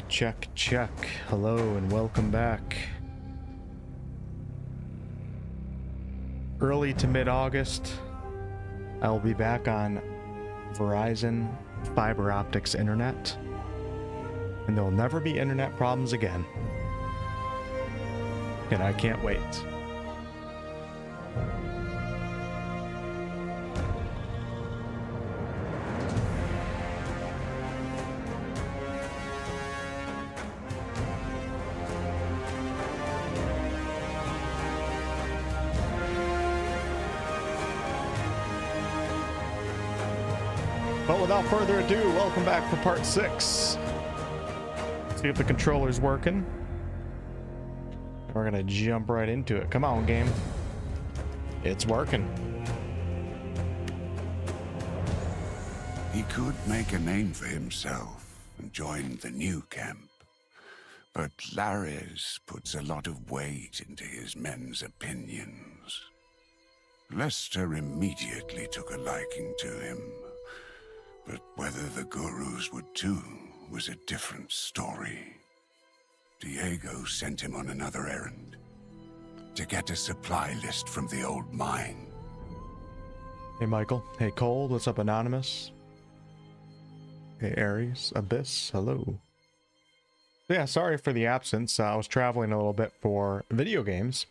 Check. Hello and welcome back. Early to mid-August, I will be back on Verizon fiber optics internet, and there will never be internet problems again. And I can't wait. But without further ado, welcome back for part 6. See if the controller's working. We're gonna jump right into it. Come on, game. It's working. He could make a name for himself and join the new camp. But Lares puts a lot of weight into his men's opinions. Lester immediately took a liking to him. But whether the gurus would too was a different story. Diego sent him on another errand. To get a supply list from the old mine. Hey Michael. Hey Cold. What's up, Anonymous? Hey Aries. Abyss. Hello. Yeah, sorry for the absence. I was traveling a little bit for video games.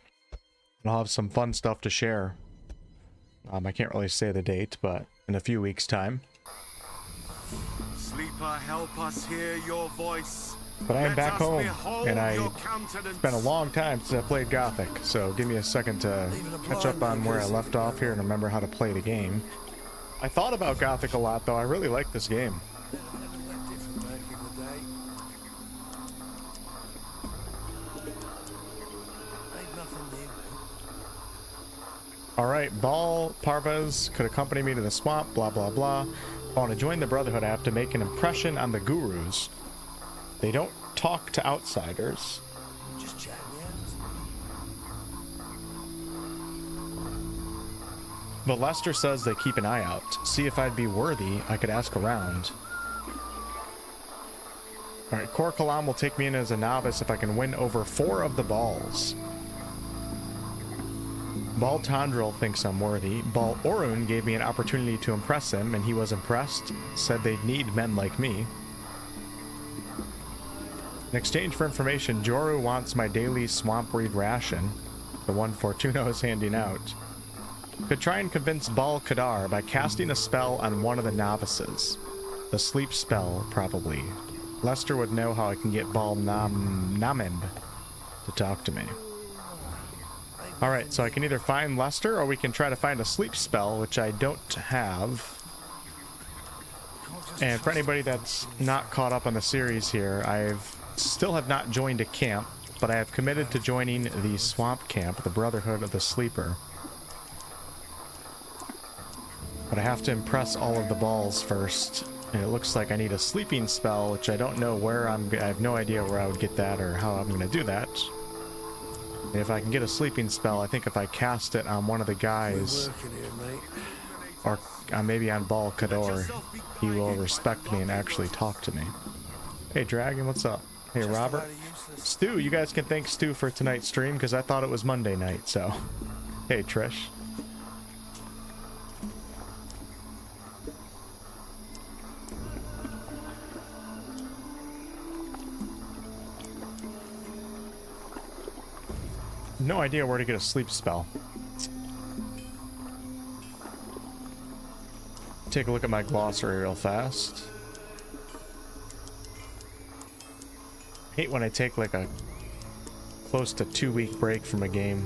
And I'll have some fun stuff to share. I can't really say the date, but in a few weeks' time. Sleeper, help us hear your voice. But I am back home, and it's been a long time since I played Gothic, so give me a second to catch up on where I left off here and remember how to play the game. I thought about Gothic a lot, though. I really like this game. Alright, Ball Parvez could accompany me to the swamp, blah blah blah. I want to join the Brotherhood. I have to make an impression on the gurus. They don't talk to outsiders. Just chat, But Lester says they keep an eye out. See if I'd be worthy, I could ask around. Alright, Kor Kalam will take me in as a novice if I can win over 4 of the balls. Bal Tandril thinks I'm worthy. Bal Orun gave me an opportunity to impress him, and he was impressed. Said they'd need men like me. In exchange for information, Joru wants my daily swamp reed ration, the one Fortuno is handing out. Could try and convince Bal Kadar by casting a spell on one of the novices. The sleep spell, probably. Lester would know how I can get Bal Namib to talk to me. Alright, so I can either find Lester, or we can try to find a sleep spell, which I don't have. And for anybody that's not caught up on the series here, still have not joined a camp, but I have committed to joining the swamp camp, the Brotherhood of the Sleeper. But I have to impress all of the balls first, and it looks like I need a sleeping spell, which I don't know where I have no idea where I would get that or how I'm going to do that. And if I can get a sleeping spell, I think if I cast it on one of the guys, or maybe on Bal Kadar, he will respect me and actually talk to me. Hey Dragon, what's up? Hey Robert. Stu, you guys can thank Stu for tonight's stream, because I thought it was Monday night, so. Hey Trish. No idea where to get a sleep spell. Take a look at my glossary real fast. Hate when I take like a close to 2-week break from a game.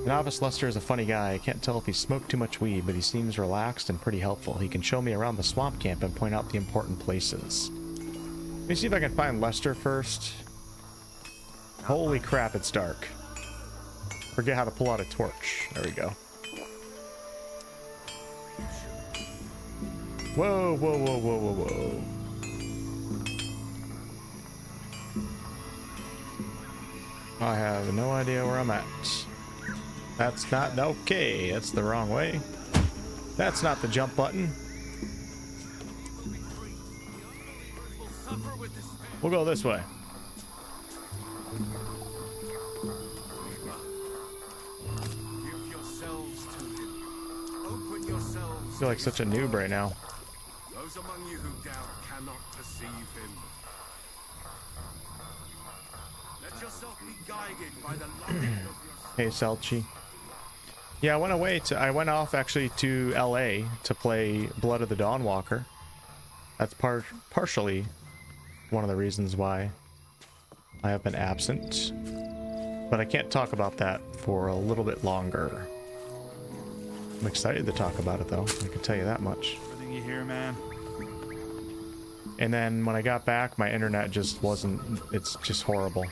Novice Lester is a funny guy. I can't tell if he smoked too much weed, but he seems relaxed and pretty helpful. He can show me around the swamp camp and point out the important places. Let me see if I can find Lester first. Holy crap, it's dark. Forget how to pull out a torch. There we go. Whoa, whoa, whoa, whoa, whoa, whoa. I have no idea where I'm at. That's not okay. That's the wrong way. That's not the jump button. We'll go this way. Give yourselves to him. Open yourselves. I feel like such a noob right now. Those among you who doubt cannot perceive him. Let yourself be guided by the logic of your Hey, Selchi. Yeah, I went off actually to LA to play Blood of the Dawnwalker. That's partially one of the reasons why I have been absent. But I can't talk about that for a little bit longer. I'm excited to talk about it though, I can tell you that much. Everything you hear, man? And then when I got back, my internet just wasn't, it's just horrible.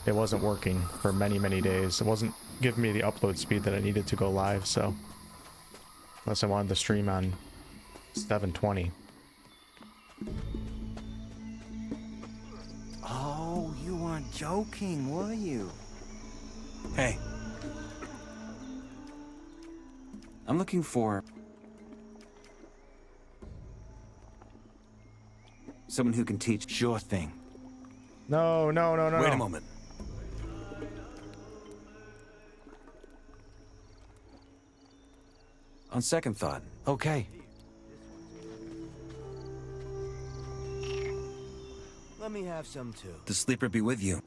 It wasn't working for many, many days. It wasn't giving me the upload speed that I needed to go live, so. Unless I wanted to stream on 720. Oh, you weren't joking, were you? Hey. I'm looking for someone who can teach. Sure thing. No, no, no, no. Wait a moment. On second thought, Okay. Let me have some too. the sleeper be with you.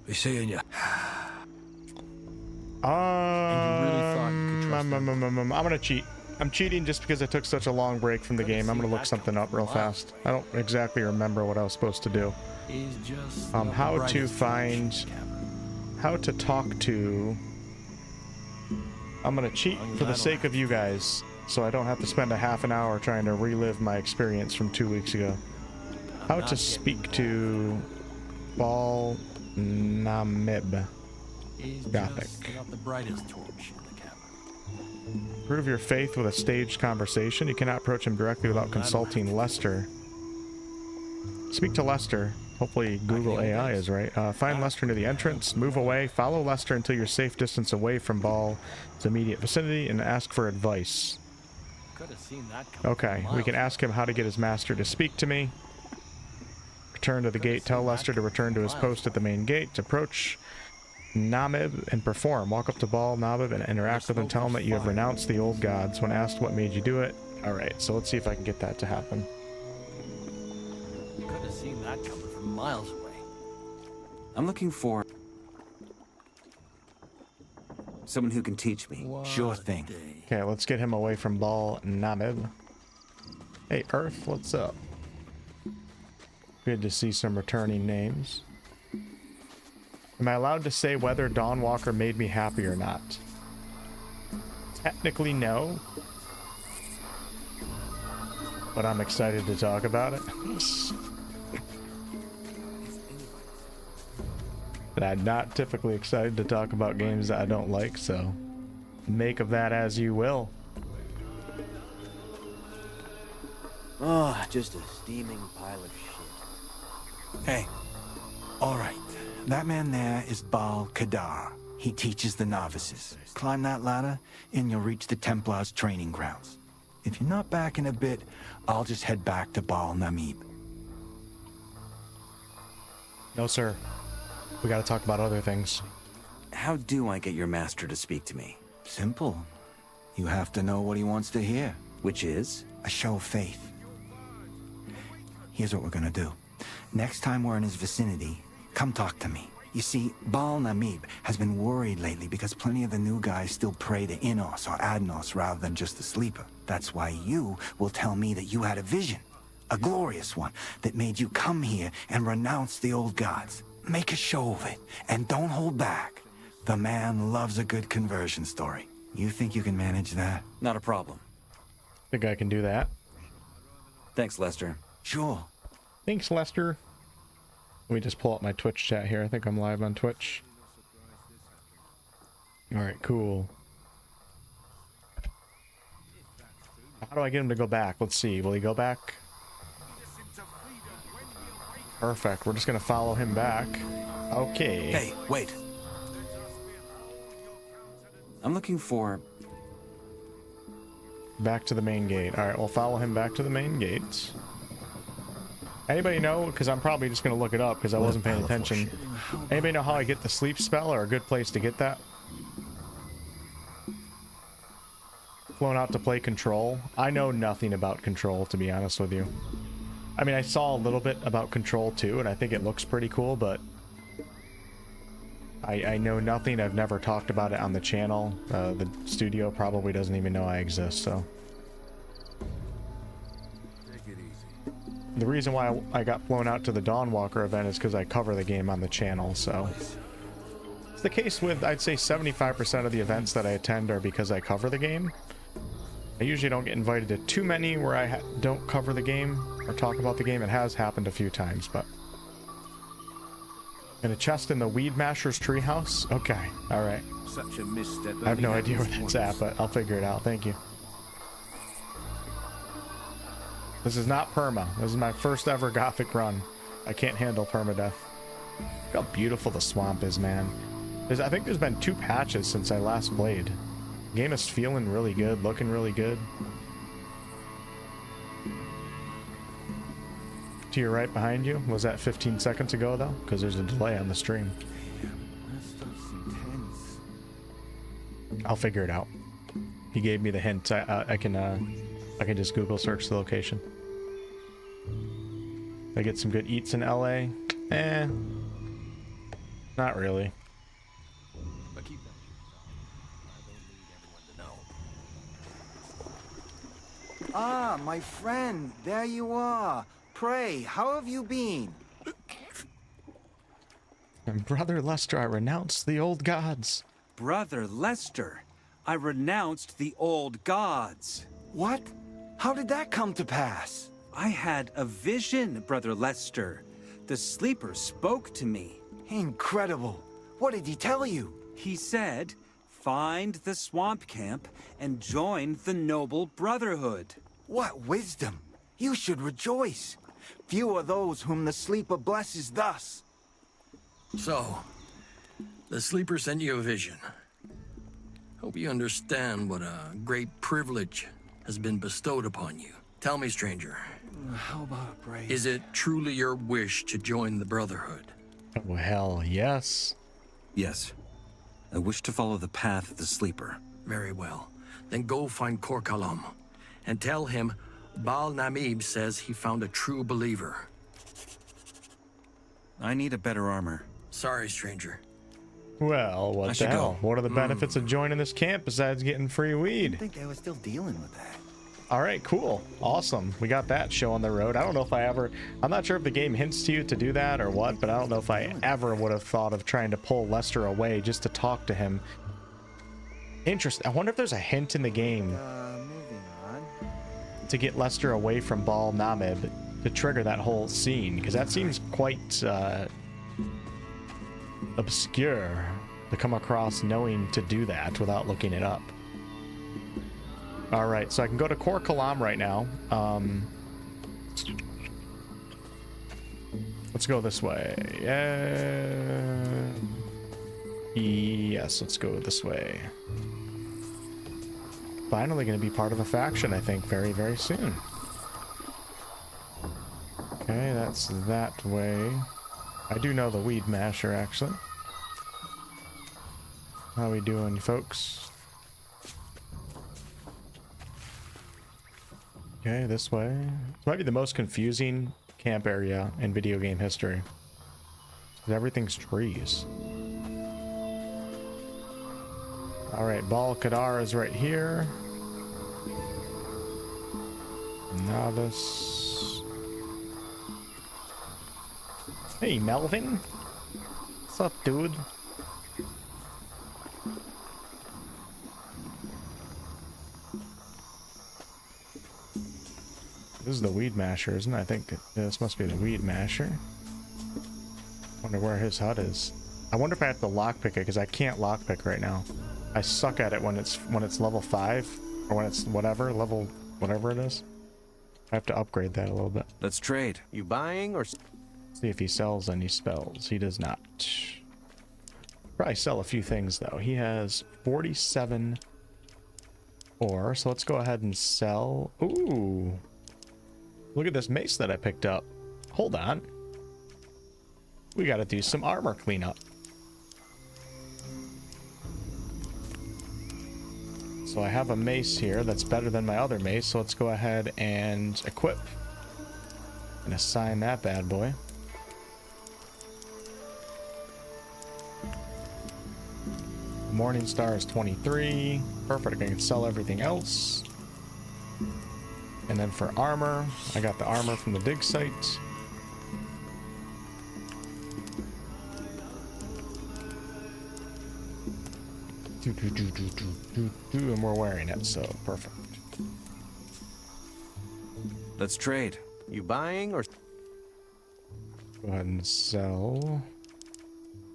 Be seeing you. I'm gonna cheat. I'm cheating just because I took such a long break from the game. I'm gonna look something up real fast. I don't exactly remember what I was supposed to do. How to find, how to talk to. I'm gonna cheat for the sake of you guys, so I don't have to spend a half an hour trying to relive my experience from 2 weeks ago. How to speak to 𝑐𝑙𝑝𝑠. Gothic. Prove your faith with a staged conversation. You cannot approach him directly without consulting Lester. Speak to Lester. Hopefully Google AI is right. Find Lester near the entrance. Move away. Follow Lester until you're safe distance away from Baal's immediate vicinity and ask for advice. Okay, we can ask him how to get his master to speak to me. Return to the gate. Tell Lester to return to his post at the main gate. Approach 𝑁𝑜𝑡𝑒 and perform. Walk up to 𝑁𝑜𝑡𝑒 and interact with him. Tell him that you have renounced the old gods. When asked what made you do it. Alright, so let's see if I can get that to happen. Could have seen that coming from miles away. I'm looking for someone who can teach me. Sure thing. Okay, let's get him away from 𝑁𝑜𝑡𝑒. Hey, Earth, what's up? Good to see some returning names. Am I allowed to say whether Dawnwalker made me happy or not? Technically, no. But I'm excited to talk about it. But I'm not typically excited to talk about games that I don't like, so make of that as you will. Oh, just a steaming pile of shit. Hey, all right. That man there is 𝑏𝑎𝑙𝑘𝑑𝑎𝑟. He teaches the novices. Climb that ladder, and you'll reach the Templars' training grounds. If you're not back in a bit, I'll just head back to 𝑏𝑎𝑙𝑛𝑒𝑚. No, sir. We gotta talk about other things. How do I get your master to speak to me? Simple. You have to know what he wants to hear. Which is? A show of faith. Here's what we're gonna do. Next time we're in his vicinity, come talk to me. You see, 𝑏𝑎𝑙𝑛𝑒𝑚 has been worried lately because plenty of the new guys still pray to 𝑖nos or 𝑎𝑑nos rather than just the sleeper. That's why you will tell me that you had a vision, a glorious one, that made you come here and renounce the old gods. Make a show of it, and don't hold back. The man loves a good conversion story. You think you can manage that? Not a problem. Think I can do that. Thanks, Lester. Sure. Thanks, Lester. Let me just pull up my Twitch chat here. I think I'm live on Twitch. Alright, cool. How do I get him to go back? Let's see. Will he go back? Perfect. We're just gonna follow him back. Okay. Hey, wait. I'm looking for Back to the main gate. Alright, we'll follow him back to the main gate. Anybody know? Because I'm probably just going to look it up because I wasn't paying attention. Anybody know how I get the sleep spell or a good place to get that? Flown out to play Control. I know nothing about Control, to be honest with you. I mean, I saw a little bit about Control too, and I think it looks pretty cool, but I know nothing. I've never talked about it on the channel. The studio probably doesn't even know I exist, so. The reason why I got flown out to the Dawnwalker event is because I cover the game on the channel, so. It's the case with, I'd say 75% of the events that I attend are because I cover the game. I usually don't get invited to too many where I don't cover the game or talk about the game. It has happened a few times, but. And a chest in the Weed Masher's treehouse? Okay, alright. Such a misstep. I have no idea where that's at, but I'll figure it out. Thank you. This is not perma. This is my first ever Gothic run. I can't handle permadeath. Look how beautiful the swamp is, man. I think there's been 2 patches since I last played. The game is feeling really good, looking really good. To your right behind you. Was that 15 seconds ago, though? Because there's a delay on the stream. That stuff's intense. I'll figure it out. He gave me the hint. I can just Google search the location. I get some good eats in LA. Not really. But keep that shit. I don't need everyone to know. Ah, my friend, there you are. Pray, how have you been? And Brother Lester, I renounced the old gods. Brother Lester, I renounced the old gods. What? How did that come to pass? I had a vision, Brother Lester. The sleeper spoke to me. Incredible. What did he tell you? He said, find the swamp camp and join the noble Brotherhood. What wisdom! You should rejoice. Few are those whom the sleeper blesses thus. So, the sleeper sent you a vision. Hope you understand what a great privilege has been bestowed upon you. Tell me, stranger. How about a praise? Is it truly your wish to join the Brotherhood? Oh, hell yes. Yes. I wish to follow the path of the sleeper. Very well. Then go find 𝑐𝑙𝑝𝑠 and tell him 𝑏𝑎𝑙 says he found a true believer. I need a better armor. Sorry, stranger. Well, I what the should hell? go. What are the benefits of joining this camp besides getting free I weed? think they were still dealing with that. Alright, cool. Awesome. We got that show on the road. I don't know if I'm not sure if the game hints to you to do that or what, but I don't know if I ever would have thought of trying to pull Lester away just to talk to him. Interesting. I wonder if there's a hint in the game Moving on. to get Lester away from 𝑏𝑎𝑙 to trigger that whole scene, because that seems quite obscure to come across knowing to do that without looking it up. All right, so I can go to 𝑐𝑙𝑝𝑠 right now. Let's go this way. Yes, let's go this way. Finally going to be part of a faction, I think, very, very soon. Okay, that's that way. I do know the Weed Masher, actually. How we doing, folks? Okay, this way. This might be the most confusing camp area in video game history. Everything's trees. Alright, 𝑐𝑙𝑝𝑠 is right here. Novice. Hey, Melvin. What's up, dude? This is the Weed Masher, isn't it? I think this must be the Weed Masher. Wonder where his hut is. I wonder if I have to lockpick it, because I can't lockpick right now. I suck at it when it's level 5, or when it's whatever it is. I have to upgrade that a little bit. Let's trade. You buying or... See if he sells any spells. He does not. Probably sell a few things though. He has 47 ore, so let's go ahead and sell. Ooh. Look at this mace that I picked up. Hold on. We gotta do some armor cleanup. So I have a mace here that's better than my other mace, so let's go ahead and equip and assign that bad boy. Morning Star is 23. Perfect, I can sell everything else. And then for armor, I got the armor from the dig site. And we're wearing it, so perfect. Let's trade. You buying or... Go ahead and sell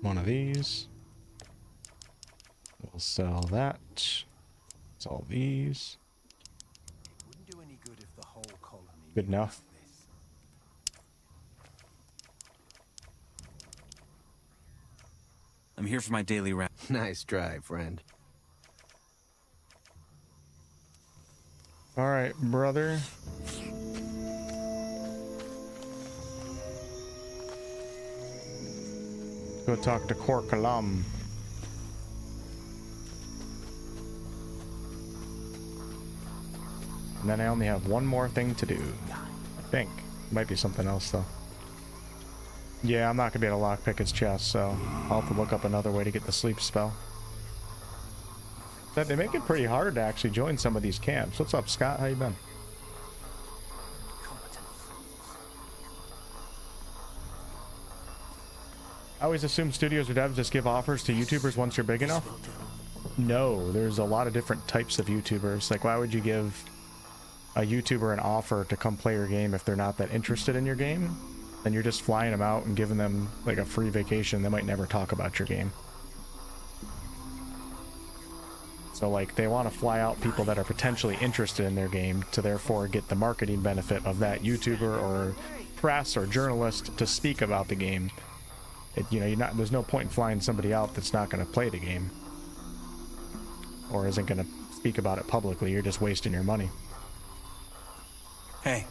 one of these. We'll sell that. Sell these. Wouldn't do any good if the whole colony... Good enough. I'm here for my daily round. Nice drive, friend. All right, brother. Go talk to 𝑐𝑙𝑝𝑠. And then I only have one more thing to do. I think. Might be something else, though. Yeah, I'm not going to be able to lockpick his chest, so I'll have to look up another way to get the sleep spell. But they make it pretty hard to actually join some of these camps. What's up, Scott? How you been? I always assume studios or devs just give offers to YouTubers once you're big enough. No, there's a lot of different types of YouTubers. Like, why would you give a YouTuber an offer to come play your game if they're not that interested in your game? Then you're just flying them out and giving them like a free vacation. They might never talk about your game. So like they want to fly out people that are potentially interested in their game to therefore get the marketing benefit of that YouTuber or press or journalist to speak about the game. You know, there's no point in flying somebody out that's not going to play the game or isn't going to speak about it publicly. You're just wasting your money. Hey.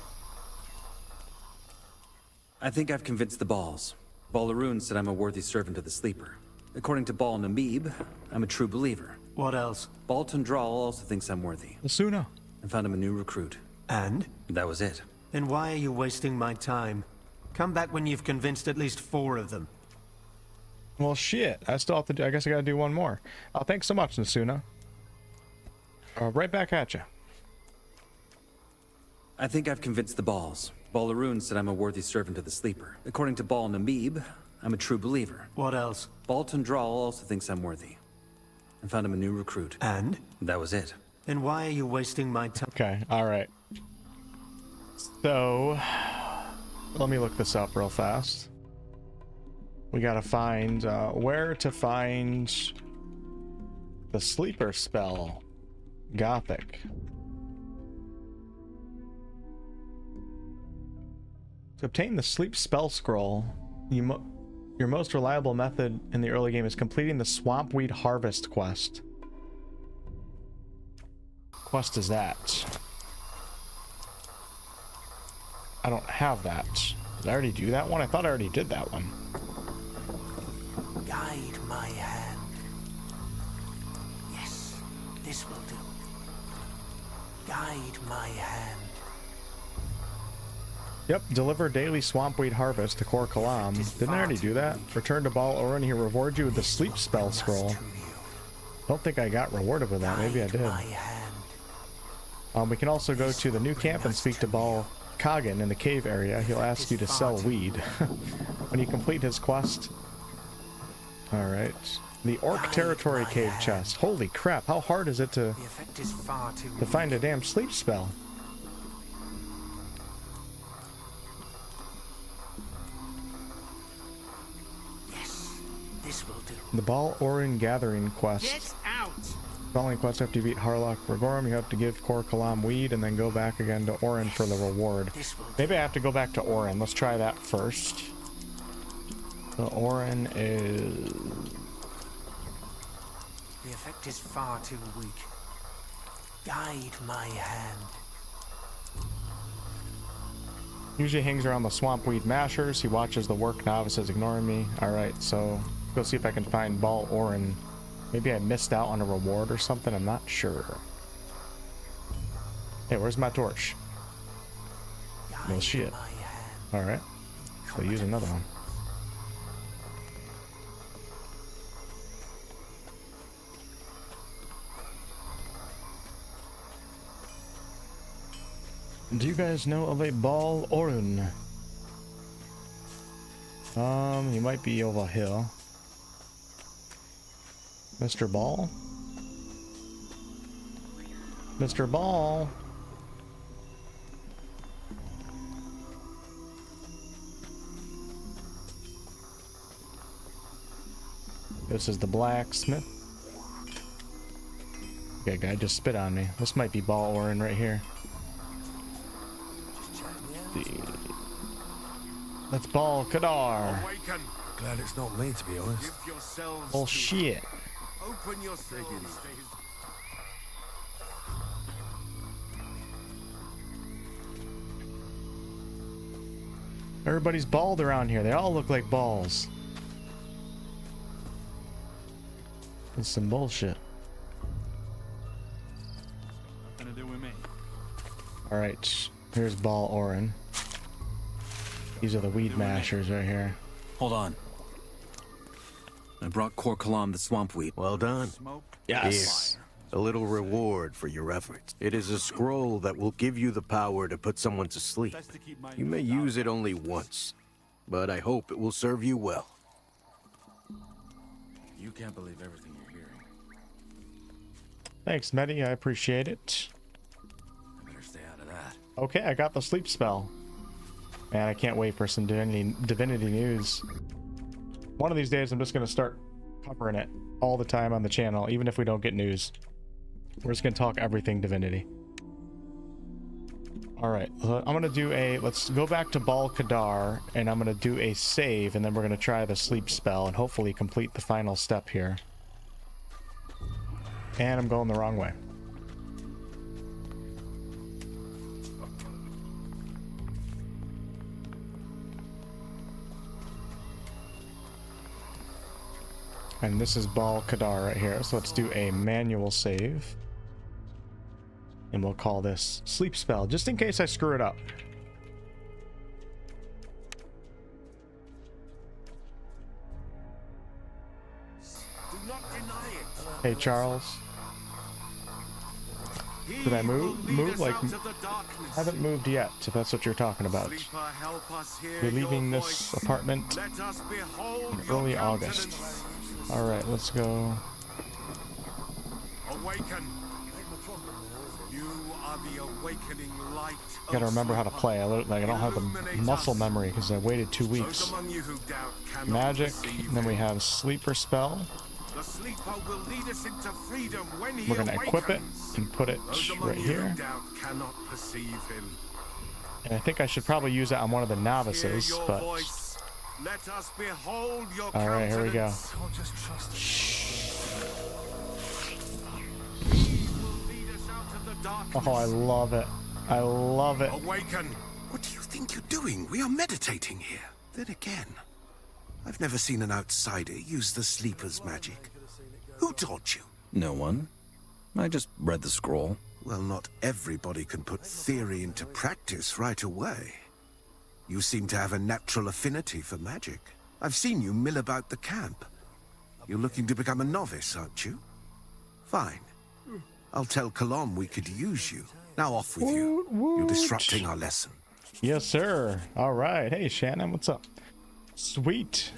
I think I've convinced the Balls. Balaroon said I'm a worthy servant of the Sleeper. According to Bal 𝑛𝑒𝑚, I'm a true believer. What else? 𝑐𝑙𝑝𝑠 also thinks I'm worthy. Asuna. I found him a new recruit. And? That was it. Then why are you wasting my time? Come back when you've convinced at least 4 of them. Well, shit. I still have to do, I guess I gotta do one more. Thanks so much, Asuna. Right back at you. I think I've convinced the Balls. Balaroon said I'm a worthy servant of the Sleeper. According to Bal 𝑛𝑒𝑚, I'm a true believer. What else? 𝑐𝑙𝑝𝑠 also thinks I'm worthy. I found him a new recruit. And? That was it. Then why are you wasting my time? Okay, alright. So, let me look this up real fast. We gotta find, where to find the sleeper spell. Gothic. To obtain the sleep spell scroll, your most reliable method in the early game is completing the Swampweed Harvest quest. Quest is that? I don't have that. Did I already do that one? I thought I already did that one. Guide my hand. Yes, this will do. Guide my hand. Yep, deliver daily Swampweed Harvest to 𝑐𝑙𝑝𝑠. Didn't I already do that? Return to Bal 𝑜run, he rewards you with the sleep spell scroll. Don't think I got rewarded with that. Maybe I did. We can also go to the new camp and speak to Bal 𝑘agen in the cave area. He'll ask you to sell weed. When you complete his quest. Alright. The Orc Territory Cave chest. Holy crap, how hard is it to find a damn sleep spell? The Bal 𝑜run Gathering quest. Get out! Following quest after you beat Harlock Rigorum, you have to give 𝑐𝑙𝑝𝑠 weed and then go back again to 𝑜run for the reward. Maybe I have to go back to 𝑜run. Let's try that first. So 𝑜run is... The effect is far too weak. Guide my hand. Usually hangs around the swampweed mashers. He watches the work novices ignoring me. Alright, so go see if I can find 𝑏𝑎𝑙𝑜r𝑟𝑒n. Maybe I missed out on a reward or something. I'm not sure. Hey, where's my torch? No shit. Alright. So use another one. Do you guys know of a 𝑏𝑎𝑙𝑜r𝑟𝑒n? He might be over here. Mr. Ball? Mr. Ball? This is the blacksmith. Okay, guy just spit on me. This might be 𝑏𝑎𝑙𝑜r𝑟𝑒n right here. That's 𝑐𝑙𝑝𝑠. Awaken. Glad it's not me, to be honest. Give yourselves Oh to- shit. Open yourselves to his... Everybody's bald around here. They all look like balls. It's some bullshit. Alright, here's 𝑏𝑎𝑙𝑜r𝑟𝑒n. These are the weed mashers right here. Hold on. I brought 𝑘𝑜𝑟𝑘𝑎𝑙𝑎𝑚 the swampweed. Well done. Yes. Here, a little reward for your efforts. It is a scroll that will give you the power to put someone to sleep. You may use it only once, but I hope it will serve you well. You can't believe everything you're hearing. Thanks, Medi. I appreciate it. I better stay out of that. Okay, I got the sleep spell. Man, I can't wait for some divinity news. One of these days, I'm just going to start covering it all the time on the channel, even if we don't get news. We're just going to talk everything divinity. Alright, I'm going to do a... Let's go back to 𝑏𝑎𝑙𝑘𝑎𝑑, and I'm going to do a save, and then we're going to try the sleep spell, and hopefully complete the final step here. And I'm going the wrong way. And this is 𝑏𝑎𝑙𝑘𝑎𝑑 right here. So let's do a manual save. And we'll call this sleep spell, just in case I screw it up. Do not deny it. Hey, Charles. Did I move? Like, I haven't moved yet, if that's what you're talking about. Sleeper, help us hear We're leaving your this voice. apartment Let us behold in your early August. countenance. Alright, let's go. Awaken. You are the awakening light. Gotta remember how to play. I don't have the muscle memory because I waited 2 weeks. Those among you who doubt cannot Magic, perceive and then we him. have sleeper spell. The sleeper will lead us into freedom when he We're gonna equip it awakens. and put it Those among right you here. who doubt cannot perceive him. And I think I should probably use it on one of the Hear novices, your but... voice. Let us behold your Alright, here we go. countenance. He will lead us out of the darkness. Oh, I love it. I love it. Awaken. What do you think you're doing? We are meditating here. Then again, I've never seen an outsider use the sleeper's magic. Who taught you? No one. I just read the scroll. Well, not everybody can put theory into practice right away. You seem to have a natural affinity for magic. I've seen you mill about the camp. You're looking to become a novice, aren't you? Fine. I'll tell 𝑘𝑎𝑙𝑎𝑚 we could use you. Now off with you. Woot, woot. You're disrupting our lesson. Yes, sir. Alright. Hey, Shannon, what's up? Sweet.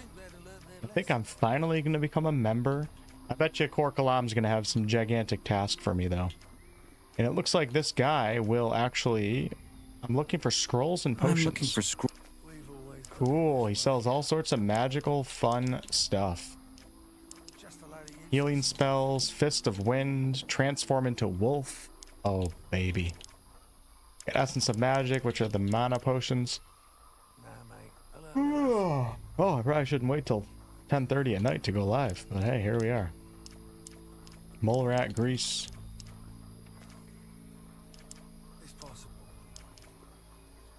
I think I'm finally going to become a member. I bet you 𝑘𝑜𝑟𝑘𝑎𝑙𝑎𝑚's going to have some gigantic task for me, though. And it looks like this guy will actually... I'm looking for scrolls and potions. I'm looking for scroll. Cool. He sells all sorts of magical, fun stuff. Healing spells, Fist of Wind, transform into wolf. Oh, baby. Essence of Magic, which are the mana potions. Oh, I probably shouldn't wait till 10:30 at night to go live. But hey, here we are. Mole rat grease.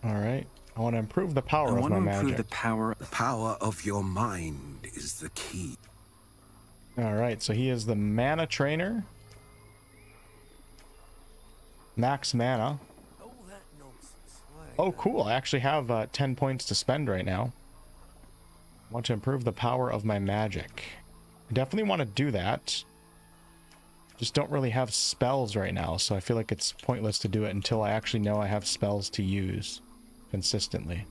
All right. I want to improve the power of my magic. The power of your mind is the key. All right. So he is the mana trainer. Max mana. Oh, cool. I actually have 10 points to spend right now. I want to improve the power of my magic. I definitely want to do that. Just don't really have spells right now, so I feel like it's pointless to do it until I actually know I have spells to use consistently.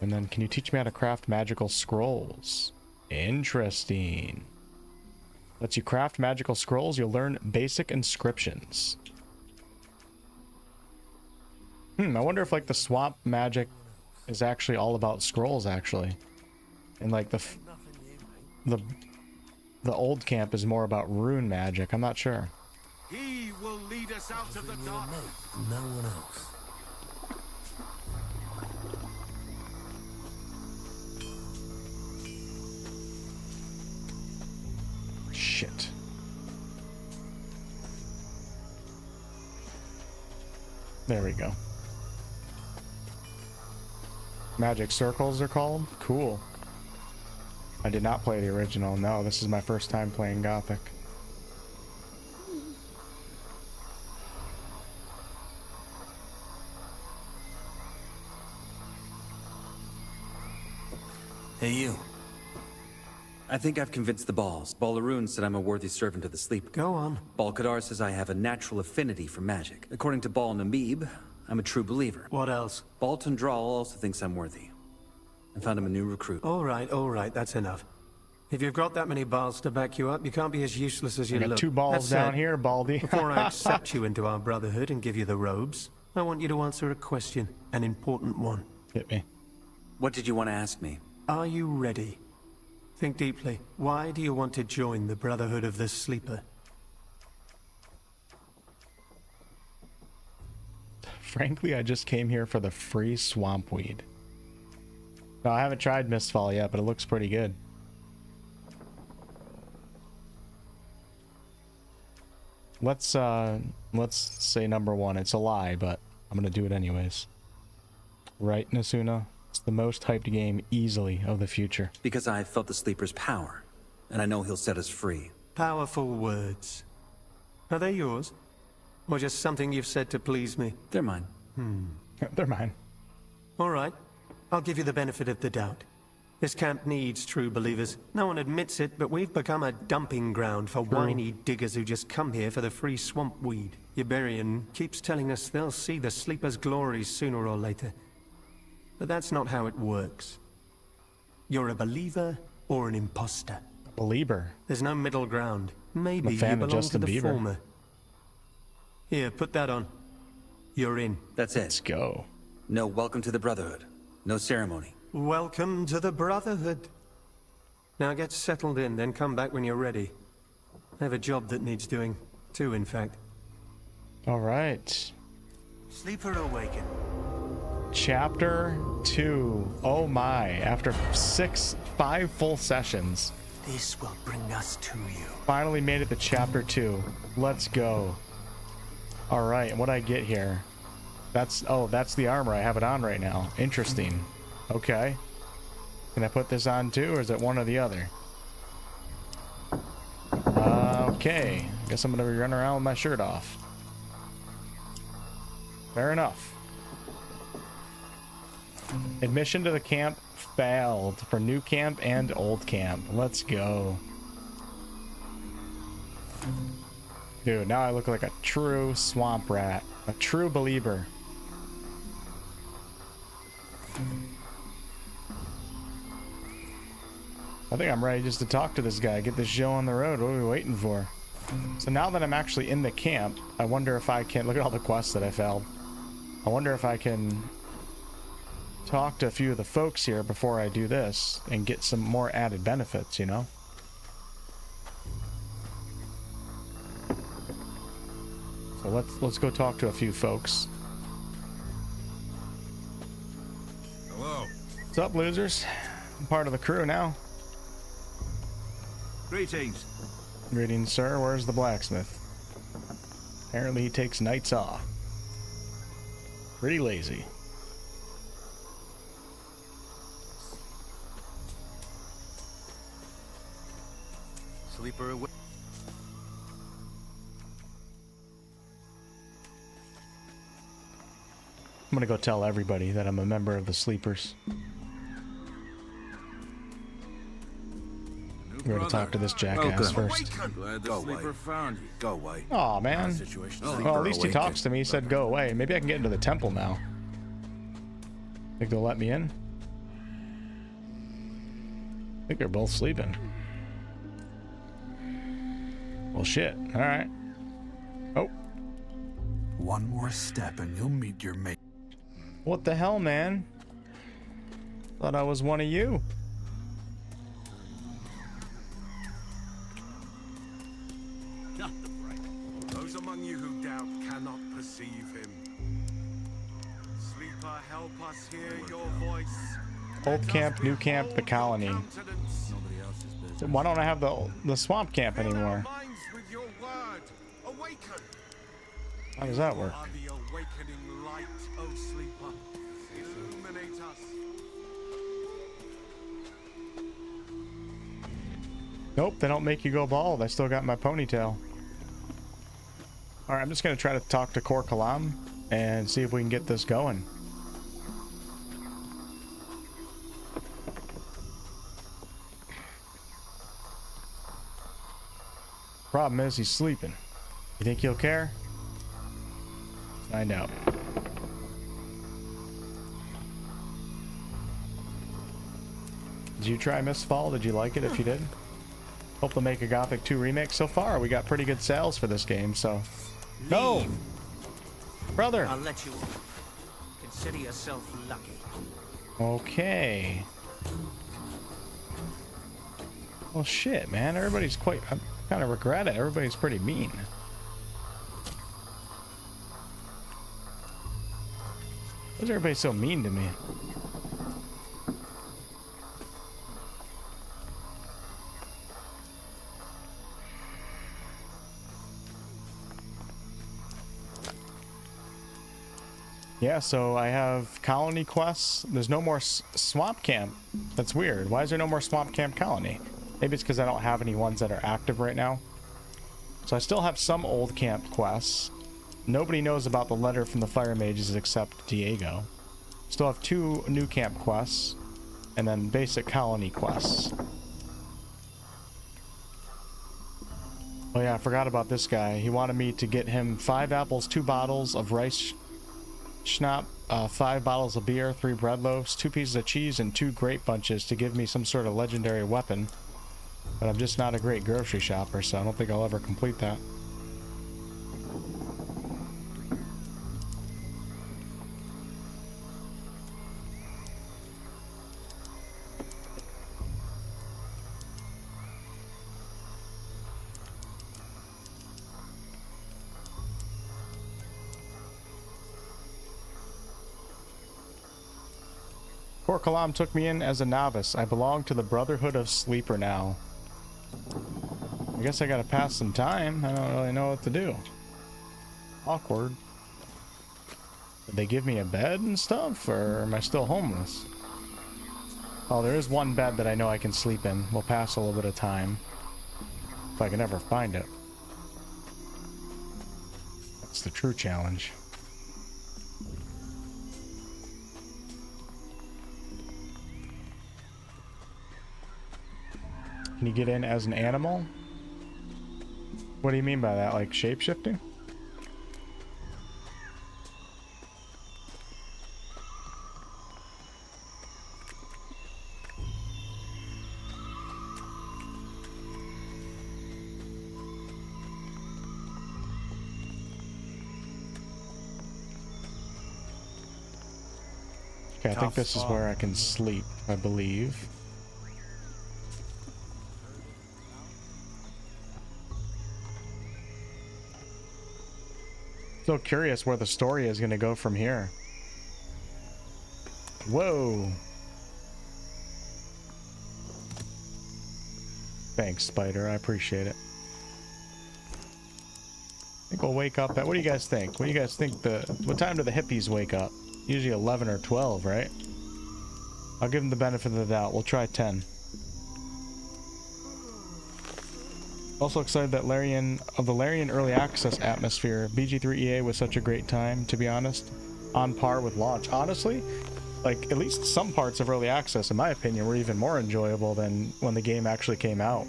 And then, can you teach me how to craft magical scrolls? Interesting. Lets you craft magical scrolls. You'll learn basic inscriptions. I wonder if like the swamp magic is actually all about scrolls actually. And like the old camp is more about rune magic. I'm not sure. He will lead us out of the dark. No one else. Shit. There we go. Magic circles are called? Cool. I did not play the original. No, this is my first time playing Gothic. Hey, you. I think I've convinced the Balls. 𝑐𝑙𝑝𝑠 said I'm a worthy servant of the Sleeper. Go on. 𝑐𝑙𝑝𝑠 says I have a natural affinity for magic. According to 𝑁𝑜𝑡𝑒, I'm a true believer. What else? 𝑐𝑙𝑝𝑠 also thinks I'm worthy. I found him a new recruit. All right, that's enough. If you've got that many balls to back you up, you can't be as useless as you I got look. 2 balls down here, Baldy. Before I accept you into our Brotherhood and give you the robes, I want you to answer a question, an important one. Hit me. What did you want to ask me? Are you ready? Think deeply. Why do you want to join the Brotherhood of the Sleeper? Frankly, I just came here for the free swamp weed. No, I haven't tried Mistfall yet, but it looks pretty good. Let's say number 1. It's a lie, but I'm gonna do it anyways. Right, Nasuna? It's the most hyped game easily of the future. Because I felt the Sleeper's power, and I know he'll set us free. Powerful words. Are they yours? Or just something you've said to please me? They're mine. They're mine. All right. I'll give you the benefit of the doubt. This camp needs true believers. No one admits it, but we've become a dumping ground for whiny diggers who just come here for the free swamp weed. Iberian keeps telling us they'll see the Sleeper's glories sooner or later. But that's not how it works. You're a believer or an imposter. Believer. There's no middle ground. Maybe I'm a fan you of belong Justin to the Bieber. former. Here, put that on. You're in. That's it. Let's go. No welcome to the Brotherhood. No ceremony. Welcome to the Brotherhood. Now get settled in, then come back when you're ready. I have a job that needs doing. 2, in fact. All right. Sleeper awaken. Chapter 2. Oh my. After 5 full sessions. This will bring us to you. Finally made it to chapter 2. Let's go. All right. What I get here? That's the armor. I have it on right now. Interesting. Okay. Can I put this on too, or is it one or the other? Okay. Guess I'm gonna be running around with my shirt off. Fair enough. Admission to the camp failed for new camp and old camp. Let's go. Dude, now I look like a true swamp rat. A true believer. I think I'm ready just to talk to this guy, get this show on the road. What are we waiting for? So now that I'm actually in the camp, I wonder if I can... Look at all the quests that I failed. I wonder if I can talk to a few of the folks here before I do this and get some more added benefits, you know? So let's go talk to a few folks. Hello. What's up, losers? I'm part of the crew now. Greetings. Greetings, sir. Where's the blacksmith? Apparently he takes nights off. Pretty lazy. Sleeper away. I'm gonna go tell everybody that I'm a member of the Sleepers. We're gonna talk to this jackass first. Glad the sleeper found you. Go away. Aw, man. Situation. Well, at least he talks to me. He said go away. Maybe I can get into the temple now. Think they'll let me in? I think they're both sleeping. Well, shit. Alright. Oh. One more step and you'll meet your mate. What the hell, man? Thought I was one of you. Those among you who doubt cannot perceive him. Sleeper, help us hear your voice. Old camp, new camp, the colony. Nobody else's business. Why don't I have the swamp camp anymore? Minds with your word. Awaken. How does that work? Are the awakening light, O sleeper. Illuminate us. Nope, they don't make you go bald. I still got my ponytail. Alright, I'm just gonna try to talk to 𝑐𝑎𝑙𝑝𝑠 and see if we can get this going. Problem is, he's sleeping. You think he'll care? Find out. Did you try Mistfall? Did you like it? If you did, hope to make a Gothic 2 remake. So far, we got pretty good sales for this game, so... No! Brother! I'll let you off. Consider yourself lucky. Okay. Well, shit, man. Everybody's quite... I kind of regret it. Everybody's pretty mean. Why is everybody so mean to me? Yeah, so I have colony quests. There's no more swamp camp. That's weird. Why is there no more swamp camp colony? Maybe it's because I don't have any ones that are active right now. So I still have some old camp quests. Nobody knows about the letter from the fire mages except Diego. Still have 2 new camp quests. And then basic colony quests. Oh yeah, I forgot about this guy. He wanted me to get him 5 apples, 2 bottles of rice schnapp, 5 bottles of beer, 3 bread loaves, 2 pieces of cheese, and 2 grape bunches to give me some sort of legendary weapon. But I'm just not a great grocery shopper, so I don't think I'll ever complete that. 𝑐𝑎𝑙𝑝𝑠 took me in as a novice. I belong to the Brotherhood of Sleeper now. I guess I gotta pass some time. I don't really know what to do. Awkward. Did they give me a bed and stuff, or am I still homeless? Oh, there is one bed that I know I can sleep in. We'll pass a little bit of time. If I can ever find it. That's the true challenge. Can you get in as an animal? What do you mean by that? Like shape-shifting? Okay, I think this is where I can sleep, I believe. Still curious where the story is going to go from here. Whoa. Thanks, Spider. I appreciate it. I think we'll wake up at, what do you guys think? What do you guys think what time do the hippies wake up? Usually 11 or 12, right? I'll give them the benefit of the doubt. We'll try 10. Also excited that the Larian early access atmosphere. BG3 EA was such a great time, to be honest. On par with launch. Honestly, like, at least some parts of early access, in my opinion, were even more enjoyable than when the game actually came out.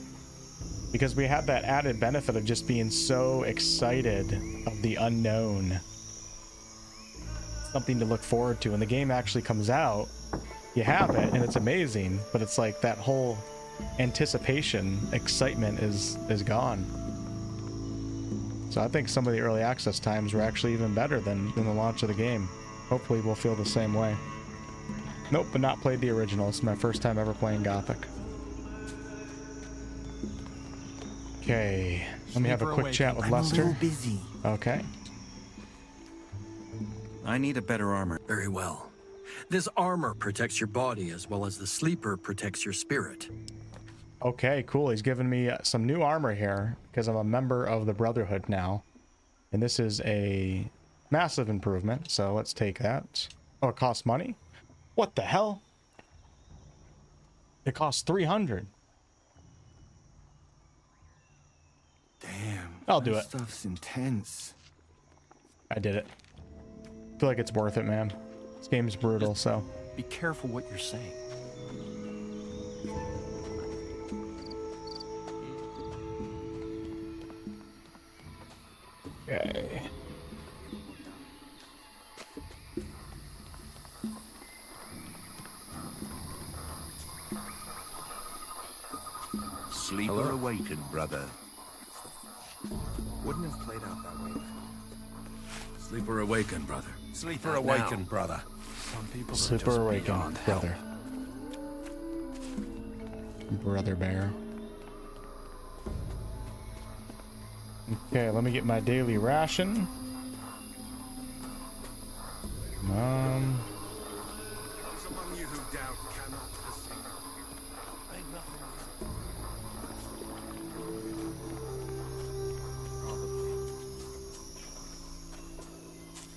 Because we had that added benefit of just being so excited of the unknown. Something to look forward to. When the game actually comes out, you have it, and it's amazing, but it's like that whole anticipation, excitement is gone. So I think some of the early access times were actually even better than the launch of the game. Hopefully we'll feel the same way. Nope, but not played the original. It's my first time ever playing Gothic. Okay, let me have a quick chat with Lester. I'm a little busy. Okay. I need a better armor. Very well. This armor protects your body as well as the sleeper protects your spirit. Okay, cool. He's given me some new armor here because I'm a member of the Brotherhood now. And this is a massive improvement, so let's take that. Oh, it costs money? What the hell? It costs 300. Damn. I'll do that it. Stuff's intense. I did it. I feel like it's worth it, man. This game's brutal, so. Be careful what you're saying. Okay. Sleeper awakened, brother. Wouldn't have played out that way. Sleeper awakened, brother. Sleeper awakened, brother. Some people are Sleeper just awakened, beyond help. brother. Brother bear. Okay, let me get my daily ration. Those among you who doubt cannot perceive. Ain't nothing.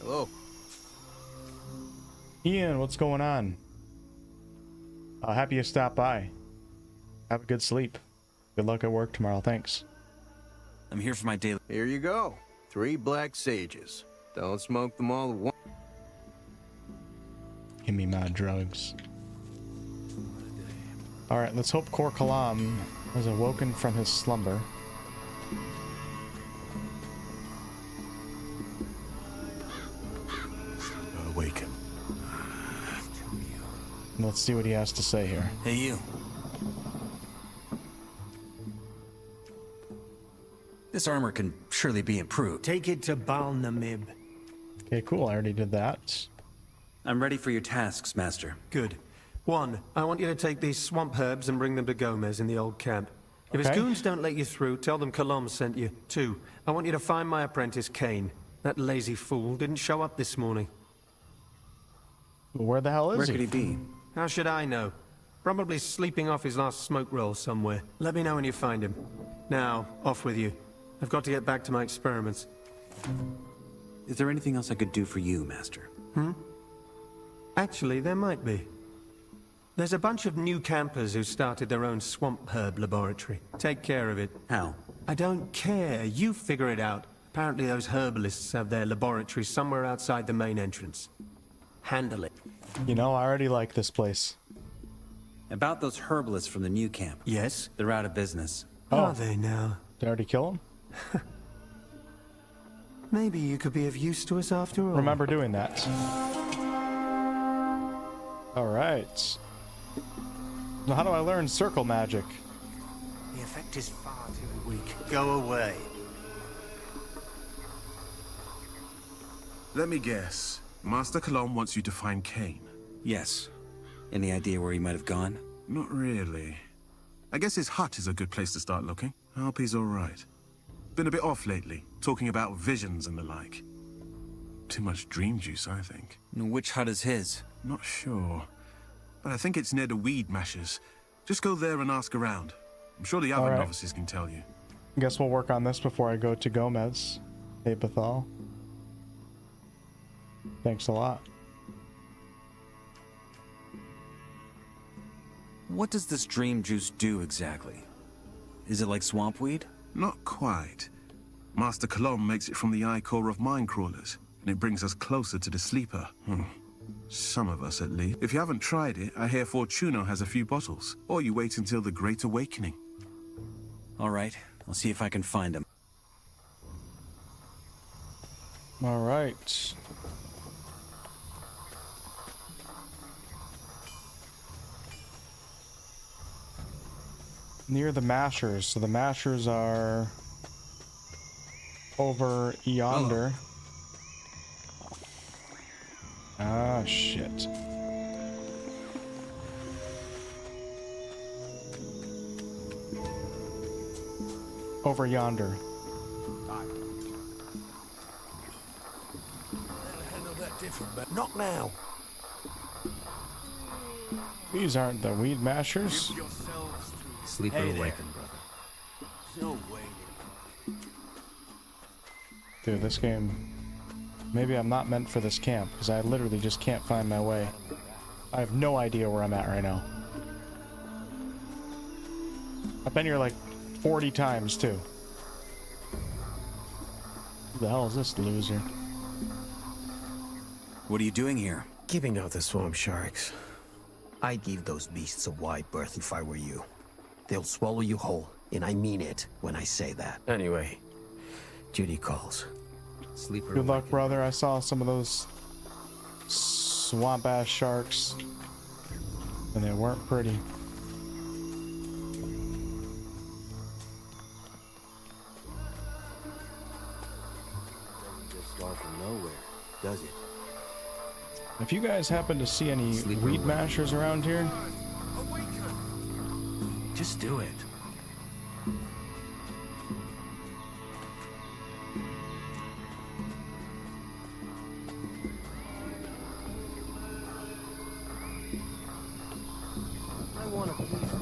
Hello. Ian, what's going on? Happy you stopped by. Have a good sleep. Good luck at work tomorrow. Thanks. I'm here for my daily. Here you go. 3 black sages. Don't smoke them all at once. Give me my drugs. Alright, let's hope 𝑐𝑎𝑙𝑝𝑠 has awoken from his slumber. Awaken. Let's see what he has to say here. Hey, you. This armor can surely be improved. Take it to 𝑐𝑙𝑝𝑠. Okay, cool. I already did that. I'm ready for your tasks, Master. Good. 1, I want you to take these swamp herbs and bring them to 𝑔𝑎𝑚𝑒's in the old camp. If his Okay. goons don't let you through, tell them 𝑐𝑎𝑙𝑝𝑠 sent you. 2, I want you to find my apprentice, Caine. That lazy fool didn't show up this morning. Where the hell is Where he? could he be? How should I know? Probably sleeping off his last smoke roll somewhere. Let me know when you find him. Now, off with you. I've got to get back to my experiments. Is there anything else I could do for you, Master? Actually, there might be. There's a bunch of new campers who started their own swamp herb laboratory. Take care of it. How? I don't care. You figure it out. Apparently those herbalists have their laboratory somewhere outside the main entrance. Handle it. You know, I already like this place. About those herbalists from the new camp. Yes? They're out of business. Are they now? Did I already kill him? Maybe you could be of use to us after all. Remember doing that. Alright. Now how do I learn circle magic? The effect is far too weak. Go away. Let me guess. Master 𝑐𝑎𝑙𝑝𝑠 wants you to find Caine. Yes. Any idea where he might have gone? Not really. I guess his hut is a good place to start looking. I hope he's all right. Been a bit off lately, talking about visions and the like. Too much dream juice, I think. Which hut is his? Not sure. But I think it's near the weed mashers. Just go there and ask around. I'm sure the other All right. novices can tell you. Guess we'll work on this before I go to 𝑔𝑎𝑚𝑒's. Hey, Bethal. Thanks a lot. What does this dream juice do exactly? Is it like swamp weed? Not quite. Master Cologne makes it from the eye core of mine crawlers, and it brings us closer to the sleeper. Some of us, at least. If you haven't tried it, I hear Fortuno has a few bottles. Or you wait until the Great Awakening. All right, I'll see if I can find them. All right. Near the Mashers. So the Mashers are over yonder. Ah, shit. Over yonder. Not now. These aren't the weed mashers. Sleeper awakened, brother. No waiting. Dude, this game... Maybe I'm not meant for this camp, because I literally just can't find my way. I have no idea where I'm at right now. I've been here like 40 times, too. Who the hell is this loser? What are you doing here? Keeping out the swamp sharks. I'd give those beasts a wide berth if I were you. They'll swallow you whole, and I mean it when I say that. Anyway, duty calls. Sleeper Good luck, brother. I saw some of those swamp-ass sharks, and they weren't pretty. Doesn't just start from nowhere, does it? If you guys happen to see any weed mashers around here, Just do it. I want to please you.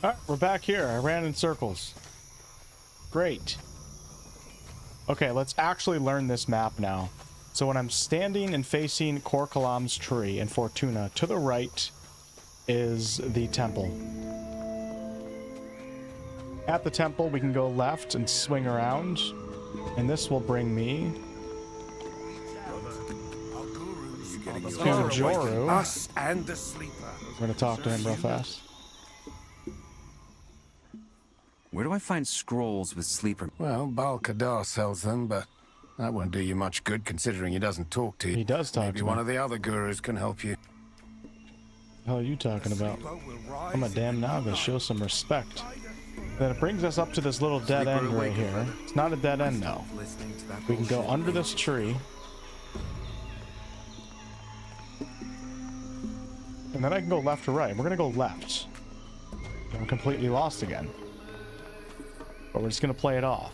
Alright, we're back here. I ran in circles. Great. Okay, let's actually learn this map now. So when I'm standing and facing 𝑐𝑙𝑝𝑠's tree in Fortuna, to the right is the temple. At the temple, we can go left and swing around, and this will bring me to Joru. Us and the sleeper. We're gonna talk to him real fast. Where do I find scrolls with sleeper? Well, Bal-Kadar sells them, but that won't do you much good considering he doesn't talk to you. He does talk Maybe to one me. of the other gurus can help you. What the hell are you talking about? I'm a damn novice. Show some respect. Then it brings us up to this little dead end right here. It's not a dead end though. We can go under this tree. And then I can go left or right. We're gonna go left. I'm completely lost again. But we're just gonna play it off.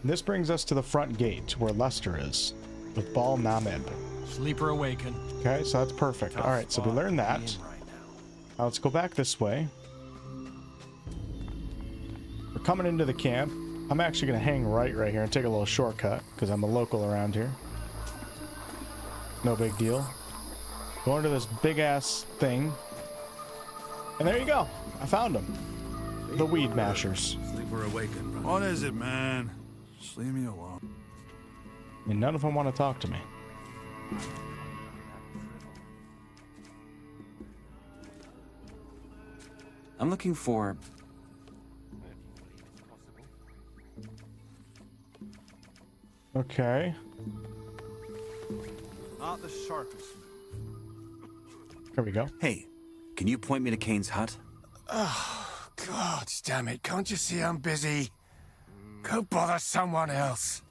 And this brings us to the front gate where Lester is with 𝑏𝑎𝑙𝑛𝑘. Sleeper awaken. Okay, so that's perfect. All right, so we learned that. Now let's go back this way. We're coming into the camp. I'm actually gonna hang right here and take a little shortcut because I'm a local around here. No big deal. Go into this big ass thing. And there you go. I found them. The weed mashers. Sleeper awakened, brother. What is it, man? Just leave me alone. And none of them want to talk to me. I'm looking for... Okay. Not the sharpest. There we go. Hey, can you point me to Caine's hut? Oh, God damn it. Can't you see I'm busy? Go bother someone else.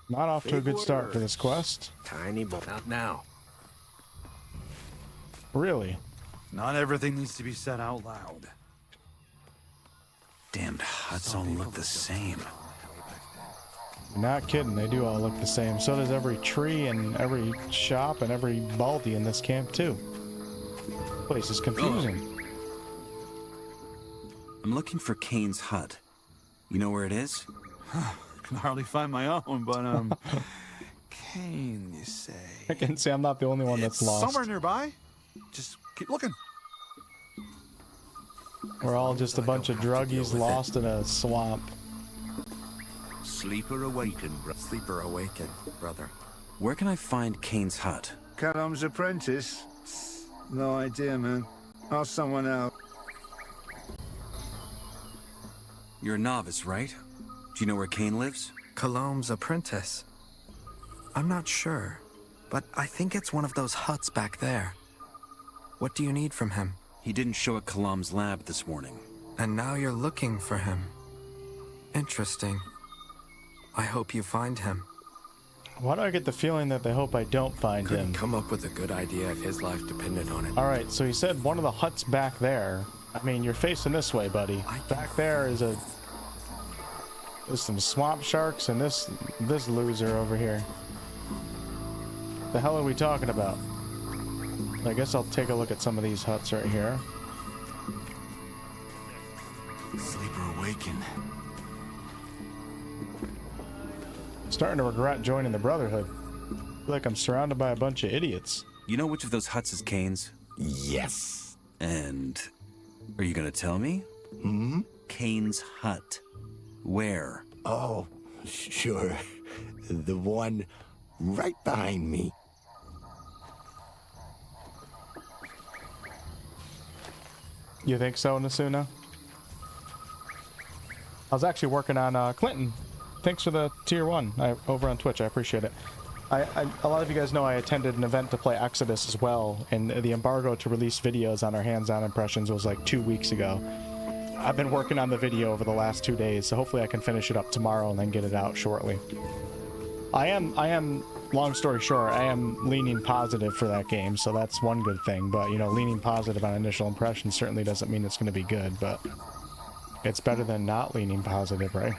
Not off to a good start for this quest. Tiny boy. Not now. Really? Not everything needs to be said out loud. Damned huts all look the same. Not kidding, they do all look the same. So does every tree and every shop and every baldy in this camp too. This place is confusing. I'm looking for Caine's hut. You know where it is? I can hardly find my own, but Caine, you say? I can say I'm not the only one that's lost. Somewhere nearby. Just keep looking. We're all just a bunch of druggies lost in a swamp. Sleeper awakened, Sleeper awakened, brother. Where can I find Caine's hut? 𝑐𝑙𝑝𝑠's apprentice? No idea, man. Ask someone out. You're a novice, right? Do you know where Caine lives? 𝑐𝑙𝑝𝑠's apprentice? I'm not sure, but I think it's one of those huts back there. What do you need from him? He didn't show at 𝑘'l𝑒's lab this morning. And now you're looking for him. Interesting. I hope you find him. Why do I get the feeling that they hope I don't find him? Couldn't come up with a good idea if his life depended on it. Alright, so he said one of the huts back there. I mean, you're facing this way, buddy. Back there is there's some swamp sharks and this loser over here. The hell are we talking about? I guess I'll take a look at some of these huts right here. Sleeper awakened. Starting to regret joining the Brotherhood. I feel like I'm surrounded by a bunch of idiots. You know which of those huts is Caine's? Yes. And are you gonna tell me? Hmm? Caine's hut. Where? Oh, sure. The one right behind me. You think so, Nasuna? I was actually working on Clinton. Thanks for the tier 1 over on Twitch. I appreciate it. A lot of you guys know I attended an event to play Exodus as well, and the embargo to release videos on our hands-on impressions was like 2 weeks ago. I've been working on the video over the last 2 days, so hopefully I can finish it up tomorrow and then get it out shortly. I am, long story short, I am leaning positive for that game, so that's one good thing. But, you know, leaning positive on initial impressions certainly doesn't mean it's going to be good, but it's better than not leaning positive, right?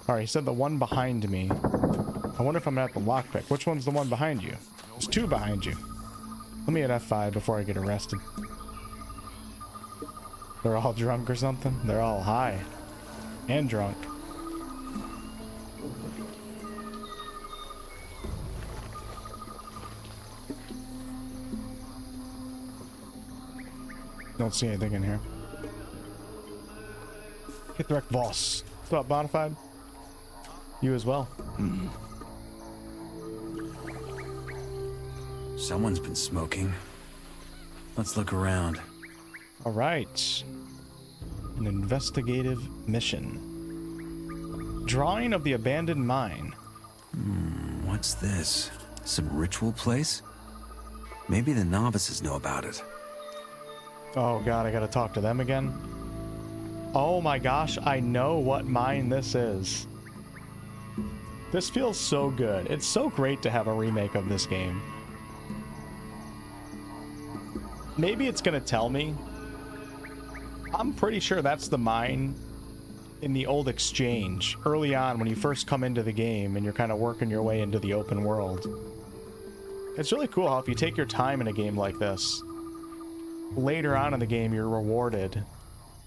Alright, he said the one behind me. I wonder if I'm at the lockpick. Which one's the one behind you? There's 2 behind you. Let me hit F5 before I get arrested. They're all drunk or something? They're all high. And drunk. Don't see anything in here. Hit the wreck boss. What's up, Bonafide? You as well. Someone's been smoking. Let's look around. Alright. An investigative mission. Drawing of the abandoned mine. What's this? Some ritual place? Maybe the novices know about it. Oh god, I gotta talk to them again. Oh my gosh, I know what mine this is. This feels so good. It's so great to have a remake of this game. Maybe it's gonna tell me. I'm pretty sure that's the mine in the old exchange early on when you first come into the game and you're kind of working your way into the open world. It's really cool how if you take your time in a game like this, later on in the game you're rewarded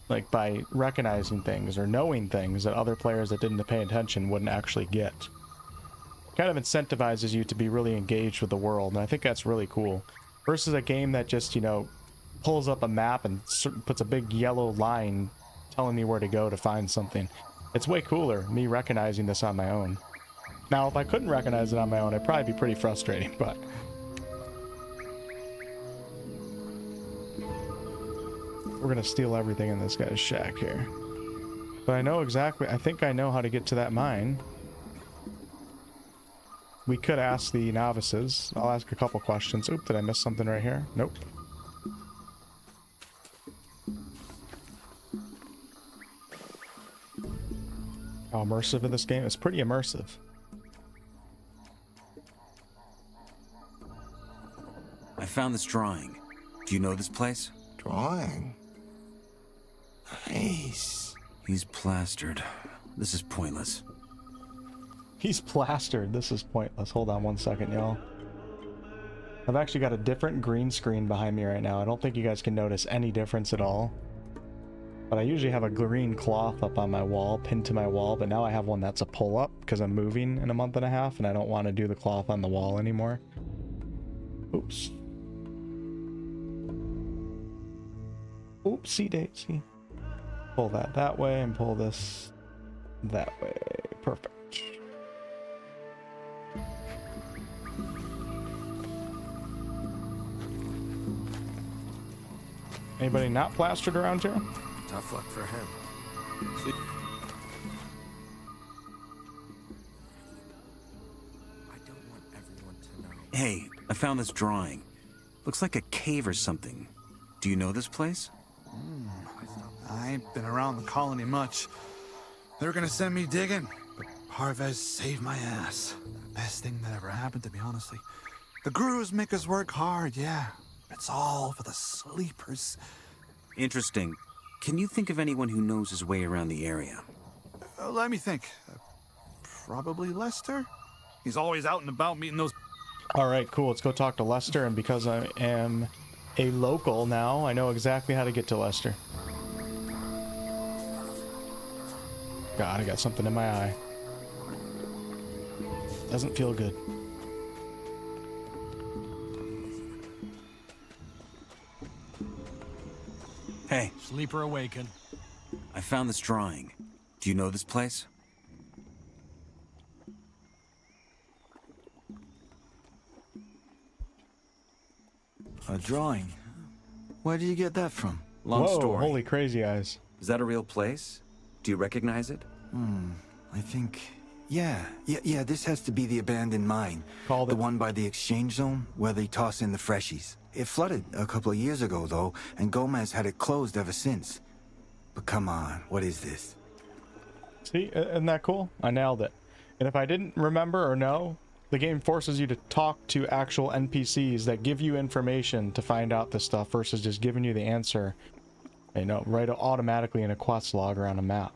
like by recognizing things or knowing things that other players that didn't pay attention wouldn't actually get. Kind of incentivizes you to be really engaged with the world, and I think that's really cool. Versus a game that just, you know, pulls up a map and puts a big yellow line telling me where to go to find something. It's way cooler, me recognizing this on my own. Now, if I couldn't recognize it on my own, it'd probably be pretty frustrating, but... We're gonna steal everything in this guy's shack here. But I know exactly, I think I know how to get to that mine. We could ask the novices. I'll ask a couple questions. Oop, did I miss something right here? Nope. How immersive is this game? It's pretty immersive. I found this drawing. Do you know this place? Drawing? Nice. He's plastered. This is pointless. He's plastered. This is pointless. Hold on one second, y'all. I've actually got a different green screen behind me right now. I don't think you guys can notice any difference at all. But I usually have a green cloth up on my wall, pinned to my wall, but now I have one that's a pull-up because I'm moving in a month and a half and I don't want to do the cloth on the wall anymore. Oops. Oopsie daisy. Pull that way and pull this that way. Perfect. Anybody not plastered around here? Tough luck for him. I don't want everyone to know. Hey, I found this drawing. Looks like a cave or something. Do you know this place? I ain't been around the colony much. They were gonna send me digging, but Harvez saved my ass. Best thing that ever happened to me, honestly. The gurus make us work hard, yeah. It's all for the sleepers. Interesting. Can you think of anyone who knows his way around the area? Let me think. Probably Lester? He's always out and about meeting those... Alright, cool. Let's go talk to Lester, and because I am a local now, I know exactly how to get to Lester. God, I got something in my eye. Doesn't feel good. Hey. Sleeper awaken. I found this drawing. Do you know this place? A drawing? Where did you get that from? Long Whoa, story. Holy crazy eyes. Is that a real place? Do you recognize it? I think... Yeah, this has to be the abandoned mine. Called the one by the exchange zone, where they toss in the freshies. It flooded a couple of years ago, though, and Gomez had it closed ever since. But come on, what is this? See, isn't that cool? I nailed it. And if I didn't remember or know, the game forces you to talk to actual NPCs that give you information to find out this stuff versus just giving you the answer, you know, right automatically in a quest log or on a map.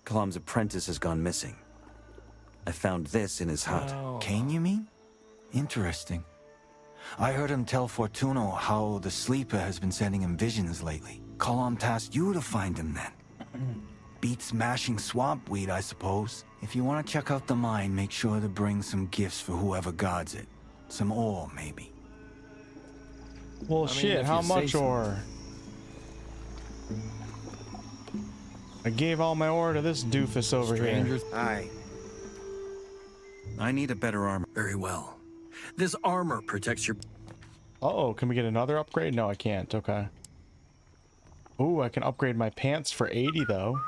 𝑐𝑙𝑝𝑠 apprentice has gone missing. I found this in his hut. Caine, you mean? Interesting. I heard him tell Fortuno how the Sleeper has been sending him visions lately. 𝑐𝑙𝑝𝑠 tasked you to find him then. Beat smashing swamp weed, I suppose. If you want to check out the mine, make sure to bring some gifts for whoever guards it. Some ore, maybe. Well, shit, how much ore? I gave all my ore to this doofus over here. Aye. I need a better armor. Very well. This armor protects your... Uh-oh, can we get another upgrade? No, I can't. Okay. Ooh, I can upgrade my pants for 80, though.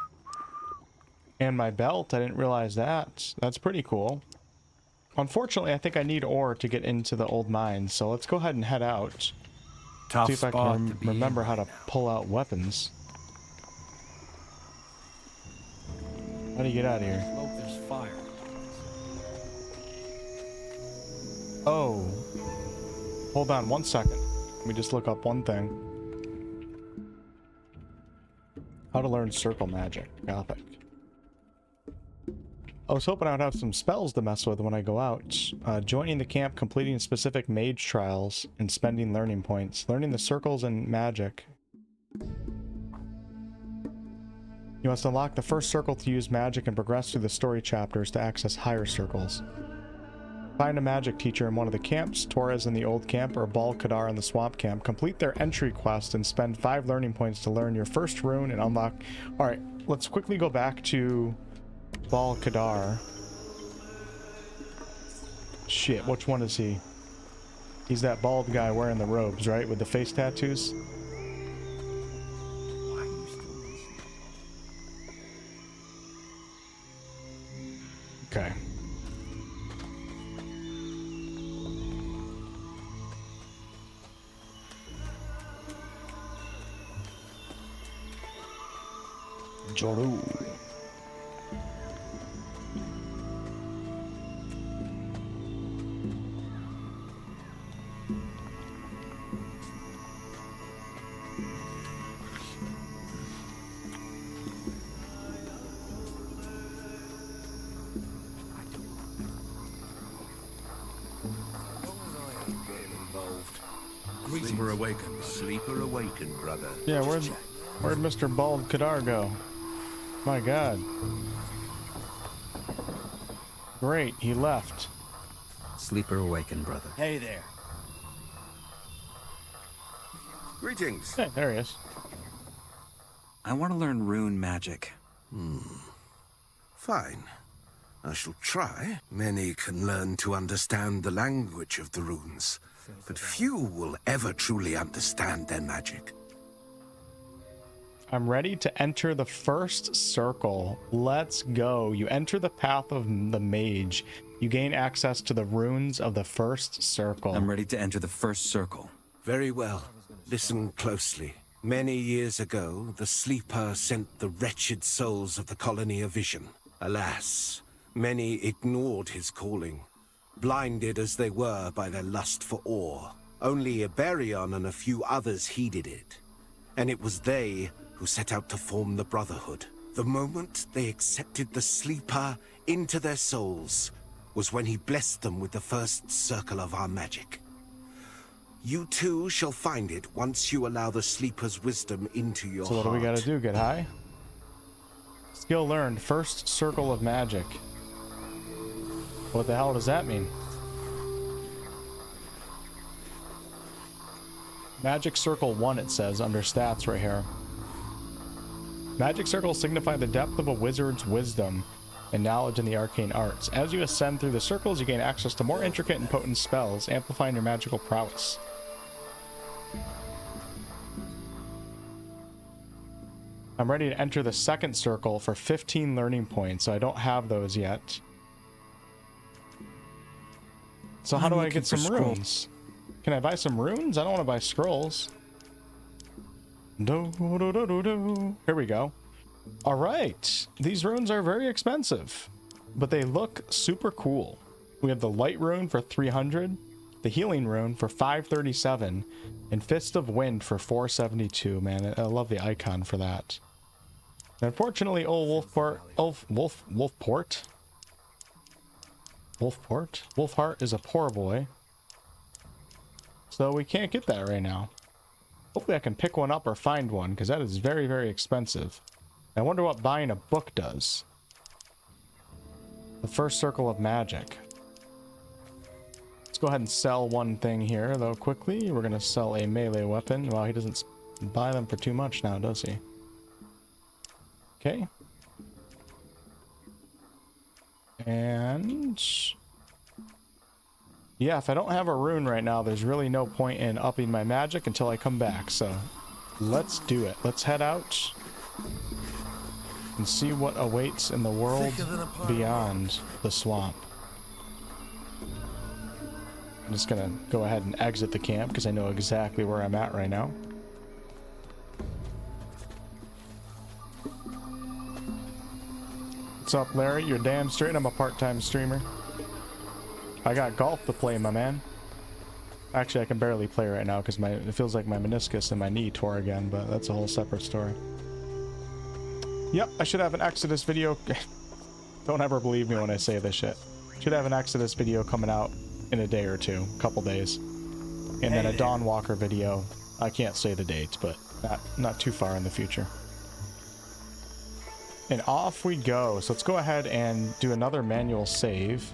And my belt, I didn't realize that. That's pretty cool. Unfortunately, I think I need ore to get into the old mines, so let's go ahead and head out. See if I can remember how to pull out weapons. How do you get out of here? Smoke, there's fire. Oh. Hold on one second. Let me just look up one thing. How to learn circle magic. Gothic. I was hoping I would have some spells to mess with when I go out. Joining the camp, completing specific mage trials, and spending learning points. Learning the circles and magic. You must unlock the first circle to use magic and progress through the story chapters to access higher circles. Find a magic teacher in one of the camps, Torres in the old camp or 𝑐𝑙𝑝𝑠 in the swamp camp. Complete their entry quest and spend 5 learning points to learn your first rune and unlock... Alright, let's quickly go back to 𝑐𝑙𝑝𝑠. Shit, which one is he? He's that bald guy wearing the robes, right? With the face tattoos? Okay. Joru. awakened. Sleeper awakened, brother. Yeah, where'd Mr. Bald 𝑘𝑑𝑟 go? My god. Great, he left. Sleeper awakened, brother. Hey there. Greetings. Hey, there he is. I want to learn rune magic. Fine. I shall try. Many can learn to understand the language of the runes, but few will ever truly understand their magic. I'm ready to enter the first circle. Let's go. You enter the path of the mage. You gain access to the runes of the first circle. I'm ready to enter the first circle. Very well. Listen closely. Many years ago, the Sleeper sent the wretched souls of the colony a vision. Alas, many ignored his calling, blinded as they were by their lust for ore. Only Iberion and a few others heeded it, and it was they who set out to form the Brotherhood. The moment they accepted the Sleeper into their souls was when he blessed them with the first circle of our magic. You too shall find it once you allow the Sleeper's wisdom into your heart. So what do we gotta do? Get high? Skill learned. First circle of magic. What the hell does that mean? Magic Circle 1, it says, under stats right here. Magic circles signify the depth of a wizard's wisdom and knowledge in the arcane arts. As you ascend through the circles, you gain access to more intricate and potent spells, amplifying your magical prowess. I'm ready to enter the second circle for 15 learning points, so I don't have those yet. So how do I get some runes? Can I buy some runes? I don't want to buy scrolls. Here we go. All right. These runes are very expensive, but they look super cool. We have the light rune for 300, the healing rune for 537, and Fist of Wind for 472. Man, I love the icon for that. Unfortunately, old Wolfheart is a poor boy, so we can't get that right now. Hopefully I can pick one up or find one, because that is very, very expensive. I wonder what buying a book does. The first circle of magic. Let's go ahead and sell one thing here, though, quickly. We're going to sell a melee weapon. Well, he doesn't buy them for too much now, does he? Okay. And yeah, if I don't have a rune right now, there's really no point in upping my magic until I come back. So let's do it. Let's head out and see what awaits in the world beyond the swamp. I'm just gonna go ahead and exit the camp because I know exactly where I'm at right now. What's up, Larry? You're damn straight I'm a part-time streamer. I got golf to play, my man. Actually, I can barely play right now because it feels like my meniscus and my knee tore again, but that's a whole separate story. Yep, I should have an Exodus video. Don't ever believe me when I say this shit. Should have an Exodus video coming out in a day or two, couple days. And then a Dawnwalker video. I can't say the dates, but not too far in the future. And off we go. So let's go ahead and do another manual save.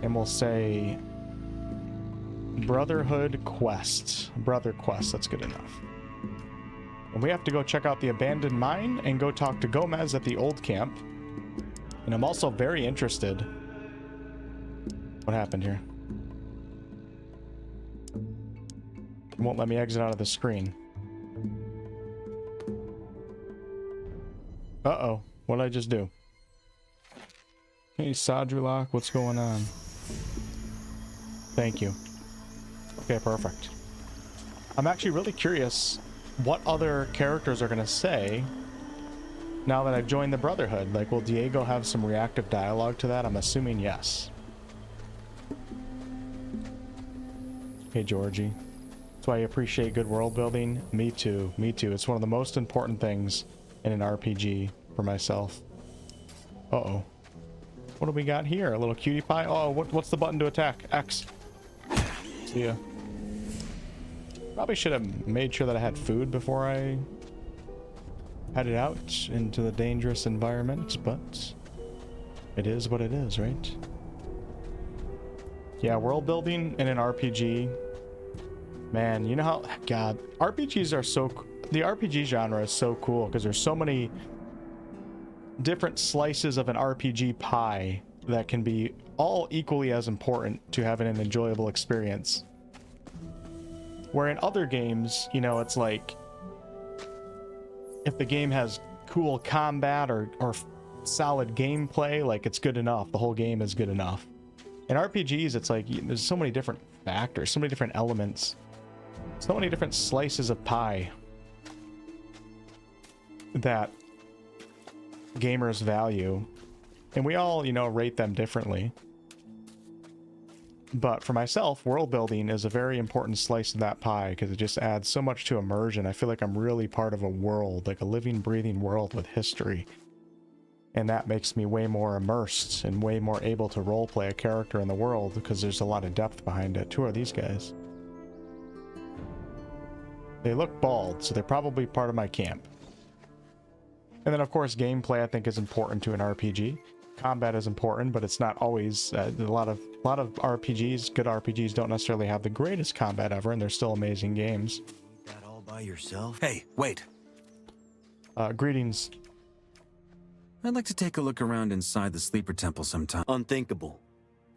And we'll say Brotherhood quest. Brother quest, that's good enough. And we have to go check out the abandoned mine and go talk to Gomez at the old camp. And I'm also very interested. What happened here? It won't let me exit out of the screen. Uh-oh. What did I just do? Hey, Sadrulak, what's going on? Thank you. Okay, perfect. I'm actually really curious what other characters are going to say now that I've joined the Brotherhood. Like, will Diego have some reactive dialogue to that? I'm assuming yes. Hey, Georgie. That's why I appreciate good world building. Me too. Me too. It's one of the most important things in an RPG for myself. Uh-oh. What do we got here? A little cutie pie? Oh, what's the button to attack? X. See ya. Probably should have made sure that I had food before I headed out into the dangerous environment, but it is what it is, right? Yeah, world building in an RPG, man, you know how, God, RPGs are so, the RPG genre is so cool because there's so many different slices of an RPG pie that can be all equally as important to having an enjoyable experience. Where in other games, you know, it's like, if the game has cool combat or solid gameplay, like it's good enough. The whole game is good enough. In RPGs, it's like there's so many different factors, so many different elements, so many different slices of pie that gamers value. And we all, you know, rate them differently. But for myself, world building is a very important slice of that pie because it just adds so much to immersion. I feel like I'm really part of a world, like a living, breathing world with history. And that makes me way more immersed and way more able to roleplay a character in the world because there's a lot of depth behind it. Who are these guys? They look bald, so they're probably part of my camp. And then, of course, gameplay I think is important to an RPG. Combat is important, but it's not always. A lot of RPGs, good RPGs, don't necessarily have the greatest combat ever, and they're still amazing games. That all by yourself? Hey, wait. Greetings. I'd like to take a look around inside the Sleeper Temple sometime. Unthinkable.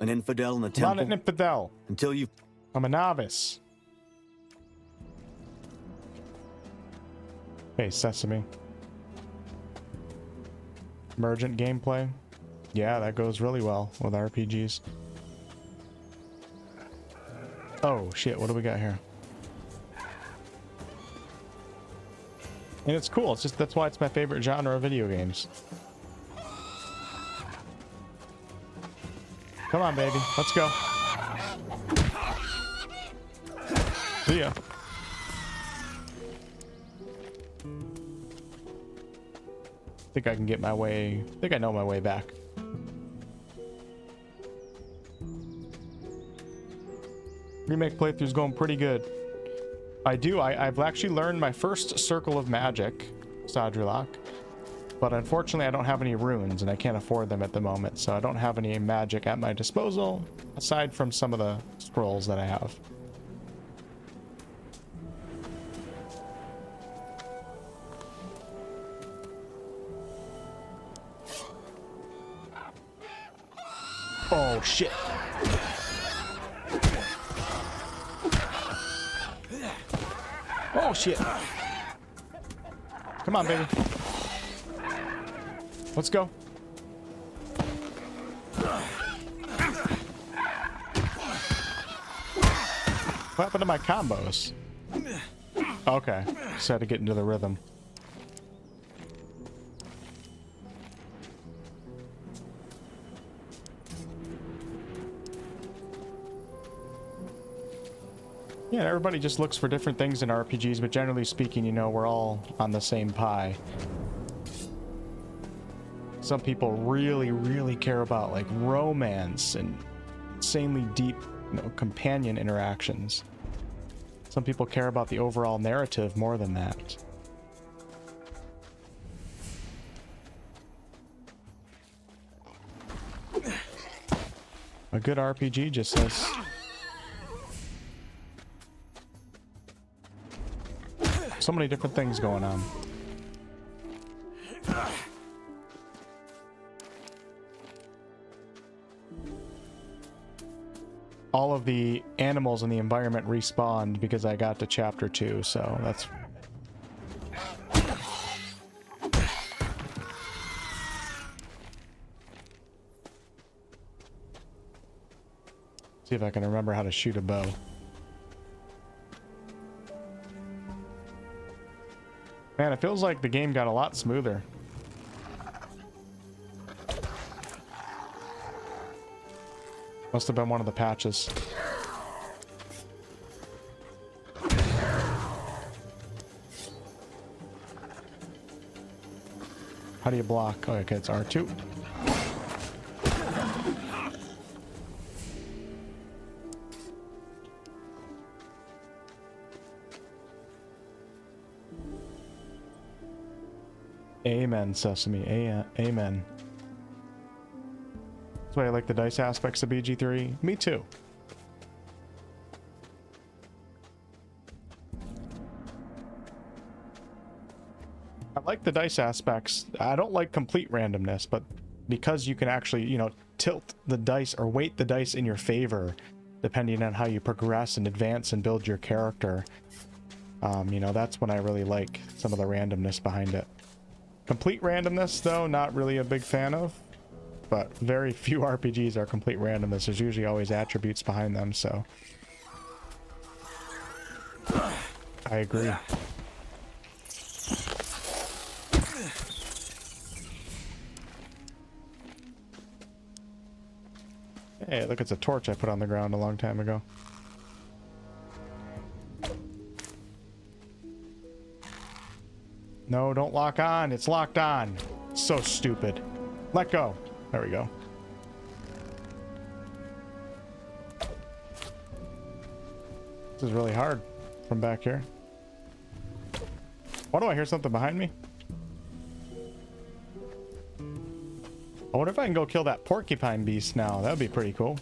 An infidel in the temple? I'm not an infidel. Until you... I'm a novice. Hey, Sesame. Emergent gameplay. Yeah, that goes really well with RPGs. Oh, shit, what do we got here? And it's cool, it's just, that's why it's my favorite genre of video games. Come on, baby, let's go. See ya. I think I can get my way, I think I know my way back. Remake playthrough's going pretty good. I've actually learned my first circle of magic, 𝑠𝑢𝑝𝑝𝑠, but unfortunately I don't have any runes and I can't afford them at the moment, so I don't have any magic at my disposal, aside from some of the scrolls that I have. Oh shit. Oh shit. Come on, baby. Let's go. What happened to my combos? Okay, just had to get into the rhythm. Yeah, everybody just looks for different things in RPGs, but generally speaking, you know, we're all on the same pie. Some people really, really care about, like, romance and insanely deep, you know, companion interactions. Some people care about the overall narrative more than that. A good RPG just says... so many different things going on. All of the animals in the environment respawned because I got to chapter 2, so that's... See if I can remember how to shoot a bow. Man, it feels like the game got a lot smoother. Must have been one of the patches. How do you block? Oh, okay, it's R2. Amen, Sesame. Amen. That's why I like the dice aspects of BG3. Me too. I like the dice aspects. I don't like complete randomness, but because you can actually, you know, tilt the dice or weight the dice in your favor depending on how you progress and advance and build your character, you know, that's when I really like some of the randomness behind it. Complete randomness, though, not really a big fan of, but very few RPGs are complete randomness. There's usually always attributes behind them, so I agree. Hey, look, it's a torch I put on the ground a long time ago. No, don't lock on. It's locked on. So stupid. Let go. There we go. This is really hard from back here. Why do I hear something behind me? I wonder if I can go kill that porcupine beast now. That would be pretty cool.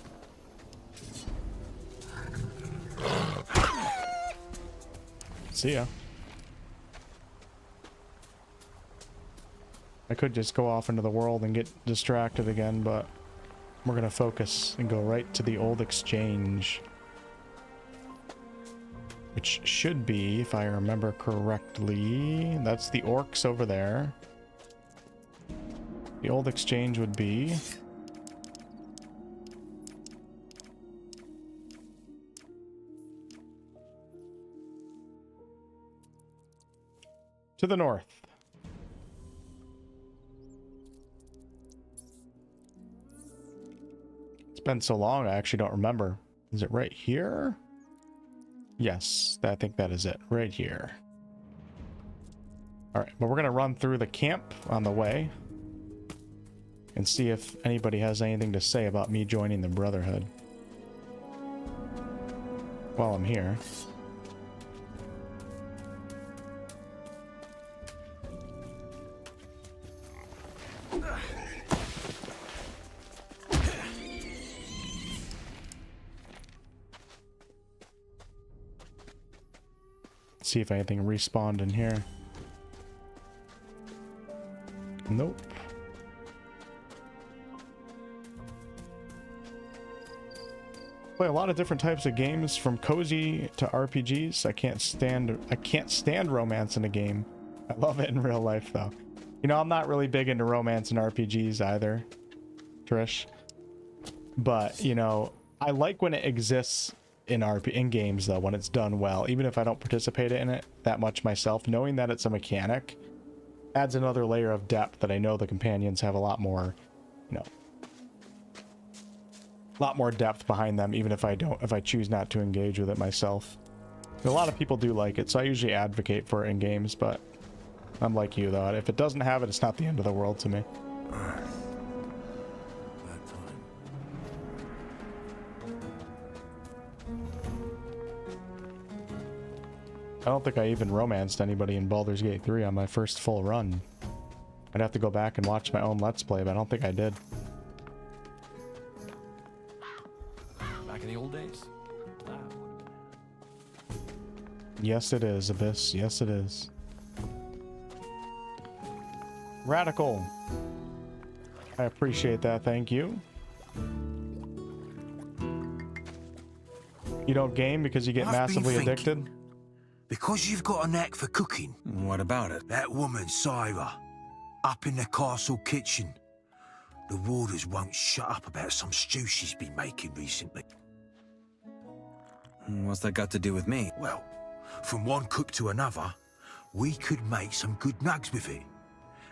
See ya. I could just go off into the world and get distracted again, but we're gonna focus and go right to the old exchange. Which should be, if I remember correctly, that's the orcs over there. The old exchange would be to the north. It's been so long, I actually don't remember. Is it right here? Yes, I think that is it. Right here. Alright, but we're going to run through the camp on the way and see if anybody has anything to say about me joining the Brotherhood while I'm here. See if anything respawned in here. Nope. Play a lot of different types of games, from cozy to RPGs. I can't stand romance in a game. I love it in real life though. You know, I'm not really big into romance in RPGs either, Trish. But, you know, I like when it exists in games though, when it's done well, even if I don't participate in it that much myself. Knowing that it's a mechanic adds another layer of depth that I know the companions have a lot more, you know, a lot more depth behind them, even if I choose not to engage with it myself. A lot of people do like it, so I usually advocate for it in games, but I'm like you though. If it doesn't have it, it's not the end of the world to me. I don't think I even romanced anybody in Baldur's Gate 3 on my first full run. I'd have to go back and watch my own Let's Play, but I don't think I did. Back in the old days? Yes, it is, Abyss. Yes, it is. Radical. I appreciate that. Thank you. You don't game because you get massively addicted? Because you've got a knack for cooking. What about it? That woman, Syra, up in the castle kitchen. The warders won't shut up about some stew she's been making recently. What's that got to do with me? Well, from one cook to another, we could make some good nugs with it.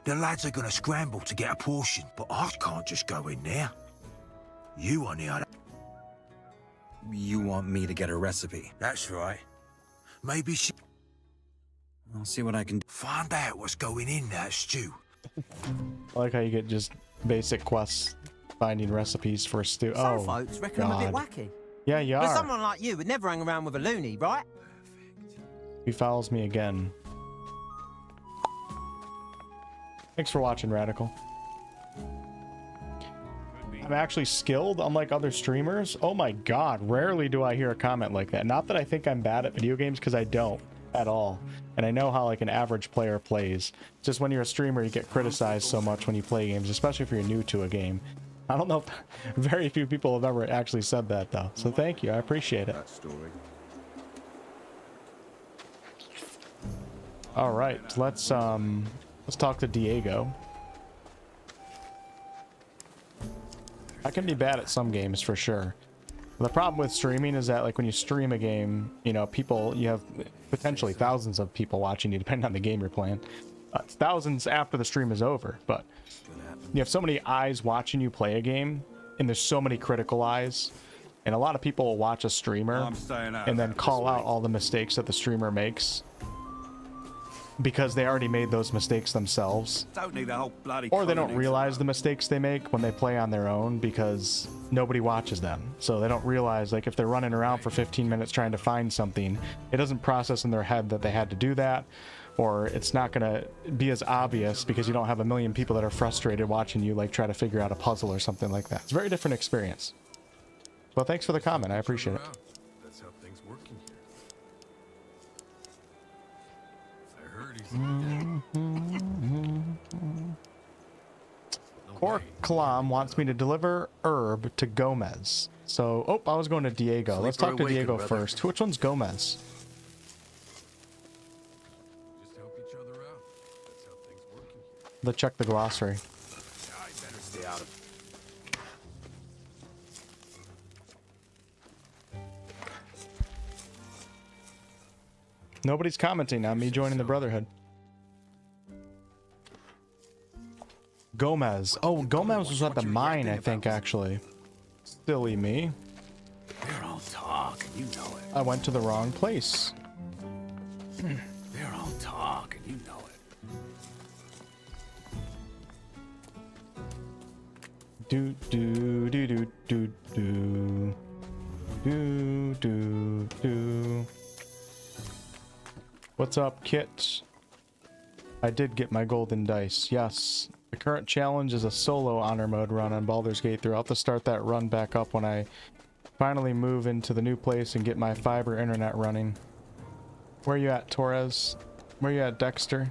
The lads are going to scramble to get a portion, but I can't just go in there. You, on the other... You want me to get a recipe? That's right. Maybe she... I'll see what I can do. Find out what's going in that stew. I like how you get just basic quests, finding recipes for a stew. Some folks reckon I'm a bit wacky. Yeah, you But are. someone like you would never hang around with a loony, right? He follows me again. Thanks for watching, Radical. I'm actually skilled, unlike other streamers. Oh my god, rarely do I hear a comment like that. Not that I think I'm bad at video games, because I don't at all. And I know how like an average player plays. Just when you're a streamer, you get criticized so much when you play games, especially if you're new to a game. I don't know if very few people have ever actually said that though. So thank you, I appreciate it. All right, let's talk to Diego. I can be bad at some games for sure. The problem with streaming is that like when you stream a game, you know, you have potentially thousands of people watching you depending on the game you're playing. It's thousands after the stream is over, but you have so many eyes watching you play a game, and there's so many critical eyes, and a lot of people will watch a streamer and then call out all the mistakes that the streamer makes because they already made those mistakes themselves, or they don't realize the mistakes they make when they play on their own because nobody watches them. So they don't realize, like, if they're running around for 15 minutes trying to find something, it doesn't process in their head that they had to do that, or it's not gonna be as obvious because you don't have a million people that are frustrated watching you like try to figure out a puzzle or something like that. It's a very different experience. Well, thanks for the comment, I appreciate it. That's how things work in here. I heard he's 𝑒𝑙𝑝𝑠 wants me to deliver herb to 𝑔𝑎𝑚𝑒. So, oh, I was going to Diego. Let's talk to Diego first. Which one's 𝑔𝑎𝑚𝑒? Let's check the glossary. Nobody's commenting on me joining the Brotherhood. 𝑔𝑎𝑚𝑒. Oh, 𝑔𝑎𝑚𝑒 was at the mine, I think, actually. Silly me. They're all talk, and you know it. I went to the wrong place. They're all talk, and you know it. Do do do do do do do do do. What's up, Kit? I did get my golden dice. Yes. The current challenge is a solo honor mode run on Baldur's Gate 3. I'll have to start that run back up when I finally move into the new place and get my fiber internet running. Where you at, Torres? Where you at, Dexter?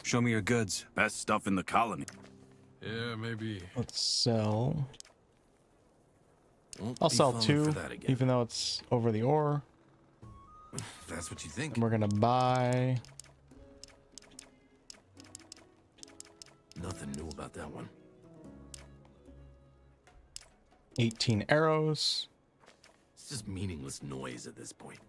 Show me your goods. Best stuff in the colony. Yeah, maybe. Let's sell. I'll sell 2, even though it's over the ore. If that's what you think. And we're gonna buy. Nothing new about that one. 18 arrows. It's just meaningless noise at this point.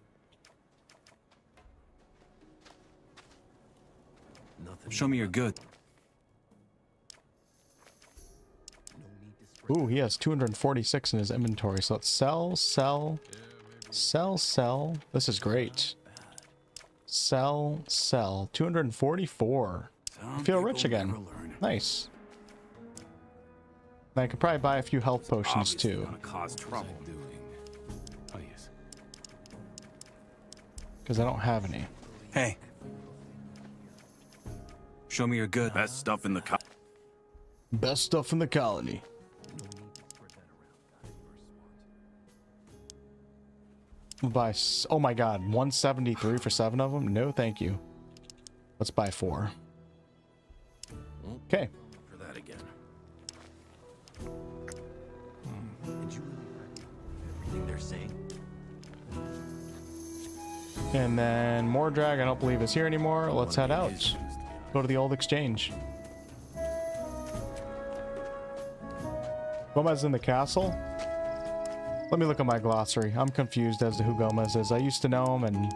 Nothing. Show me your good. Ooh, he has 246 in his inventory, so let's sell, sell, sell, sell. This is great. Sell, sell. 244. I feel rich again. Nice. I could probably buy a few health potions too. Cause trouble. Because I don't have any. Hey. Show me your good. Best stuff in the Best stuff in the colony. We'll buy, oh my god, 173 for 7 of them? No, thank you. Let's buy 4. Okay. For that again. Everything they're saying. And then Mordrag, I don't believe is here anymore. Let's head out. Go to the old exchange. 𝑔𝑎𝑚𝑒's in the castle. Let me look at my glossary. I'm confused as to who 𝑔𝑎𝑚𝑒 is. I used to know him, and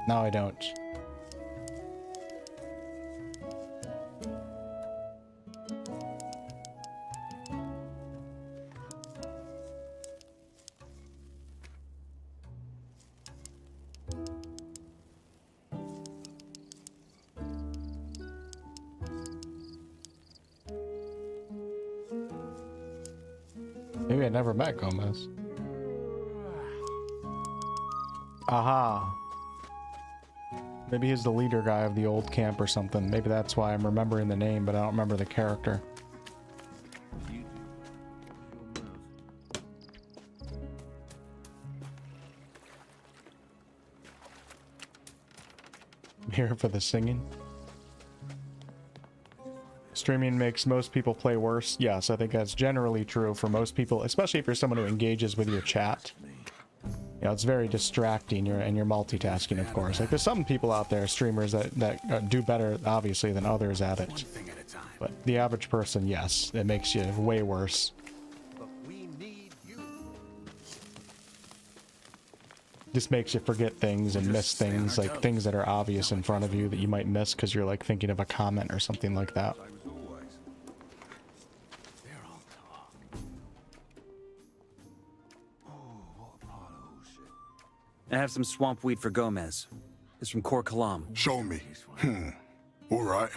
now I don't. Maybe I never met 𝑔𝑎𝑚𝑒. Aha. Maybe he's the leader guy of the old camp or something. Maybe that's why I'm remembering the name, but I don't remember the character. I'm here for the singing. Streaming makes most people play worse. Yes, I think that's generally true for most people, especially if you're someone who engages with your chat. You know, it's very distracting, and you're multitasking, of course. Like, there's some people out there, streamers, that do better, obviously, than others at it. But the average person, yes, it makes you way worse. Just makes you forget things and miss things, like things that are obvious in front of you that you might miss because you're, like, thinking of a comment or something like that. I have some swamp weed for Gomez. It's from 𝑐𝑙𝑝𝑠. Show me. All right.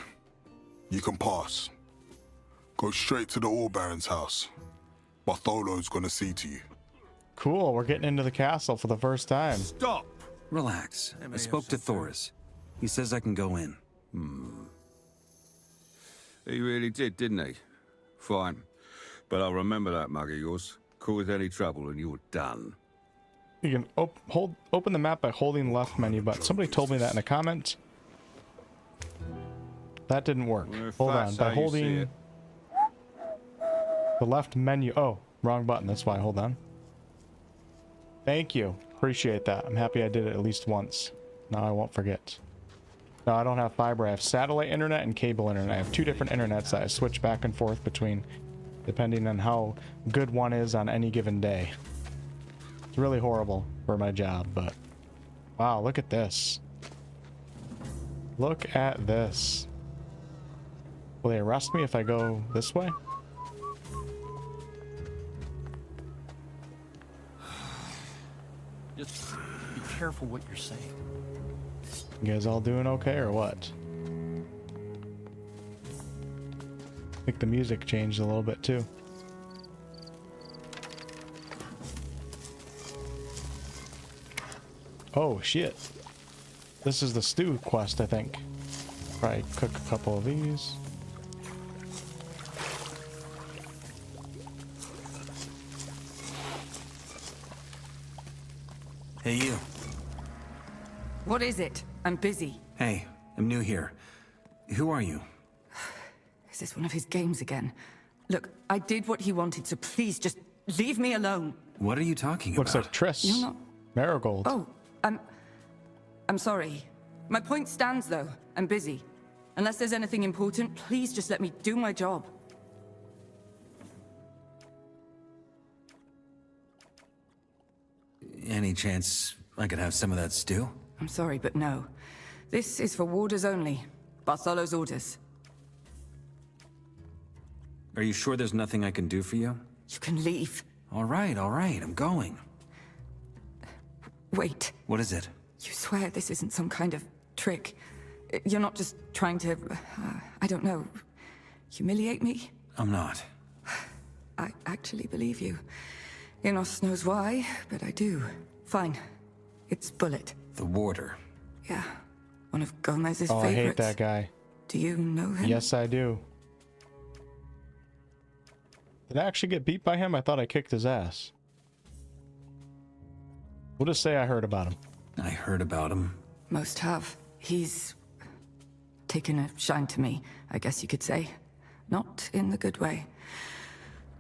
You can pass. Go straight to the All Baron's house. Bartholo's gonna see to you. Cool, we're getting into the castle for the first time. Stop! Relax. I spoke to 𝑐𝑙𝑝𝑠. He says I can go in. He really did, didn't he? Fine. But I'll remember that mug of yours. Cause any trouble and you're done. You can open the map by holding left menu, but somebody told me that in a comment. That didn't work. Hold on, by holding the left menu. Oh, wrong button, that's why. Hold on. Thank you. Appreciate that. I'm happy I did it at least once. Now I won't forget. No, I don't have fiber. I have satellite internet and cable internet. I have two different internets that I switch back and forth between, depending on how good one is on any given day. It's really horrible for my job, but wow, look at this. Look at this. Will they arrest me if I go this way? Just be careful what you're saying. You guys all doing okay or what? I think the music changed a little bit too. Oh shit. This is the stew quest, I think. Probably cook a couple of these. Hey, you. What is it? I'm busy. Hey, I'm new here. Who are you? Is this one of his games again? Look, I did what he wanted, so please just leave me alone. What are you talking Looks about? like Triss. You're not... Marigold. Oh, I'm sorry. My point stands, though. I'm busy. Unless there's anything important, please just let me do my job. Any chance I could have some of that stew? I'm sorry, but no. This is for warders only. Bartholo's orders. Are you sure there's nothing I can do for you? You can leave. All right, I'm going. Wait. What is it? You swear this isn't some kind of trick? You're not just trying to, I don't know, humiliate me? I'm not. I actually believe you. 𝑁𝑜𝑡𝑒 knows why, but I do. Fine. It's Bullet. The warder. Yeah. One of Gomez's favorites. I hate that guy. Do you know him? Yes, I do. Did I actually get beat by him? I thought I kicked his ass. We'll just say I heard about him. I heard about him. Most have. He's taken a shine to me, I guess you could say. Not in the good way.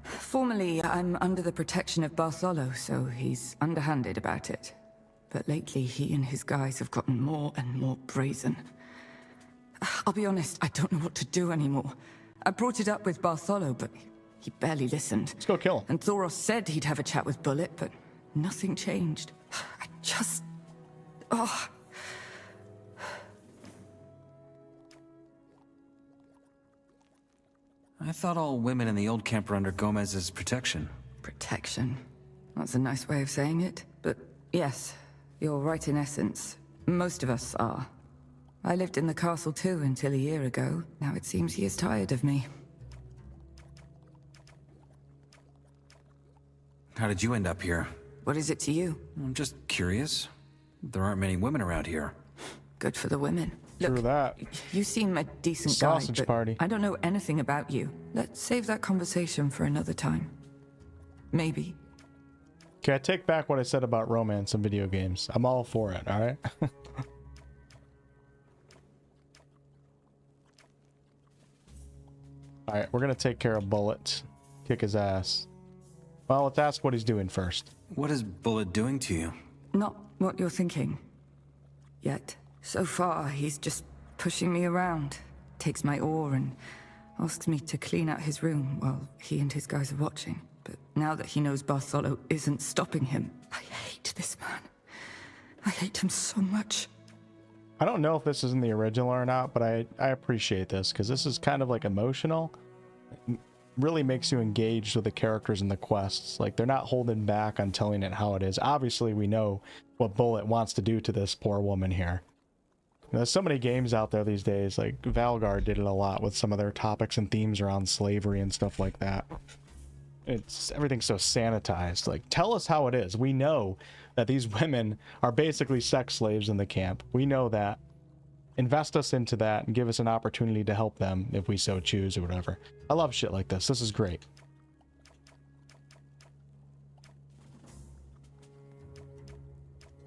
Formerly, I'm under the protection of Bartholo, so he's underhanded about it. But lately, he and his guys have gotten more and more brazen. I'll be honest, I don't know what to do anymore. I brought it up with Bartholo, but he barely listened. Let's go kill him. And 𝑘𝑠 said he'd have a chat with Bullet, but nothing changed. I just... Oh... I thought all women in the old camp were under Gomez's protection. Protection? That's a nice way of saying it. But yes, you're right in essence. Most of us are. I lived in the castle too until a year ago. Now it seems he is tired of me. How did you end up here? What is it to you? I'm just curious. There aren't many women around here. Good for the women. Look, True that. You seem a decent guy, Sausage but party. I don't know anything about you. Let's save that conversation for another time. Maybe. Okay, I take back what I said about romance in video games. I'm all for it, alright? Alright, we're gonna take care of Bullet. Kick his ass. Well, let's ask what he's doing first. What is Bullet doing to you? Not what you're thinking. Yet. So far, he's just pushing me around. Takes my ore and asks me to clean out his room while he and his guys are watching. But now that he knows Bartholo isn't stopping him, I hate this man. I hate him so much. I don't know if this is in the original or not, but I appreciate this because this is kind of like emotional. It really makes you engaged with the characters and the quests. Like, they're not holding back on telling it how it is. Obviously, we know what Bullet wants to do to this poor woman here. There's so many games out there these days, like Valgard did it a lot with some of their topics and themes around slavery and stuff like that. It's everything's so sanitized. Like, tell us how it is. We know that these women are basically sex slaves in the camp. We know that. Invest us into that and give us an opportunity to help them if we so choose or whatever. I love shit like this. This is great.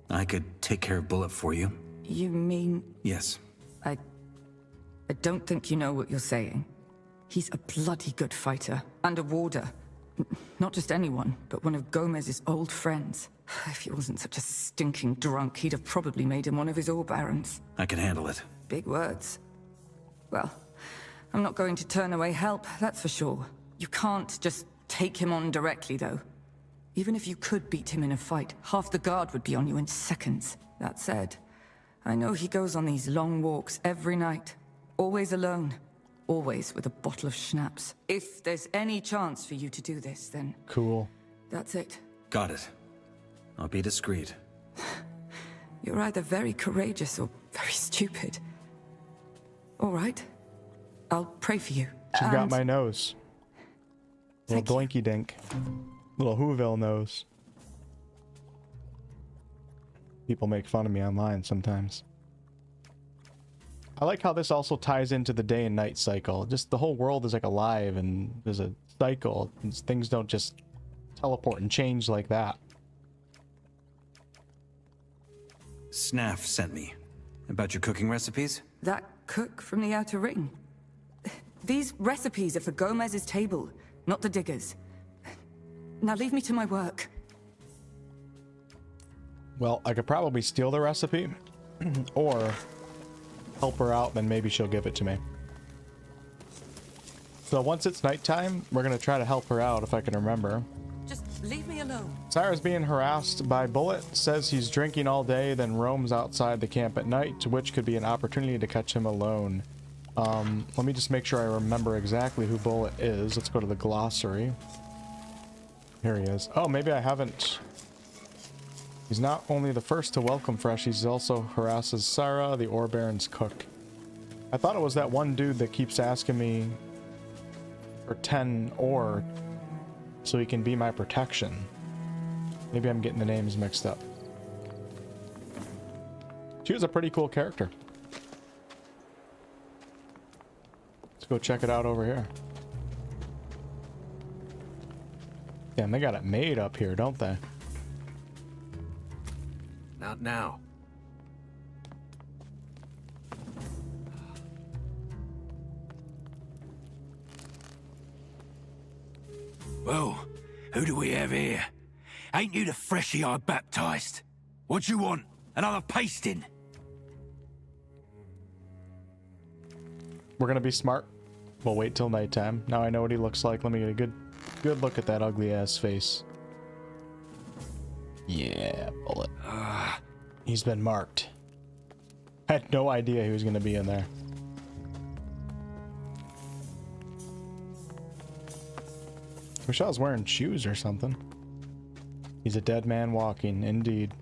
I could take care of Bullet for you. You mean... Yes. I don't think you know what you're saying. He's a bloody good fighter and a warder. Not just anyone, but one of Gomez's old friends. If he wasn't such a stinking drunk, he'd have probably made him one of his ore barons. I can handle it. Big words. Well, I'm not going to turn away help, that's for sure. You can't just take him on directly, though. Even if you could beat him in a fight, half the guard would be on you in seconds. That said, I know he goes on these long walks every night. Always alone. Always with a bottle of schnapps. If there's any chance for you to do this, then... Cool. That's it. Got it. I'll be discreet. You're either very courageous or very stupid. All right. I'll pray for you. She's got my nose. Little doinky dink. Little Whoville nose. People make fun of me online sometimes. I like how this also ties into the day and night cycle. Just the whole world is like alive and there's a cycle. And things don't just teleport and change like that. Snaff sent me. About your cooking recipes? That cook from the Outer Ring. These recipes are for Gomez's table, not the diggers. Now leave me to my work. Well, I could probably steal the recipe or help her out, then maybe she'll give it to me. So once it's nighttime, we're going to try to help her out if I can remember. Just leave me alone. Sarah's being harassed by Bullet, says he's drinking all day, then roams outside the camp at night, which could be an opportunity to catch him alone. Let me just make sure I remember exactly who Bullet is. Let's go to the glossary. Here he is. Oh, maybe I haven't... He's not only the first to welcome Fresh, he's also harasses Sarah, the Ore Baron's cook. I thought it was that one dude that keeps asking me for 10 ore so he can be my protection. Maybe I'm getting the names mixed up. She was a pretty cool character. Let's go check it out over here. Damn, they got it made up here, don't they? Not now. Well, who do we have here? Ain't you the freshie I baptized? What you want? Another pasting? We're gonna be smart. We'll wait till nighttime. Now I know what he looks like. Let me get a good look at that ugly ass face. Yeah, Bullet. He's been marked. I had no idea he was gonna be in there. Wish I was wearing shoes or something. He's a dead man walking, indeed.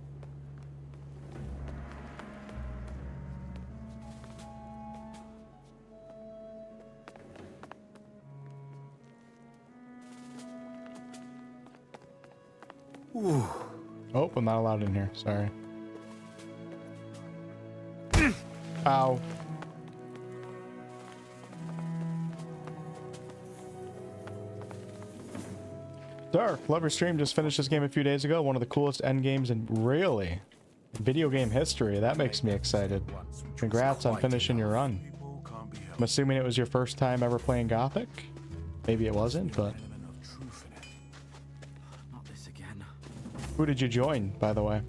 Ooh. Oh, I'm not allowed in here. Sorry. Ow. Sir, love your stream. Just finished this game a few days ago. One of the coolest end games in really video game history. That makes me excited. Congrats on finishing your run. I'm assuming it was your first time ever playing Gothic. Maybe it wasn't, but Not this again. who did you join, by the way?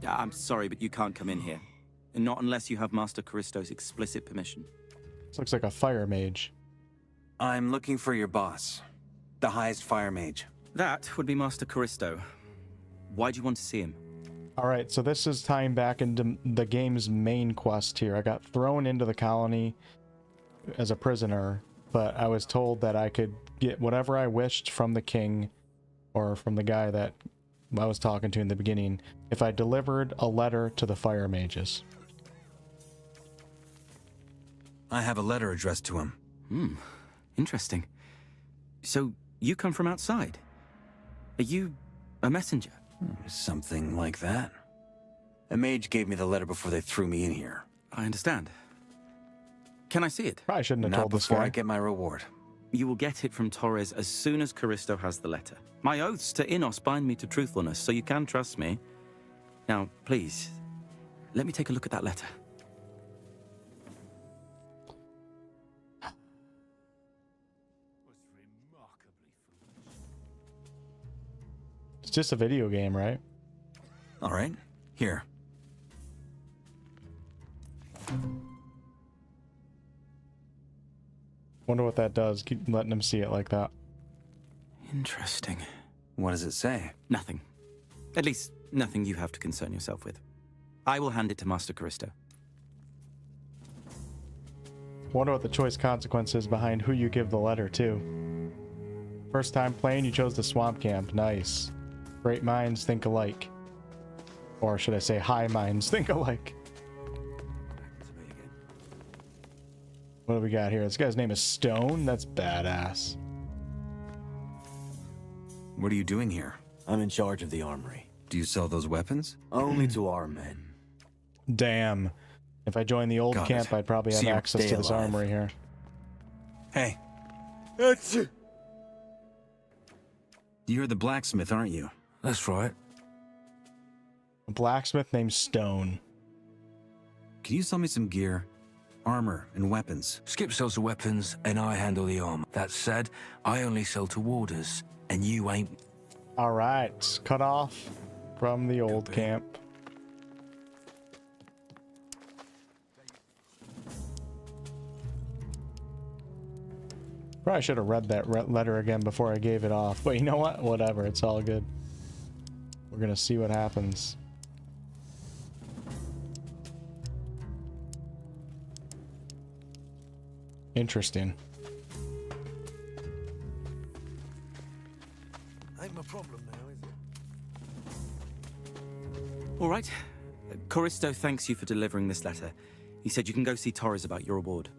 I'm sorry, but you can't come in here. And not unless you have Master Callisto's explicit permission. This looks like a fire mage. I'm looking for your boss, the highest fire mage. That would be Master Callisto. Why do you want to see him? Alright, so this is tying back into the game's main quest here. I got thrown into the colony as a prisoner, but I was told that I could get whatever I wished from the king, or from the guy that I was talking to in the beginning, if I delivered a letter to the fire mages. I have a letter addressed to him. Interesting. So, you come from outside? Are you a messenger? Something like that. A mage gave me the letter before they threw me in here. I understand. Can I see it? Probably shouldn't have Not told this before guy. I get my reward. You will get it from Torres as soon as Callisto has the letter. My oaths to 𝑁𝑜𝑠 bind me to truthfulness, so you can trust me. Now, please, let me take a look at that letter. It's just a video game, right? All right, here. Wonder what that does. Keep letting him see it like that. Interesting. What does it say? Nothing. At least, nothing you have to concern yourself with. I will hand it to Master Callisto. Wonder what the choice consequences behind who you give the letter to. First time playing, you chose the swamp camp. Nice. Great minds think alike. Or should I say high minds think alike. What do we got here? This guy's name is Stone? That's badass. What are you doing here? I'm in charge of the armory. Do you sell those weapons? Only to our men. Damn. If I joined the old Got camp, it. I'd probably have See you. access Stay to this alive. armory here. Hey, you're the blacksmith, aren't you? That's right. A blacksmith named Stone. Can you sell me some gear? Armor and weapons. Skip sells the weapons, and I handle the armor. That said, I only sell to warders, and you ain't. Alright, cut off from the old camp. Probably should have read that letter again before I gave it off, but you know what? Whatever, it's all good. We're gonna see what happens. Interesting. Ain't my problem now, is it? All right. Callisto thanks you for delivering this letter. He said you can go see Torres about your reward.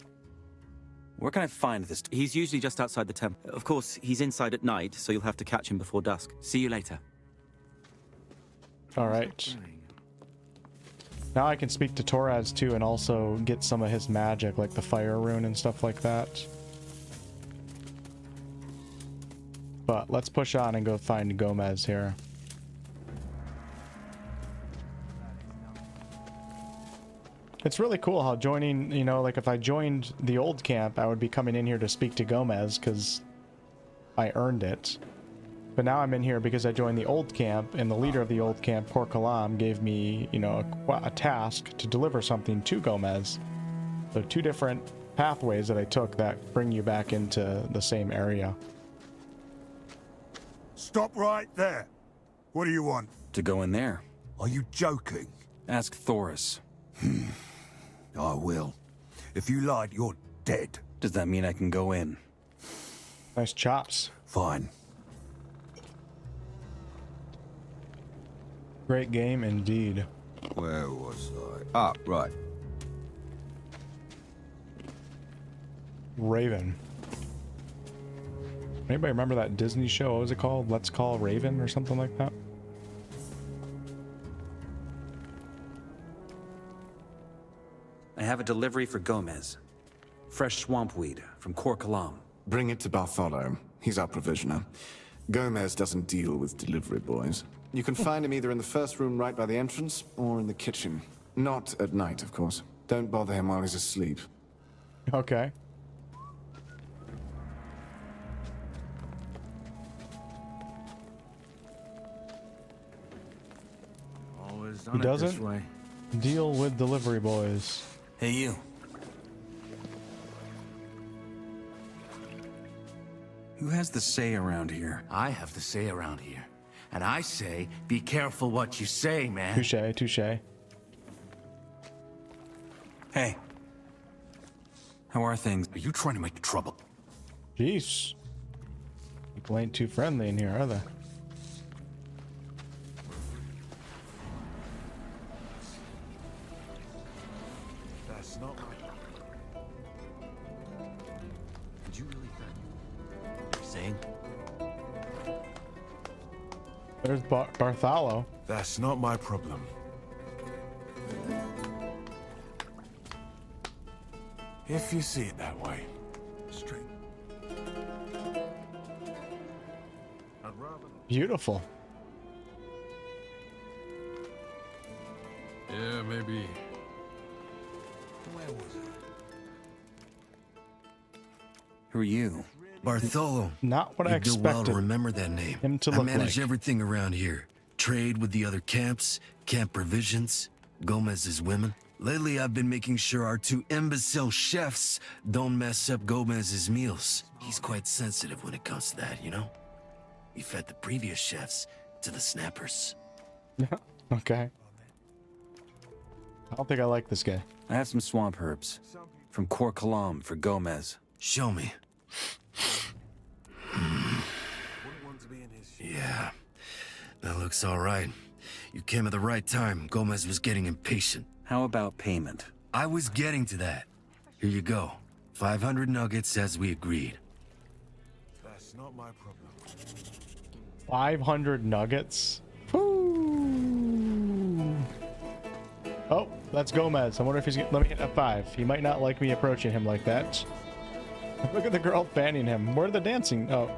Where can I find this? He's usually just outside the temple. Of course, he's inside at night, so you'll have to catch him before dusk. See you later. Alright. Now I can speak to Torres too and also get some of his magic, like the fire rune and stuff like that. But let's push on and go find Gomez here. It's really cool how joining, you know, like if I joined the old camp, I would be coming in here to speak to Gomez because I earned it. But now I'm in here because I joined the old camp, and the leader of the old camp, 𝑐𝑎𝑙𝑝𝑠, gave me, you know, a task to deliver something to Gomez. So two different pathways that I took that bring you back into the same area. Stop right there. What do you want? To go in there. Are you joking? Ask Thoris. I will. If you lied, you're dead. Does that mean I can go in? Nice chops. Fine. Great game indeed. Where was I? Ah, right. Raven. Anybody remember that Disney show? What was it called? Let's Call Raven or something like that? I have a delivery for Gomez. Fresh swamp weed from 𝑒𝑙𝑝𝑠. Bring it to Bartholo. He's our provisioner. Gomez doesn't deal with delivery boys. You can find him either in the first room right by the entrance, or in the kitchen. Not at night, of course. Don't bother him while he's asleep. Okay. Always He doesn't deal with delivery boys. Hey, you. Who has the say around here? I have the say around here. And I say, be careful what you say, man. Touche, touche. Hey. How are things? Are you trying to make trouble? Jeez. People ain't too friendly in here, are they? That's not right. Did you really think you're saying? There's Bartholo. That's not my problem. If you see it that way. Straight. I'd rather... Beautiful. Yeah, maybe. Where was it? Who are you? Bartholo. Not what I You do well expected to remember that name. him to I look manage like. everything around here. Trade with the other camps, camp provisions, Gomez's women. Lately, I've been making sure our two imbecile chefs don't mess up Gomez's meals. He's quite sensitive when it comes to that, you know? He fed the previous chefs to the snappers. Okay. I don't think I like this guy. I have some swamp herbs. From 𝑒𝑙𝑝𝑠 for Gomez. Show me. Yeah, that looks all right. You came at the right time. Gomez was getting impatient. How about payment? I was getting to that. Here you go. 500 nuggets as we agreed. That's not my problem. 500 nuggets. Woo. Oh, that's Gomez. I wonder if he's gonna let me hit F5. He might not like me approaching him like that. Look at the girl fanning him. Where are the dancing? Oh.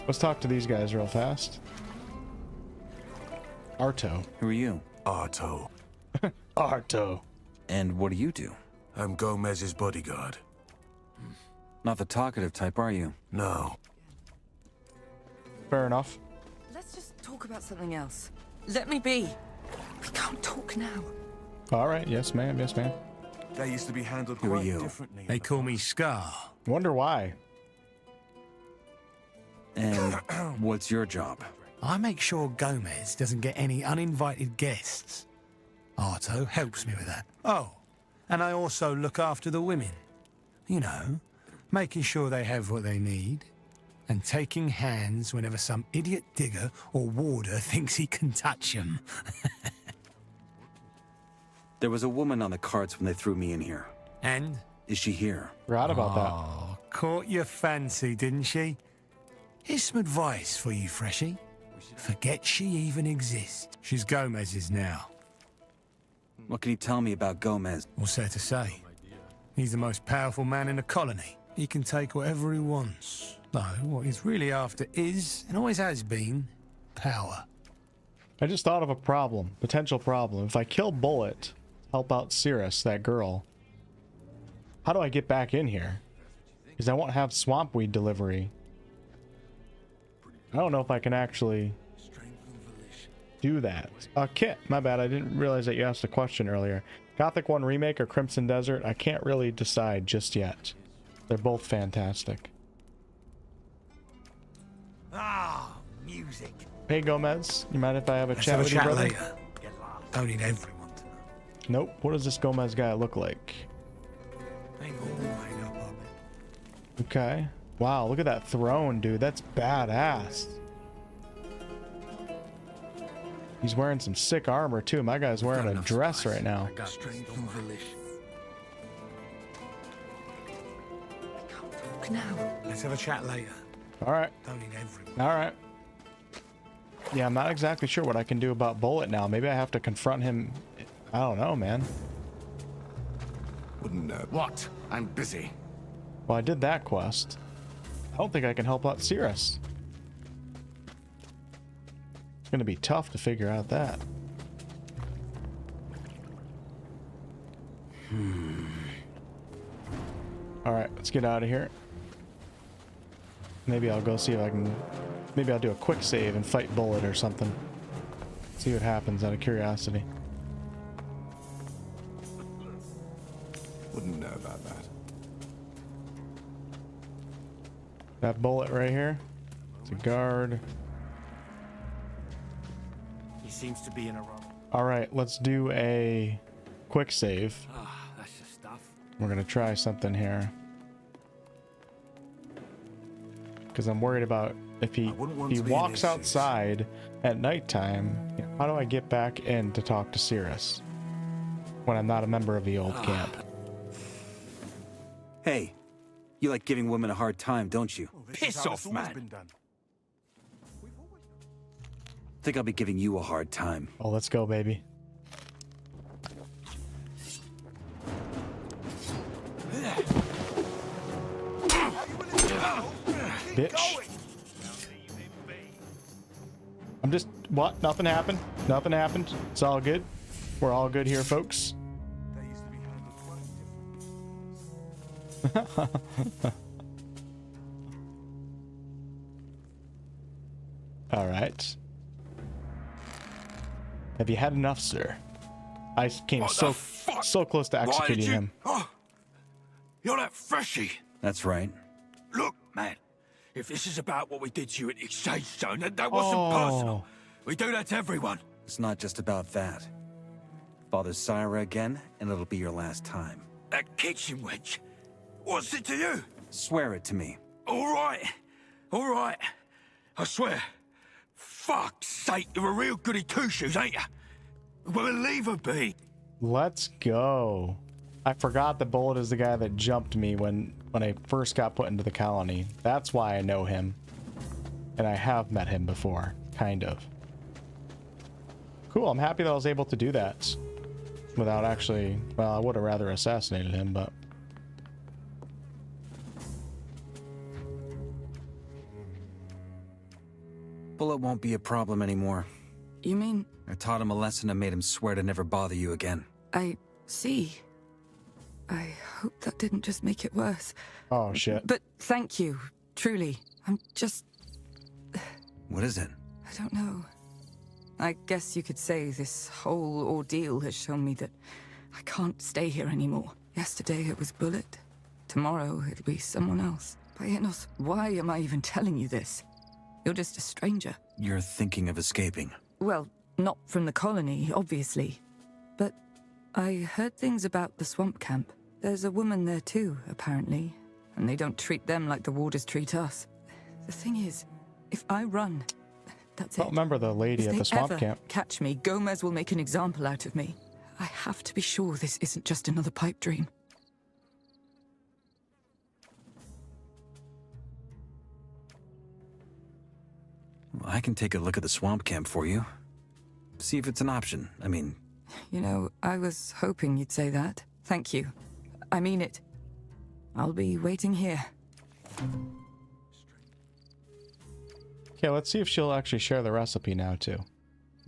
Let's talk to these guys real fast. Arto. Who are you? Arto. Arto. And what do you do? I'm Gomez's bodyguard. Not the talkative type, are you? No. Fair enough. Let's just talk about something else. Let me be. We can't talk now. All right. Yes, ma'am. Yes, ma'am. They used to be handled Who are quite you? differently. They call me Scar. Wonder why. And what's your job? I make sure Gomez doesn't get any uninvited guests. Arto helps me with that. Oh, and I also look after the women. You know, making sure they have what they need, and taking hands whenever some idiot digger or warder thinks he can touch them. There was a woman on the carts when they threw me in here. And? Is she here? Forgot about Oh, caught your fancy, didn't she? Here's some advice for you, Freshie. Forget she even exists. She's Gomez's now. What can you tell me about Gomez? What's there to say? He's the most powerful man in the colony. He can take whatever he wants. Though, what he's really after is, and always has been, power. I just thought of a problem. Potential problem. If I kill Bullet, help out Cirrus, that girl, how do I get back in here? Because I won't have swamp weed delivery. I don't know if I can actually do that. Kit, my bad. I didn't realize that you asked a question earlier. Gothic 1 Remake or Crimson Desert? I can't really decide just yet. They're both fantastic. Ah, music. Hey Gomez, you mind if I have a Let's chat have a with you, chat brother? later. Don't need everyone to know. Nope. What does this Gomez guy look like? Ain't all made up of it. Okay. Wow, look at that throne, dude. That's badass. He's wearing some sick armor, too. My guy's wearing a dress right now. Strength and volition. Talk now. Let's have a chat later. All right. Don't need everyone. All right. Yeah, I'm not exactly sure what I can do about Bullet now. Maybe I have to confront him. I don't know, man. Wouldn't know. What? I'm busy. Well, I did that quest. I don't think I can help out 𝑠irus. It's gonna be tough to figure out that. Alright, let's get out of here. Maybe I'll go see if I can... Maybe I'll do a quick save and fight Bullet or something. See what happens out of curiosity. Wouldn't know about that. That Bullet right here. It's a guard. He seems to be in a rubble. Alright, let's do a quick save. Ah, that's the stuff. We're gonna try something here. Because I'm worried about if he walks outside at nighttime, how do I get back in to talk to 𝑠irus when I'm not a member of the old camp? Hey, you like giving women a hard time, don't you? Piss off, man. Think I'll be giving you a hard time. Oh, let's go, baby. Bitch. I'm just... What? Nothing happened? Nothing happened? It's all good? We're all good here, folks? Alright. Have you had enough, sir? I came so close to executing him. Oh, you're that freshie. That's right. Look, man. If this is about what we did to you at the exchange zone, that wasn't personal. We do that to everyone. It's not just about that. Bother Syra again, and it'll be your last time. That kitchen wench. What's it to you? Swear it to me. All right. All right. I swear. Fuck's sake, you're a real goody two-shoes, ain't you? Well, leave her be. Let's go. I forgot that Bullet is the guy that jumped me when I first got put into the colony. That's why I know him. And I have met him before, kind of. Cool, I'm happy that I was able to do that. Without actually... Well, I would have rather assassinated him, but... Bullet won't be a problem anymore. You mean... I taught him a lesson and made him swear to never bother you again. I see. I hope that didn't just make it worse. Oh, shit. But thank you, truly. I'm just... What is it? I don't know. I guess you could say this whole ordeal has shown me that I can't stay here anymore. Yesterday it was Bullet. Tomorrow it'll be someone else. 𝑒nos, why am I even telling you this? You're just a stranger. You're thinking of escaping. Well, not from the colony, obviously. But I heard things about the swamp camp. There's a woman there too, apparently. And they don't treat them like the warders treat us. The thing is, if I run, that's it. I don't remember the lady at the swamp camp. Catch me, 𝑔𝑎𝑚𝑒 will make an example out of me. I have to be sure this isn't just another pipe dream. Well, I can take a look at the swamp camp for you. See if it's an option. I mean... You know, I was hoping you'd say that. Thank you. I mean it. I'll be waiting here. Okay, let's see if she'll actually share the recipe now, too.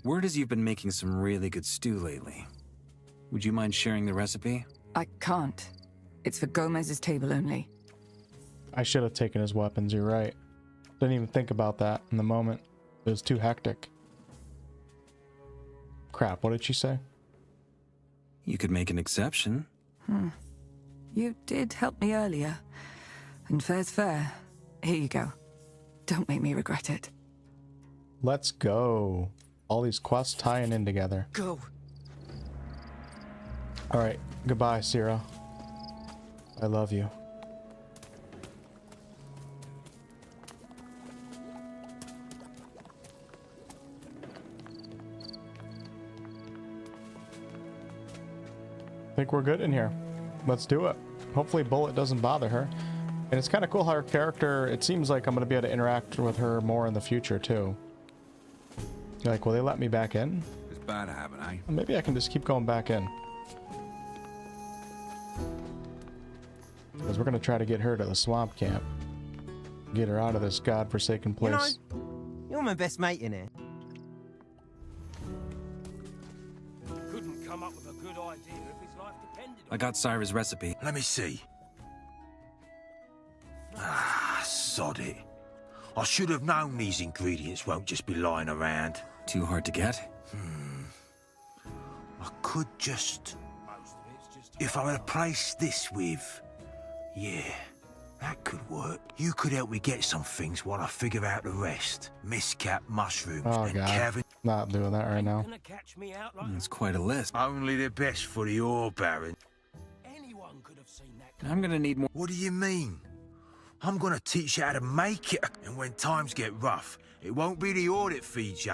Word is you've been making some really good stew lately. Would you mind sharing the recipe? I can't. It's for 𝑔𝑎𝑚𝑒's table only. I should have taken his weapons, you're right. Didn't even think about that in the moment. It was too hectic. Crap, what did she say? You could make an exception. You did help me earlier. And fair's fair. Here you go. Don't make me regret it. Let's go. All these quests tying in together. Go. Alright, goodbye, 𝑠irA. I love you. I think we're good in here. Let's do it. Hopefully Bullet doesn't bother her. And it's kind of cool how her character, it seems like I'm going to be able to interact with her more in the future too. Like, will they let me back in? It's bound to happen, eh? Maybe I can just keep going back in. Because we're going to try to get her to the swamp camp. Get her out of this godforsaken place. You know, you're my best mate in here. Couldn't come up with a good idea if his life depended on I got Cyrus' recipe. Let me see. Ah, sod it. I should have known these ingredients won't just be lying around. Too hard to get? I could just... If I replace this with... Yeah, that could work. You could help me get some things while I figure out the rest. Miscap mushrooms and God. Kevin. Not doing that right now. catch me out like It's quite a list. Only the best for the ore baron. anyone could have seen that. I'm gonna need more. What do you mean? I'm gonna teach you how to make it. And when times get rough, it won't be the ore that feeds you.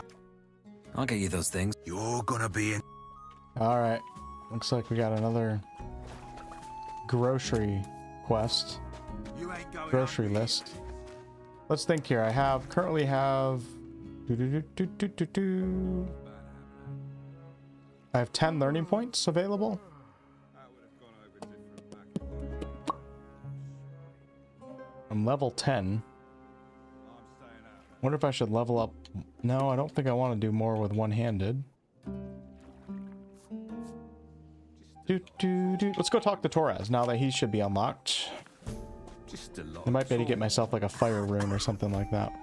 I'll get you those things. You're gonna be in... Alright. Looks like we got another grocery quest. You ain't going Grocery list. Let's think here. I currently have... I have 10 learning points available. I'm level 10. Wonder if I should level up. No, I don't think I want to do more with one-handed. Let's go talk to Torres now that he should be unlocked. I might be able to get myself like a fire rune or something like that.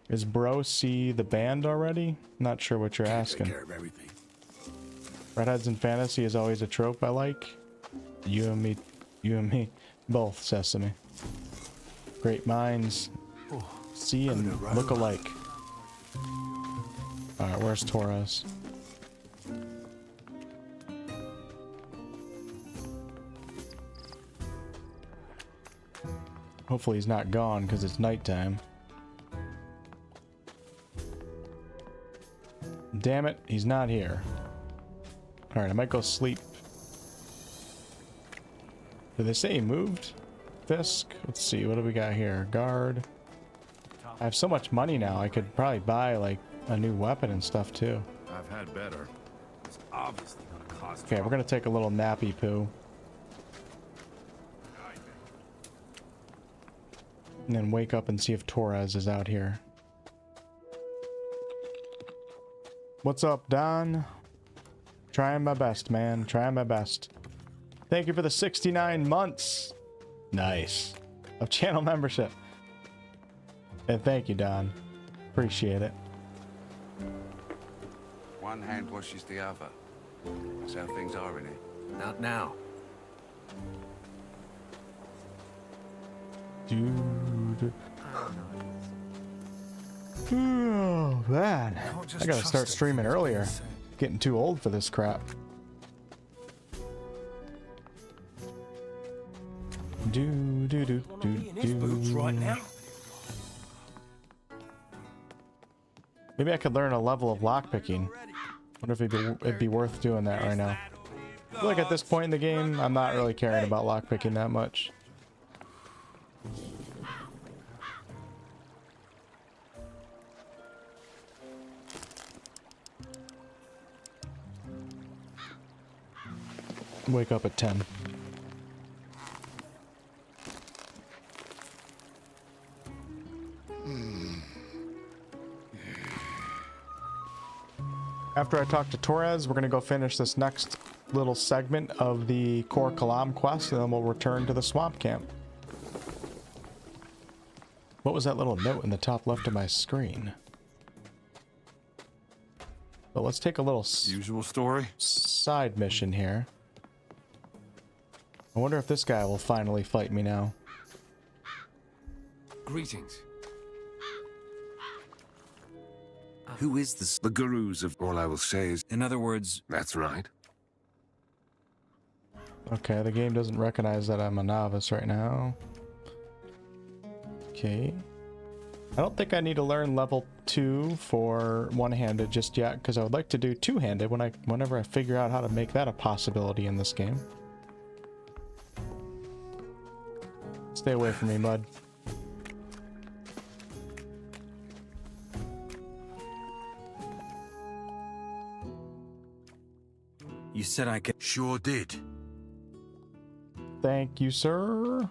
Is Bro see the band already? Not sure what you're asking. Take care of everything. Redheads in fantasy is always a trope I like. You and me, both, Sesame. Great minds see and look alike. Alright, where's Torres? Hopefully he's not gone because it's nighttime. Damn it, he's not here. Alright, I might go sleep. Did they say he moved? Fisk? Let's see, what do we got here? Guard. I have so much money now, I could probably buy like a new weapon and stuff too. I've had better. It's obviously gonna cost. Okay, we're gonna take a little nappy poo. And then wake up and see if Torres is out here. What's up, Don? Trying my best, man. Trying my best. Thank you for the 69 months. Nice. Of channel membership. And thank you, Don. Appreciate it. One hand washes the other. That's how things are in it. Not now. Dude. Oh, man. I gotta start streaming earlier. Getting too old for this crap. Right now. Maybe I could learn a level of lockpicking. Wonder if it'd be worth doing that right now. I feel like at this point in the game, I'm not really caring about lockpicking that much. Wake up at 10. After I talk to Torres, we're going to go finish this next little segment of the 𝑐𝑙𝑝𝑠 quest, and then we'll return to the swamp camp. What was that little note in the top left of my screen? But let's take a little usual story side mission here. I wonder if this guy will finally fight me now. Greetings. Who is this? The gurus of all I will say is... In other words... That's right. Okay, the game doesn't recognize that I'm a novice right now. Okay. I don't think I need to learn level 2 for one-handed just yet, because I would like to do two-handed whenever I figure out how to make that a possibility in this game. Stay away from me, Mud. You said I could... Sure did. Thank you, sir.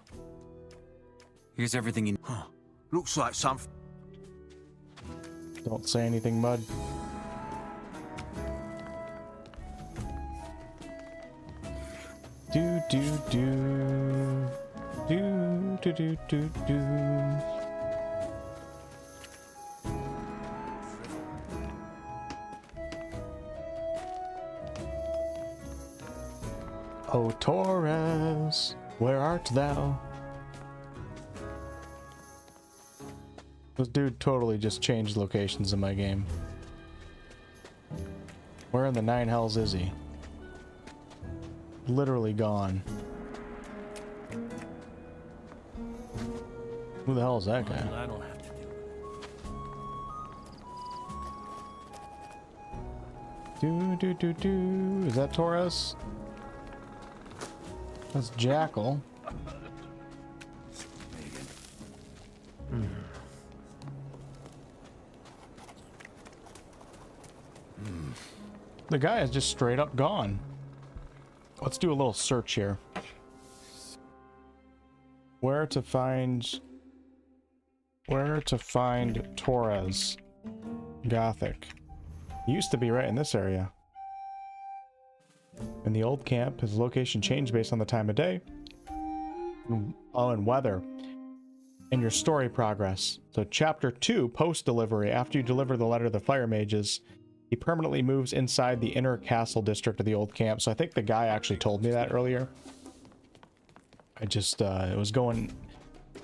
Here's everything you... Huh. Looks like some... Don't say anything, Mud. Do do do do do do do do. O Torres, where art thou? This dude totally just changed locations in my game. Where in the nine hells is he? Literally gone. Who the hell is that guy? I don't have to do do do do. Is that Torres? That's Jackal. The guy is just straight up gone. Let's do a little search here. Where to find Torres? Gothic. He used to be right in this area. In the old camp, his location changed based on the time of day. Oh, and weather. And your story progress. So chapter 2, post-delivery. After you deliver the letter to the fire mages, he permanently moves inside the inner castle district of the old camp. So I think the guy actually told me that earlier. I just, it was going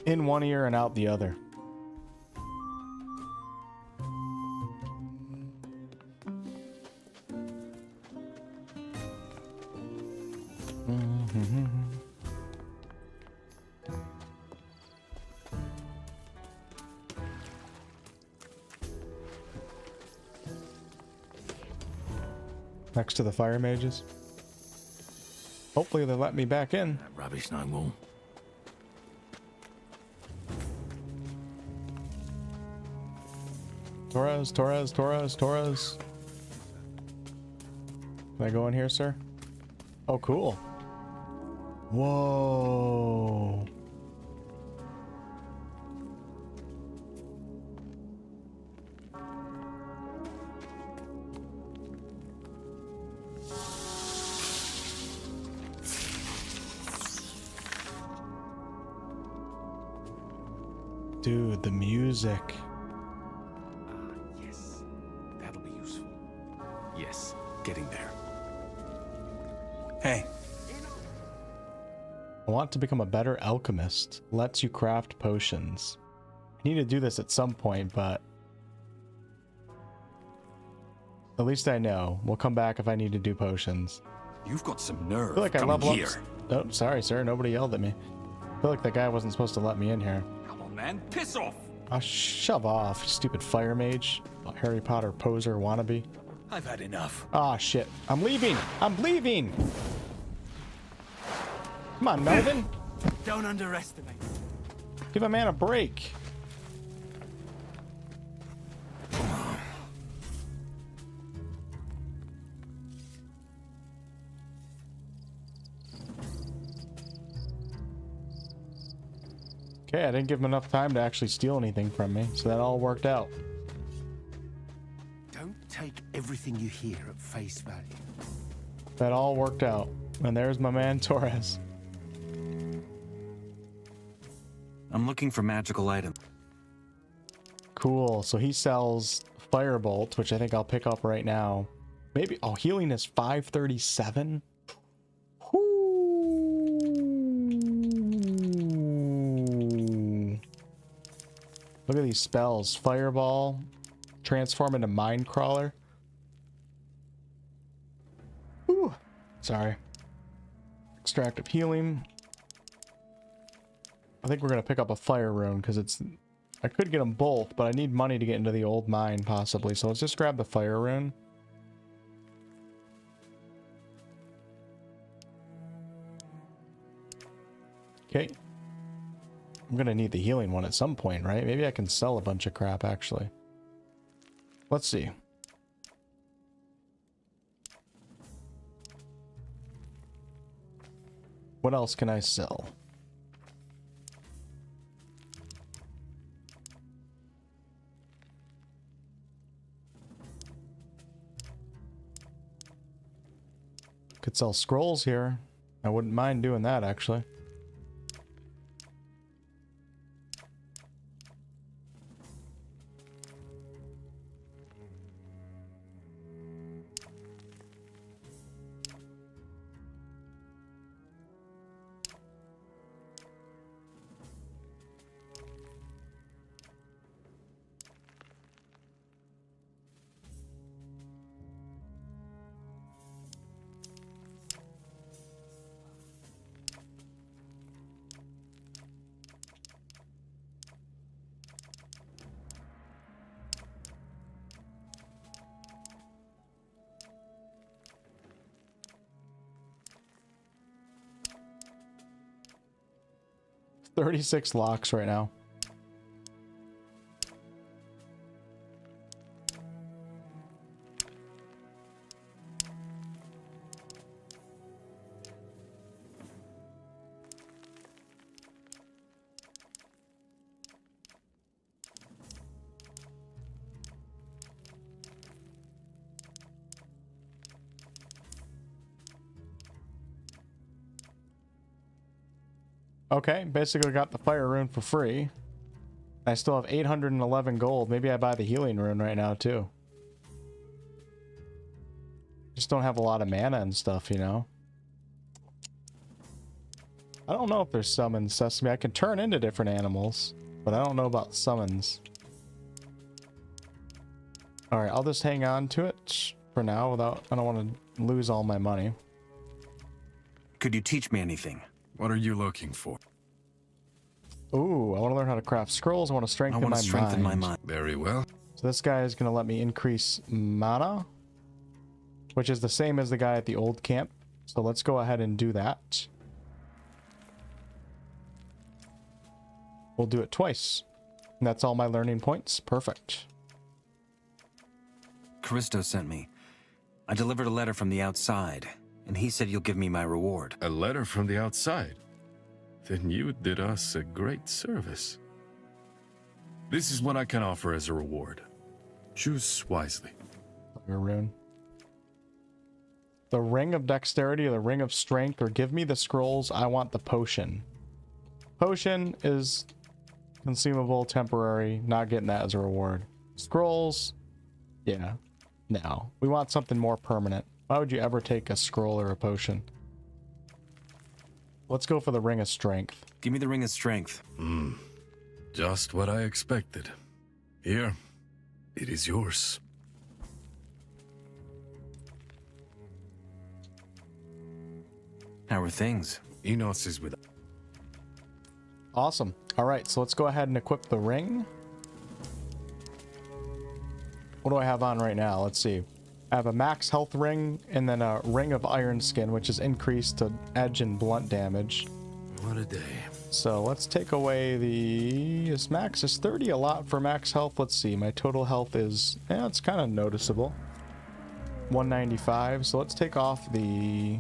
in one ear and out the other. Next to the fire mages. Hopefully they let me back in. That rubbish no more. Torres, Torres, Torres, Torres. Can I go in here, sir? Oh, cool. Whoa. Dude, the music. Yes. That'll be useful. Yes, getting there. Hey. I want to become a better alchemist. Lets you craft potions. I need to do this at some point, but at least I know. We'll come back if I need to do potions. You've got some nerve. I feel like I coming level here. up. Oh, sorry, sir. Nobody yelled at me. I feel like that guy wasn't supposed to let me in here. Come on, man. Piss off. Oh, shove off, you stupid fire mage. Harry Potter poser wannabe. I've had enough. Ah, shit. I'm leaving. I'm leaving. Come on, Melvin. Don't underestimate. Give a man a break. Okay, I didn't give him enough time to actually steal anything from me, so that all worked out. Don't take everything you hear at face value. That all worked out. And there's my man Torres. I'm looking for magical items. Cool. So he sells Firebolt, which I think I'll pick up right now. Maybe. Oh, healing is 537. Look at these spells. Fireball. Transform into Mind Crawler. Ooh. Sorry. Extractive healing. I think we're going to pick up a fire rune because it's... I could get them both, but I need money to get into the old mine possibly. So let's just grab the fire rune. Okay. I'm going to need the healing one at some point, right? Maybe I can sell a bunch of crap, actually. Let's see. What else can I sell? Could sell scrolls here. I wouldn't mind doing that, actually. $36 locks right now. Okay, basically got the fire rune for free. I still have 811 gold. Maybe I buy the healing rune right now too. Just don't have a lot of mana and stuff, you know. I don't know if there's summons Sesame. I can turn into different animals, but I don't know about summons. Alright, I'll just hang on to it for now without... I don't want to lose all my money. Could you teach me anything? What are you looking for? Ooh, I want to learn how to craft scrolls. I want to strengthen my mind. Very well. So this guy is going to let me increase mana, which is the same as the guy at the old camp. So let's go ahead and do that. We'll do it twice. And that's all my learning points. Perfect. Callisto sent me. I delivered a letter from the outside, and he said you'll give me my reward. A letter from the outside? Then you did us a great service. This is what I can offer as a reward. Choose wisely. Rune. The ring of dexterity or the ring of strength, or give me the scrolls. I want the potion. Potion is consumable, temporary. Not getting that as a reward. Scrolls, yeah. No. We want something more permanent. Why would you ever take a scroll or a potion? Let's go for the ring of strength. Give me the ring of strength. Just what I expected. Here, it is yours. How are things? Enos is with... Awesome. All right, so let's go ahead and equip the ring. What do I have on right now? Let's see. I have a max health ring and then a ring of iron skin, which is increased to edge and blunt damage. What a day. So let's take away the... This max is 30, a lot for max health. Let's see. My total health is... Yeah, it's kind of noticeable. 195. So let's take off the...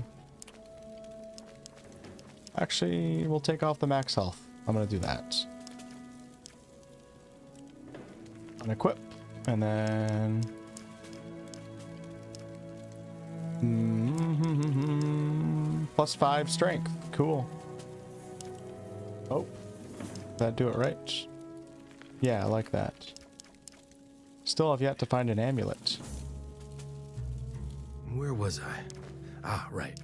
Actually, we'll take off the max health. I'm going to do that. Unequip. And then... +5 strength. Cool. Oh. Did that do it right? Yeah, I like that. Still have yet to find an amulet. Where was I? Ah, right.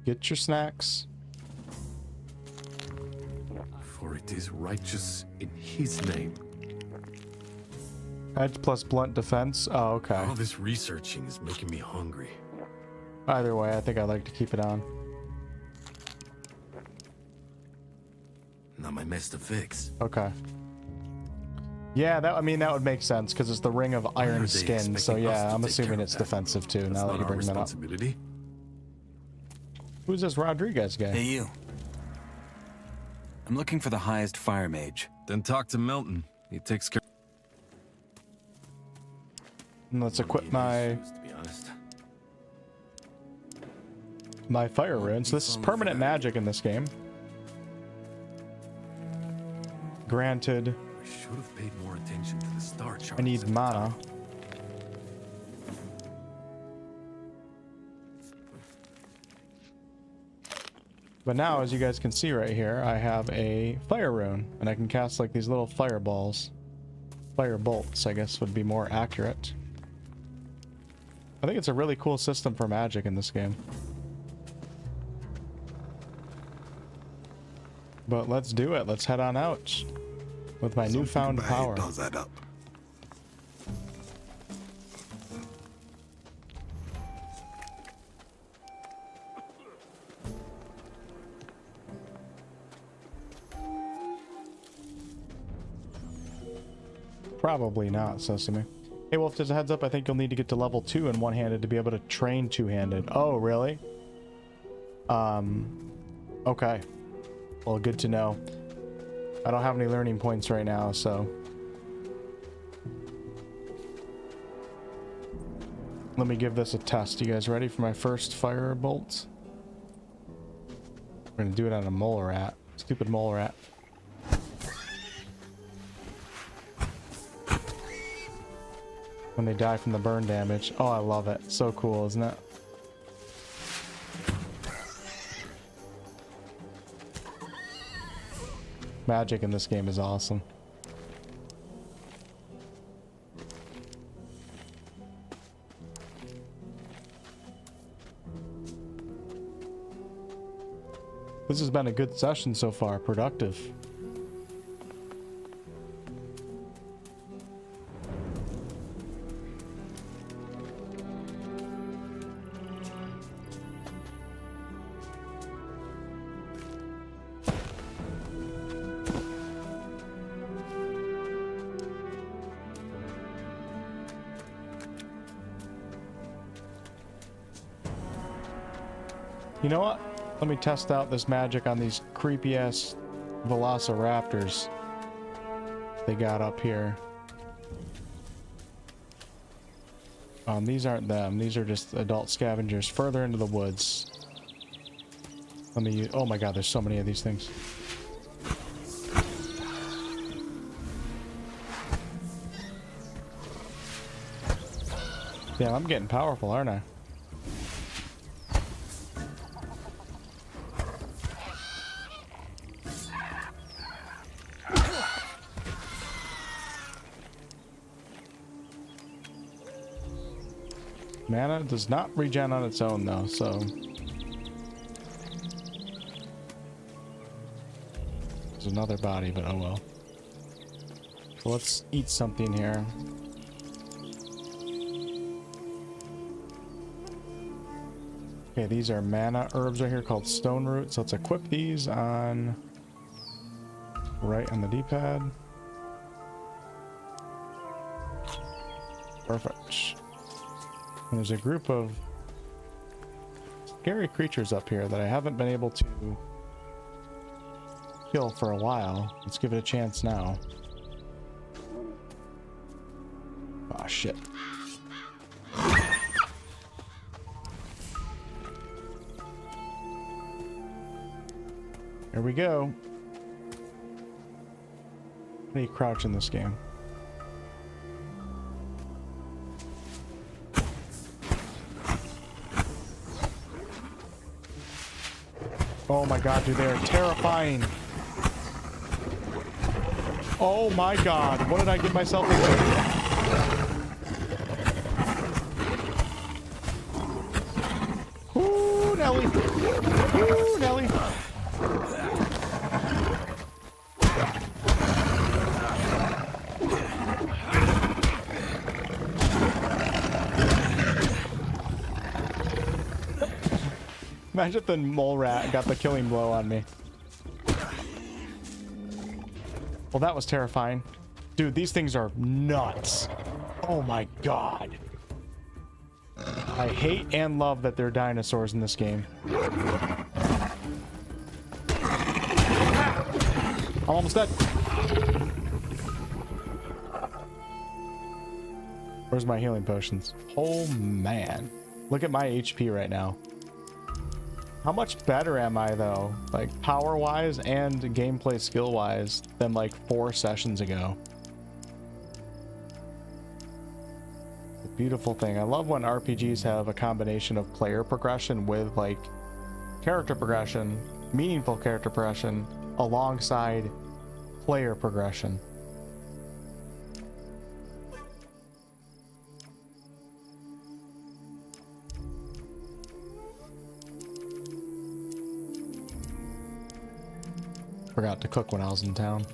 Get your snacks. For it is righteous in his name. Edge plus blunt defense. Oh, okay. All this researching is making me hungry. Either way, I think I'd like to keep it on. Not my mess to fix. Okay. Yeah, that, I mean, that would make sense because it's the ring of iron skin. So yeah, I'm assuming it's defensive too. Now that you bring that up. Who's this Rodriguez guy? Hey, you. I'm looking for the highest fire mage. Then talk to Milton. He takes care. And let's equip my fire runes. So this is permanent magic in this game. Granted, We should have paid more attention to the star chart. I need mana. But now, as you guys can see right here, I have a fire rune, and I can cast like these little fireballs. Fire bolts, I guess, would be more accurate. I think it's a really cool system for magic in this game. But let's do it. Let's head on out with my newfound power. Does that up. Probably not, Sesame. Hey Wolf, just a heads up, I think you'll need to get to level 2 in one-handed to be able to train two-handed. Oh, really? Okay. Well, good to know. I don't have any learning points right now, so... Let me give this a test. You guys ready for my first fire bolt? We're gonna do it on a mole rat. Stupid mole rat. When they die from the burn damage. Oh, I love it. So cool, isn't it? Magic in this game is awesome. This has been a good session so far. Productive. You know what? Let me test out this magic on these creepy ass velociraptors they got up here. These aren't them. These are just adult scavengers further into the woods. Let me use, oh my god, there's so many of these things. Yeah, I'm getting powerful, aren't I? Mana does not regen on its own though, so there's another body, but oh well. So let's eat something here. Okay, these are mana herbs right here called stone root. So let's equip these on right on the D-pad. Perfect. And there's a group of scary creatures up here that I haven't been able to kill for a while. Let's give it a chance now. Ah, shit. Here we go. How do you crouch in this game? Oh my god, dude, they are terrifying. Oh my god, what did I get myself into? Ooh, Nelly. Ooh, Nelly. Imagine if the mole rat got the killing blow on me. Well, that was terrifying. Dude, these things are nuts. Oh my god. I hate and love that they're dinosaurs in this game. I'm almost dead. Where's my healing potions? Oh man. Look at my HP right now. How much better am I though? Like power-wise and gameplay skill-wise than like 4 sessions ago. The beautiful thing. I love when RPGs have a combination of player progression with like character progression, meaningful character progression, alongside player progression. Forgot to cook when I was in town.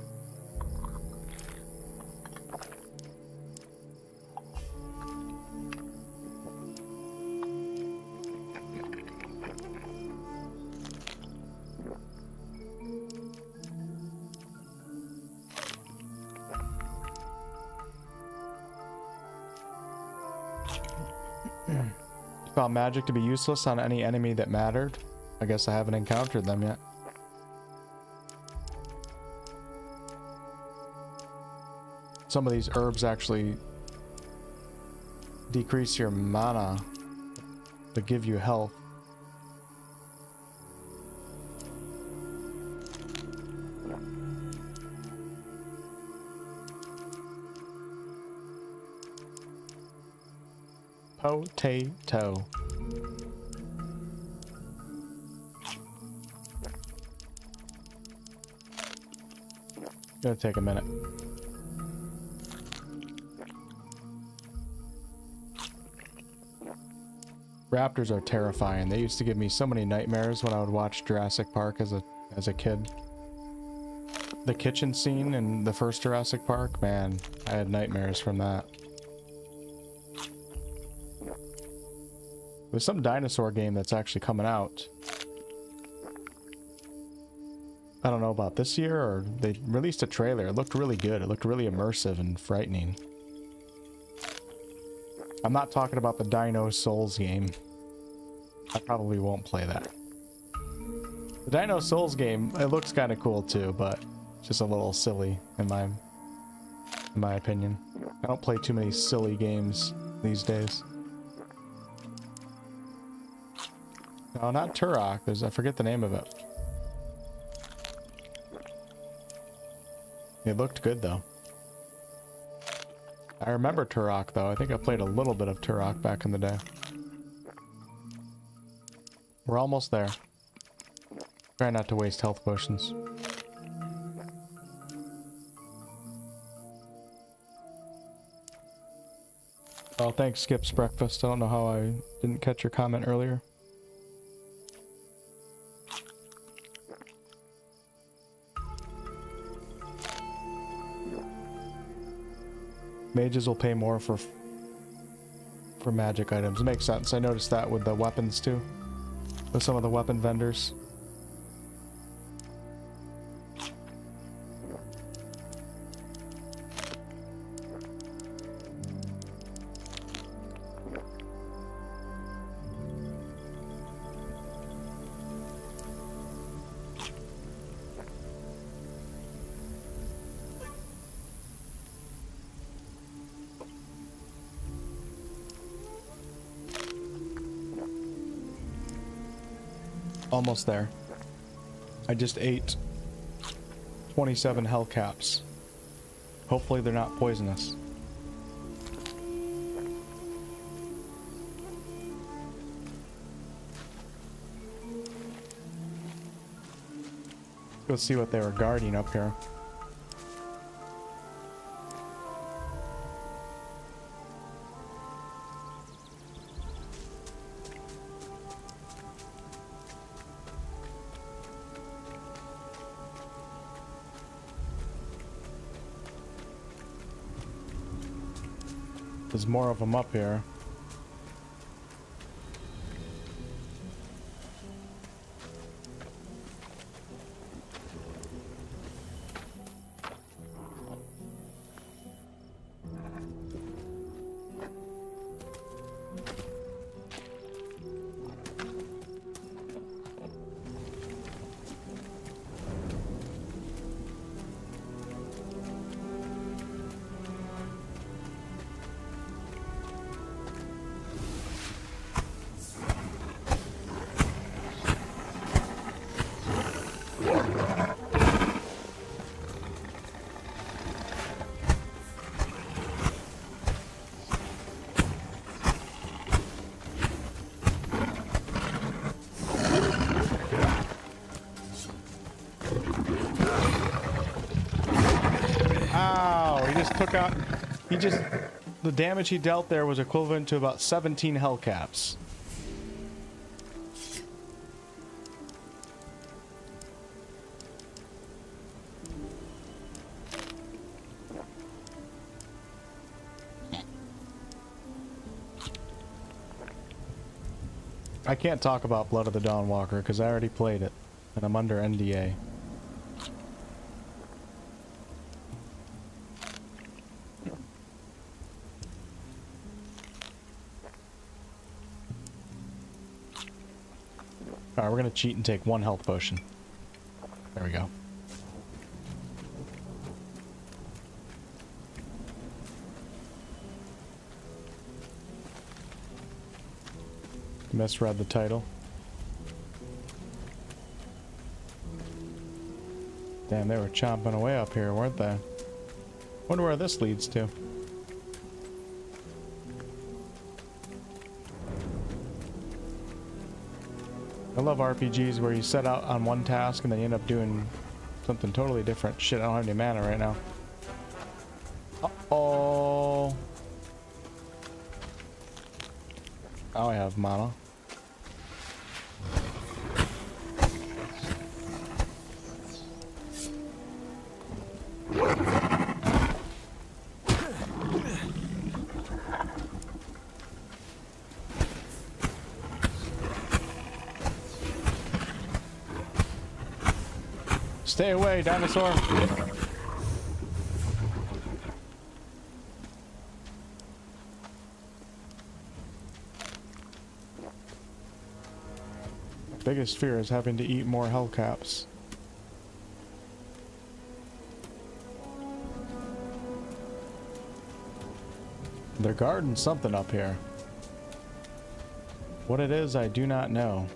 Found magic to be useless on any enemy that mattered. I guess I haven't encountered them yet. Some of these herbs actually decrease your mana but give you health. Potato. Gonna take a minute. Raptors are terrifying. They used to give me so many nightmares when I would watch Jurassic Park as a kid. The kitchen scene in the first Jurassic Park, man, I had nightmares from that. There's some dinosaur game that's actually coming out. I don't know about this year, or they released a trailer. It looked really good. It looked really immersive and frightening. I'm not talking about the Dino Souls game. I probably won't play that. The Dino Souls game, it looks kind of cool too, but it's just a little silly in my opinion. I don't play too many silly games these days. No, not 𝑡𝑒𝑟. I forget the name of it. It looked good though. I remember 𝑡𝑒𝑟 though. I think I played a little bit of 𝑡𝑒𝑟 back in the day. We're almost there. Try not to waste health potions. Oh, thanks, Skip's Breakfast. I don't know how I didn't catch your comment earlier. Mages will pay more for magic items. It makes sense. I noticed that with the weapons too. With some of the weapon vendors. Almost there. I just ate 27 hell caps. Hopefully they're not poisonous. Let's see what they were guarding up here. There's more of them up here. took out... He just... The damage he dealt there was equivalent to about 17 hellcaps. I can't talk about Blood of the Dawnwalker because I already played it, and I'm under NDA. Alright, we're gonna cheat and take 1 health potion. There we go. Misread the title. Damn, they were chomping away up here, weren't they? Wonder where this leads to. I love RPGs where you set out on one task and then you end up doing something totally different. Shit, I don't have any mana right now. Uh-oh. Now I have mana. Stay away, dinosaur. Biggest fear is having to eat more hellcaps. They're guarding something up here. What it is, I do not know.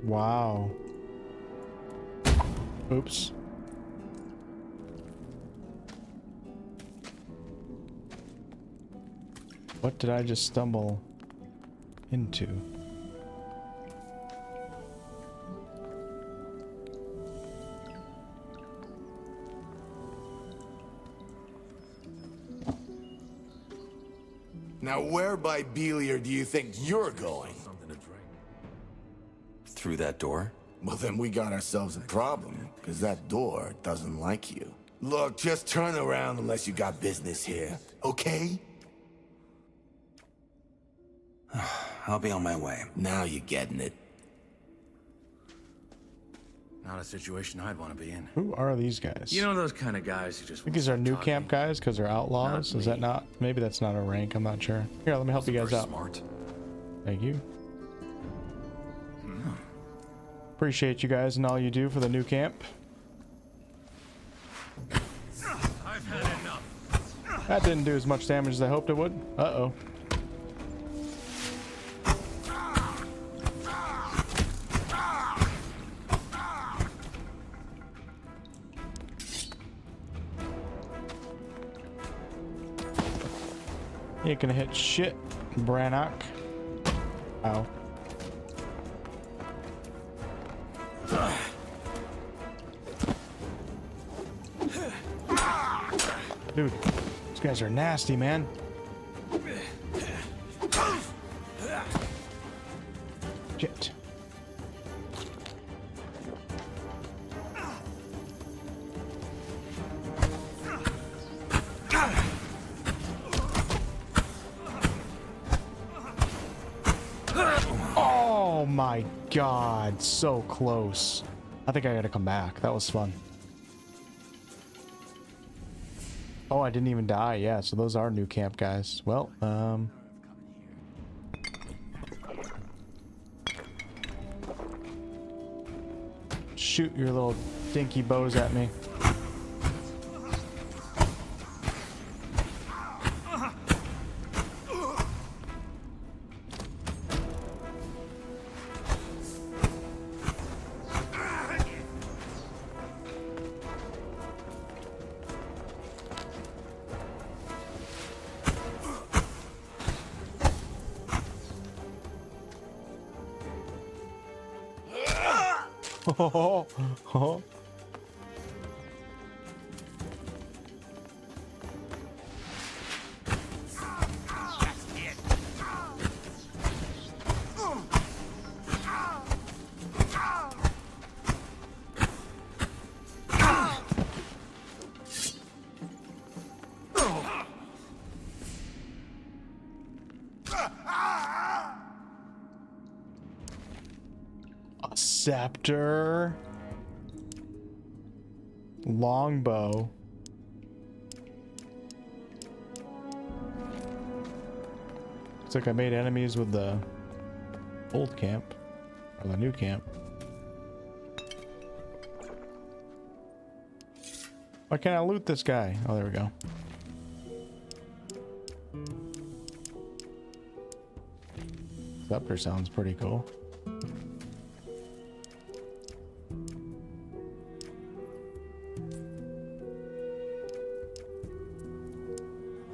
Wow. Oops. What did I just stumble into? Now where by Beliar do you think you're going? Through that door? Well, then we got ourselves a problem, because that door doesn't like you. Look, just turn around unless you got business here, okay? I'll be on my way. Now you're getting it. Not a situation I'd want to be in. Who are these guys? You know those kind of guys who just... I think these are new camp guys because they're outlaws. Is that not? Maybe that's not a rank. I'm not sure. Here, let me help you guys out. Smart. Thank you. Appreciate you guys and all you do for the new camp. I've had enough. That didn't do as much damage as I hoped it would. Uh-oh. You ain't gonna hit shit, Brannock. Ow. Dude, these guys are nasty, man. Shit. Oh my God, so close. I think I gotta come back. That was fun. Oh, I didn't even die. Yeah, so those are new camp guys. Well, shoot your little dinky bows at me. A scepter. Longbow. Looks like I made enemies with the old camp. Or the new camp. Why can't I loot this guy? Oh, there we go. Scepter sounds pretty cool.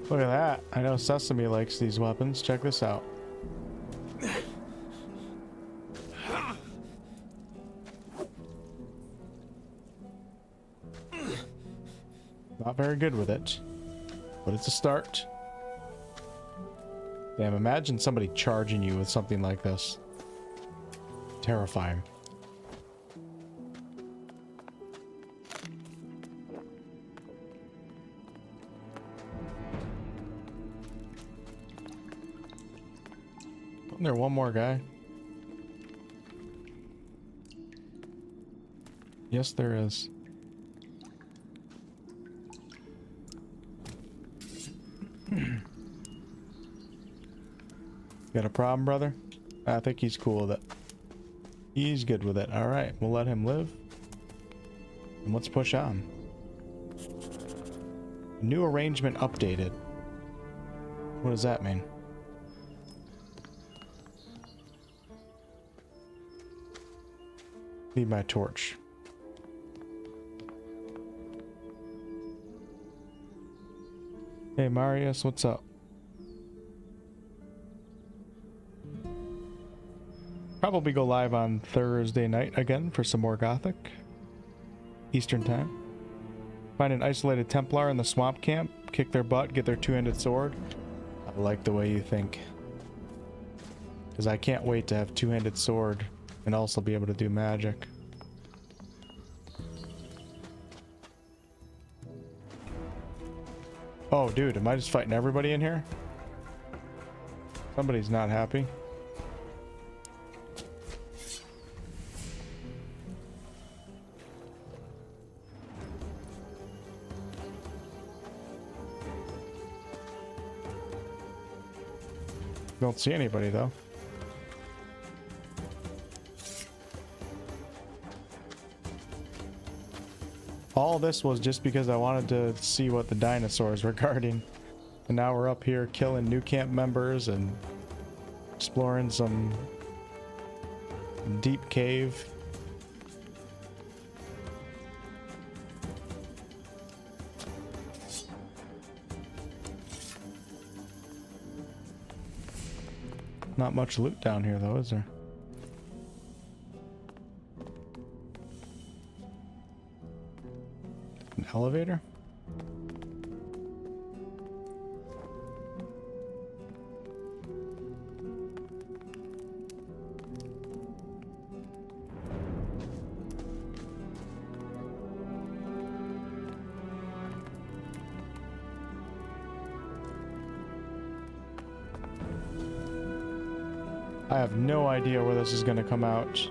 Look at that. I know Sesame likes these weapons. Check this out. Not very good with it, but it's a start. Damn, imagine somebody charging you with something like this. Terrifying. Isn't there one more guy? Yes, there is. Got a problem, brother? I think he's cool with it. He's good with it. Alright, we'll let him live. And let's push on. New arrangement updated. What does that mean? Need my torch. Hey Marius, what's up? Probably go live on Thursday night again for some more Gothic. Eastern time. Find an isolated Templar in the swamp camp, kick their butt, get their two-handed sword. I like the way you think. Because I can't wait to have two-handed sword and also be able to do magic. Oh, dude, am I just fighting everybody in here? Somebody's not happy. Don't see anybody though. All this was just because I wanted to see what the dinosaurs were guarding. And now we're up here killing new camp members and exploring some deep cave. Not much loot down here though, is there? An elevator? I have no idea where this is going to come out.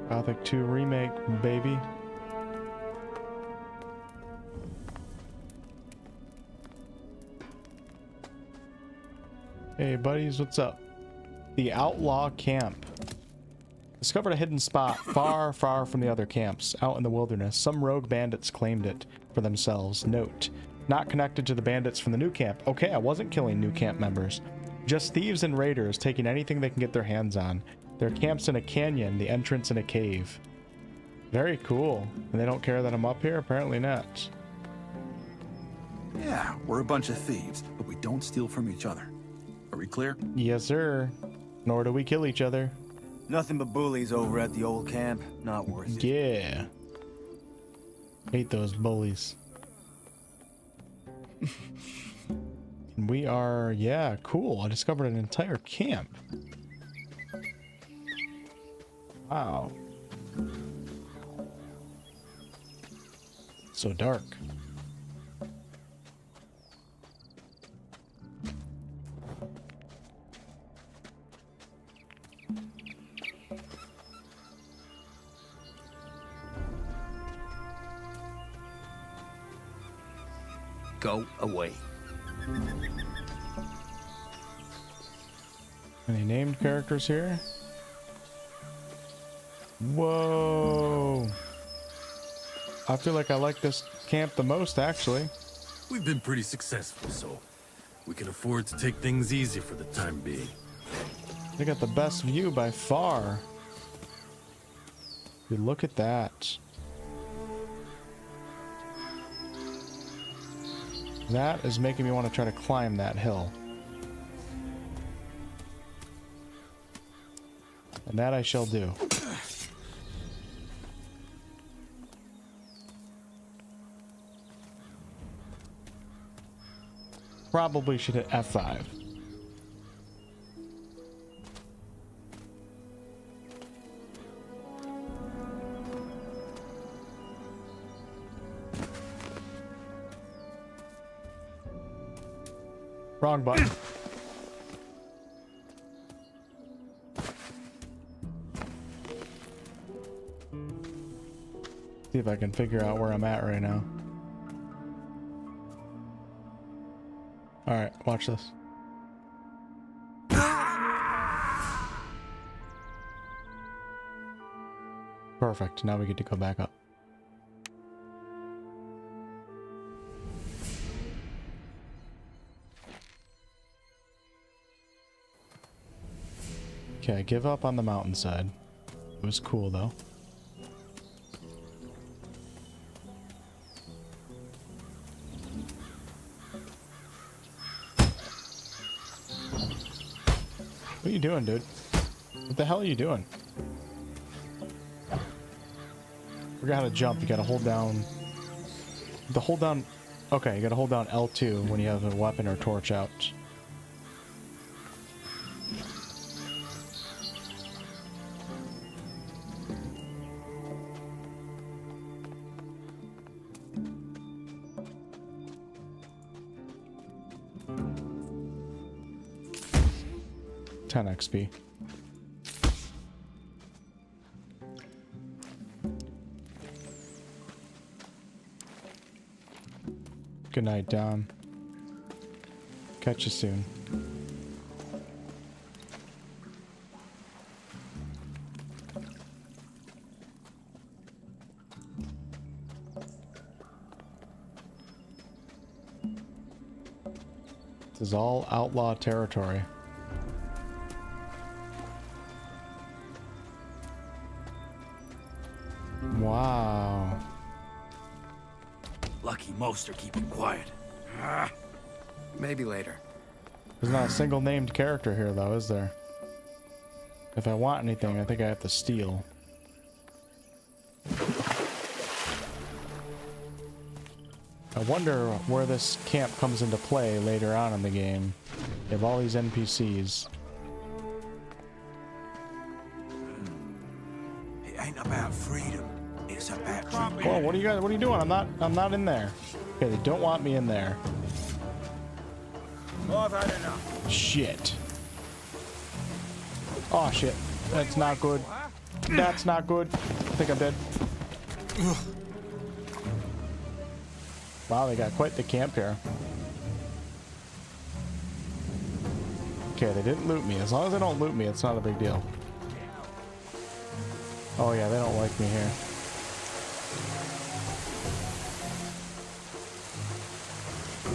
Gothic 2 Remake, baby. Hey buddies, what's up? The Outlaw Camp. Discovered a hidden spot far, far from the other camps, out in the wilderness. Some rogue bandits claimed it for themselves. Note, not connected to the bandits from the new camp. Okay, I wasn't killing new camp members. Just thieves and raiders taking anything they can get their hands on. Their camp's in a canyon, the entrance in a cave. Very cool. And they don't care that I'm up here? Apparently not. Yeah, we're a bunch of thieves, but we don't steal from each other. Are we clear? Yes, sir. Nor do we kill each other. Nothing but bullies over at the old camp. Not worth it. Yeah. Hate those bullies. We are, yeah, cool. I discovered an entire camp. Wow. So dark. Go away. Any named characters here? Whoa. I feel like I like this camp the most, actually. We've been pretty successful, so we can afford to take things easy for the time being. They got the best view by far. Dude, look at that. That is making me want to try to climb that hill. And that I shall do. Probably should hit F5. Wrong button. See if I can figure out where I'm at right now. All right, watch this. Perfect. Now we get to go back up. Okay, I give up on the mountainside. It was cool though. What are you doing, dude? What the hell are you doing? Forgot how to jump. You gotta hold down. Okay, you gotta hold down L2 when you have a weapon or torch out. XP. Good night, Dom. Catch you soon. This is all outlaw territory. Wow. Lucky most are keeping quiet. Maybe later. There's not a single named character here, though, is there? If I want anything, I think I have to steal. I wonder where this camp comes into play later on in the game. You have all these NPCs. It ain't about freedom. It's about Whoa, what are you guys? What are you doing? I'm not in there. Okay, they don't want me in there. I've had enough. Shit. Oh shit. That's not good. That's not good. I think I'm dead. Wow, they got quite the camp here. Okay, they didn't loot me. As long as they don't loot me, it's not a big deal. Oh yeah, they don't like me here.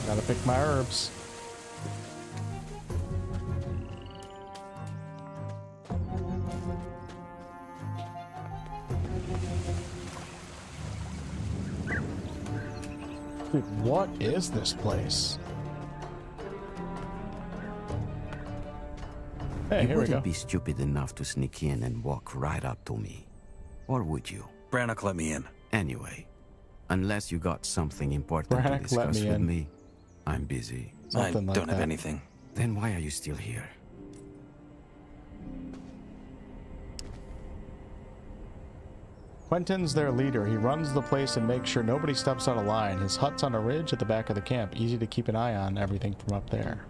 Gotta pick my herbs. Dude, what is this place? Hey, you here we go. wouldn't be stupid enough to sneak in and walk right up to me. Or would you? Brannock let me in. Anyway, unless you got something important to discuss with me, I'm busy. I don't have anything. Then why are you still here? Quentin's their leader. He runs the place and makes sure nobody steps out of line. His hut's on a ridge at the back of the camp. Easy to keep an eye on everything from up there.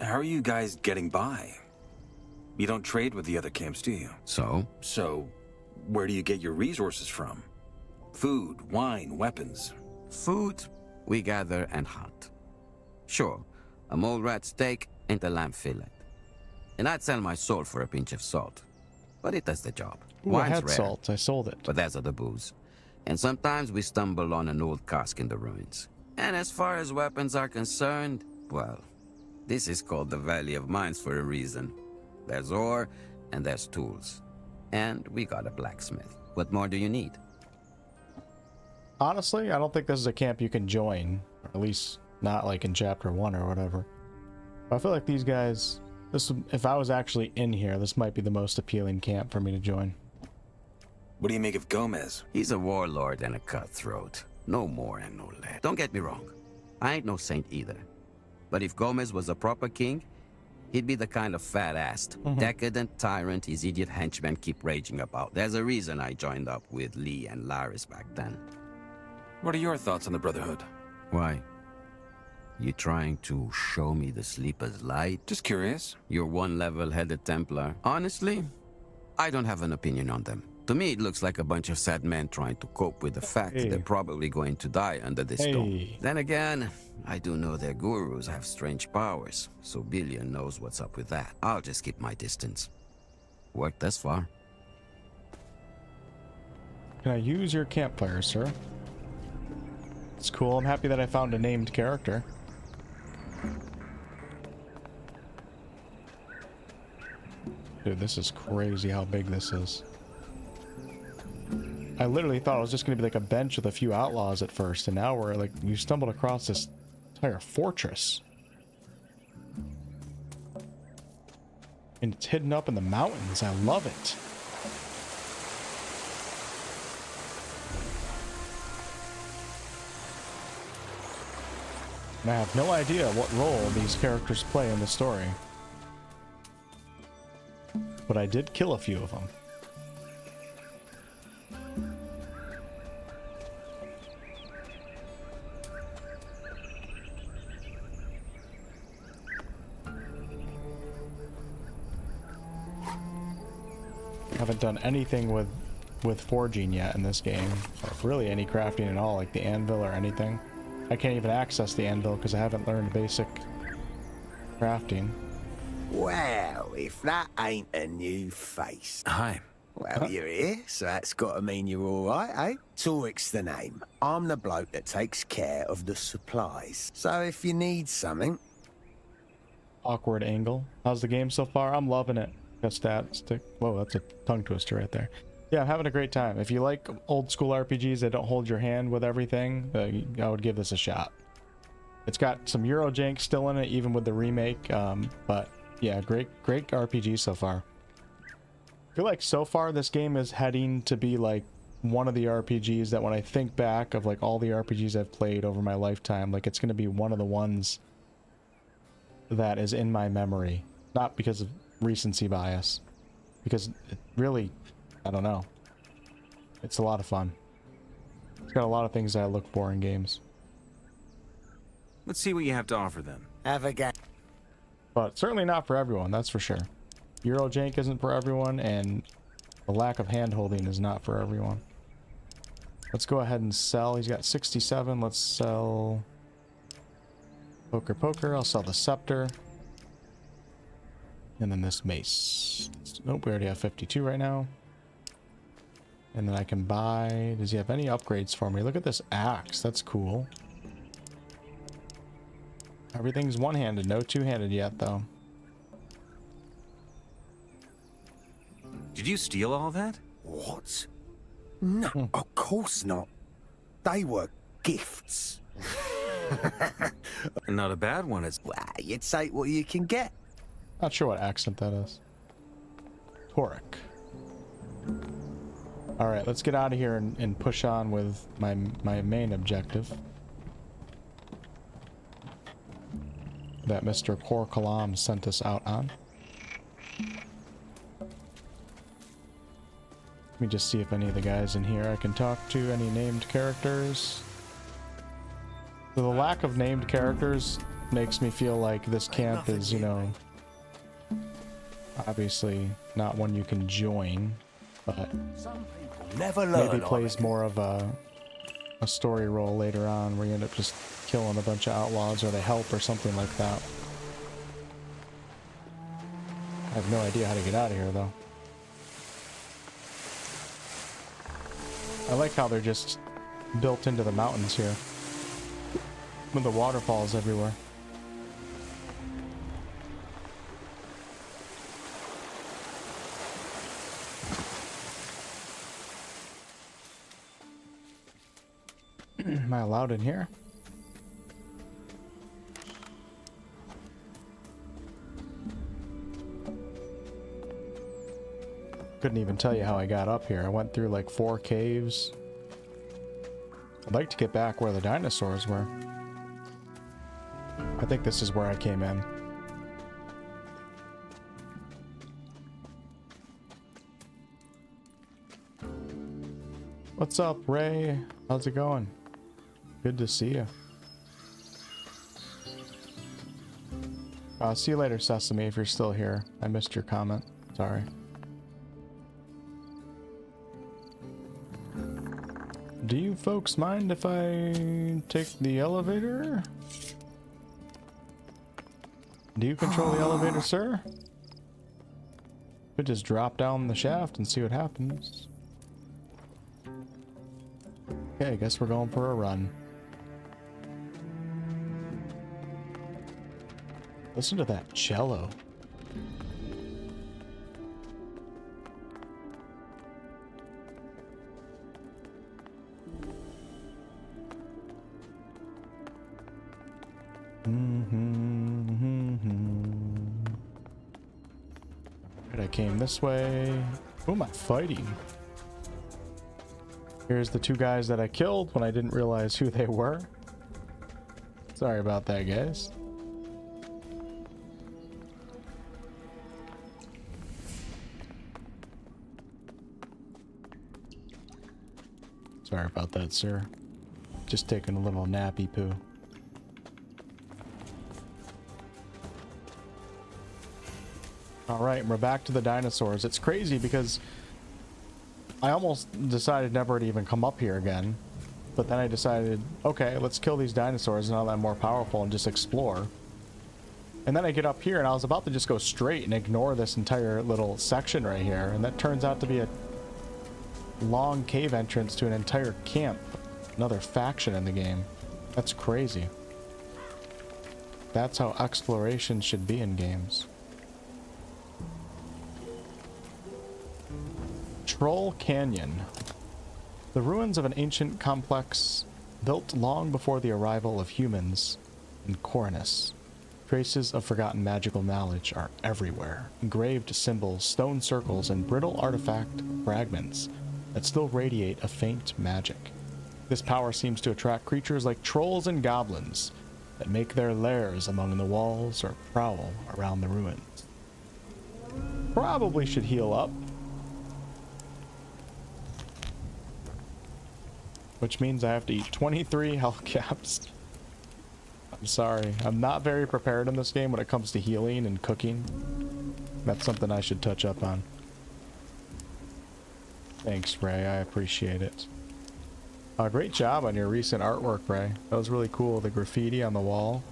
How are you guys getting by? You don't trade with the other camps, do you? So? So, where do you get your resources from? Food, wine, weapons. Food, we gather and hunt. Sure, a mole rat steak and a lamb fillet. And I'd sell my soul for a pinch of salt. But it does the job. Ooh, I Wine's had rare, salt. I sold it. but that's the booze. And sometimes we stumble on an old cask in the ruins. And as far as weapons are concerned, well, this is called the Valley of Mines for a reason. There's ore, and there's tools. And we got a blacksmith. What more do you need? Honestly, I don't think this is a camp you can join. Or at least not like in chapter 1 or whatever. I feel like these guys... if I was actually in here, this might be the most appealing camp for me to join. What do you make of Gomez? He's a warlord and a cutthroat. No more and no less. Don't get me wrong. I ain't no saint either. But if Gomez was a proper king, he'd be the kind of fat-assed, decadent tyrant his idiot henchmen keep raging about. There's a reason I joined up with Lee and Laris back then. What are your thoughts on the Brotherhood? Why? You trying to show me the Sleeper's light? Just curious. You're one level-headed Templar. Honestly, I don't have an opinion on them. To me, it looks like a bunch of sad men trying to cope with the fact they're probably going to die under this stone. Then again, I do know their gurus have strange powers, so Billion knows what's up with that. I'll just keep my distance. Worked thus far. Can I use your campfire, sir? It's cool. I'm happy that I found a named character. Dude, this is crazy how big this is. I literally thought it was just going to be like a bench with a few outlaws at first, and now we're like, we've stumbled across this entire fortress. And it's hidden up in the mountains. I love it. And I have no idea what role these characters play in the story. But I did kill a few of them. Haven't done anything with forging yet in this game, or really any crafting at all, like the anvil or anything. I can't even access the anvil because I haven't learned basic crafting. Well, if that ain't a new face. Hi. Well, you're here, so that's got to mean you're all right, eh? 𝑠uRic's the name. I'm the bloke that takes care of the supplies. So if you need something... Awkward angle. How's the game so far? I'm loving it. Got stat stick. Whoa, that's a tongue twister right there. Yeah, I'm having a great time. If you like old school RPGs that don't hold your hand with everything, I would give this a shot. It's got some Euro jank still in it, even with the remake. But yeah, great RPG so far. I feel like so far this game is heading to be like one of the RPGs that when I think back of like all the RPGs I've played over my lifetime, like it's going to be one of the ones that is in my memory. Not because of recency bias, because it really, I don't know. It's a lot of fun. It's got a lot of things that I look for in games. Let's see what you have to offer then. Have a go. But certainly not for everyone, that's for sure. Euro jank isn't for everyone, and the lack of hand-holding is not for everyone. Let's go ahead and sell. He's got 67. Let's sell... Poker. I'll sell the scepter. And then this mace. Nope, we already have 52 right now. And then I can buy... Does he have any upgrades for me? Look at this axe. That's cool. Everything's one-handed. No two-handed yet, though. Did you steal all that? What? No, of course not. They were gifts. Not a bad one, it's... Well, you take what you can get. Not sure what accent that is. 𝑡𝑒𝑟𝑐. Alright, let's get out of here and push on with my main objective. That Mr. 𝑐𝑙𝑝𝑠 sent us out on. Let me just see if any of the guys in here I can talk to, any named characters. So the lack of named characters makes me feel like this camp is, you know, obviously not one you can join, but maybe plays more of a story role later on where you end up just killing a bunch of outlaws or they help or something like that. I have no idea how to get out of here though. I like how they're just built into the mountains here with the waterfalls everywhere. Am I allowed in here? Couldn't even tell you how I got up here. I went through like 4 caves. I'd like to get back where the dinosaurs were. I think this is where I came in. What's up, Ray? How's it going? Good to see you. See you later, Sesame, if you're still here. I missed your comment. Sorry. Do you folks mind if I take the elevator? Do you control the elevator, sir? Could just drop down the shaft and see what happens. Okay, I guess we're going for a run. Listen to that cello. I came this way. Who am I fighting? Here's the 2 guys that I killed when I didn't realize who they were. Sorry about that, guys. Sorry about that, sir. Just taking a little nappy poo. Alright, we're back to the dinosaurs. It's crazy because I almost decided never to even come up here again. But then I decided, okay, let's kill these dinosaurs now that I'm more powerful and just explore. And then I get up here and I was about to just go straight and ignore this entire little section right here. And that turns out to be a long cave entrance to an entire camp. Another faction in the game. That's crazy. That's how exploration should be in games. Troll Canyon. The ruins of an ancient complex built long before the arrival of humans in Cornus. Traces of forgotten magical knowledge are everywhere. Engraved symbols, stone circles, and brittle artifact fragments that still radiate a faint magic. This power seems to attract creatures like trolls and goblins that make their lairs among the walls or prowl around the ruins. Probably should heal up. Which means I have to eat 23 health caps. I'm sorry. I'm not very prepared in this game when it comes to healing and cooking. That's something I should touch up on. Thanks, Ray. I appreciate it. Great job on your recent artwork, Ray. That was really cool, the graffiti on the wall.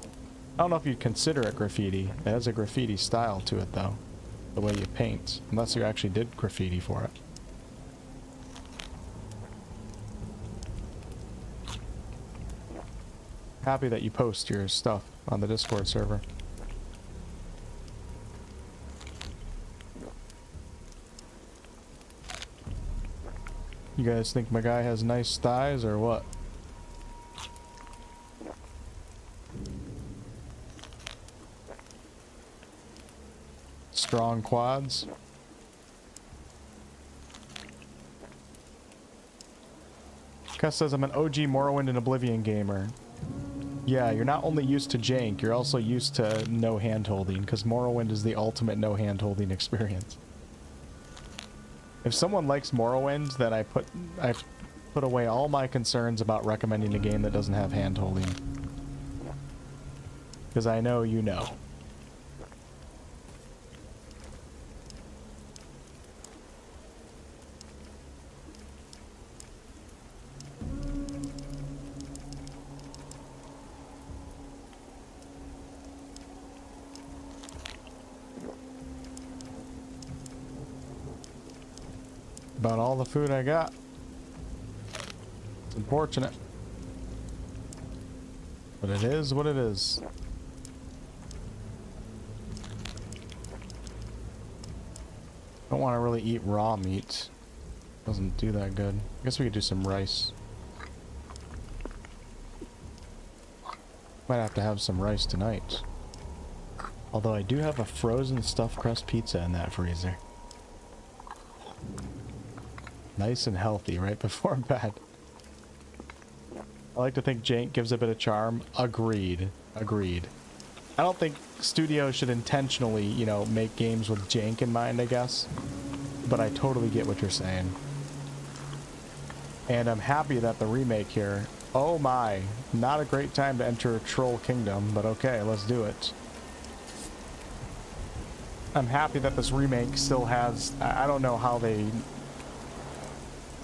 I don't know if you'd consider it graffiti. It has a graffiti style to it, though. The way you paint. Unless you actually did graffiti for it. Happy that you post your stuff on the Discord server. You guys think my guy has nice thighs or what? strong quads. Cuss says I'm an OG Morrowind and Oblivion gamer. Yeah, you're not only used to jank, you're also used to no hand-holding, because Morrowind is the ultimate no hand-holding experience. If someone likes Morrowind, then I've put away all my concerns about recommending a game that doesn't have hand-holding. Because I know you know. About all the food I got. It's unfortunate. But it is what it is. Don't want to really eat raw meat. Doesn't do that good. I guess we could do some rice. Might have to have some rice tonight. Although I do have a frozen stuffed crust pizza in that freezer. Nice and healthy right before bed. I like to think jank gives a bit of charm. Agreed. Agreed. I don't think studios should intentionally, you know, make games with jank in mind, I guess. But I totally get what you're saying. And I'm happy that the remake here... Oh my. Not a great time to enter Troll Kingdom, but okay, let's do it. I'm happy that this remake still has... I don't know how they...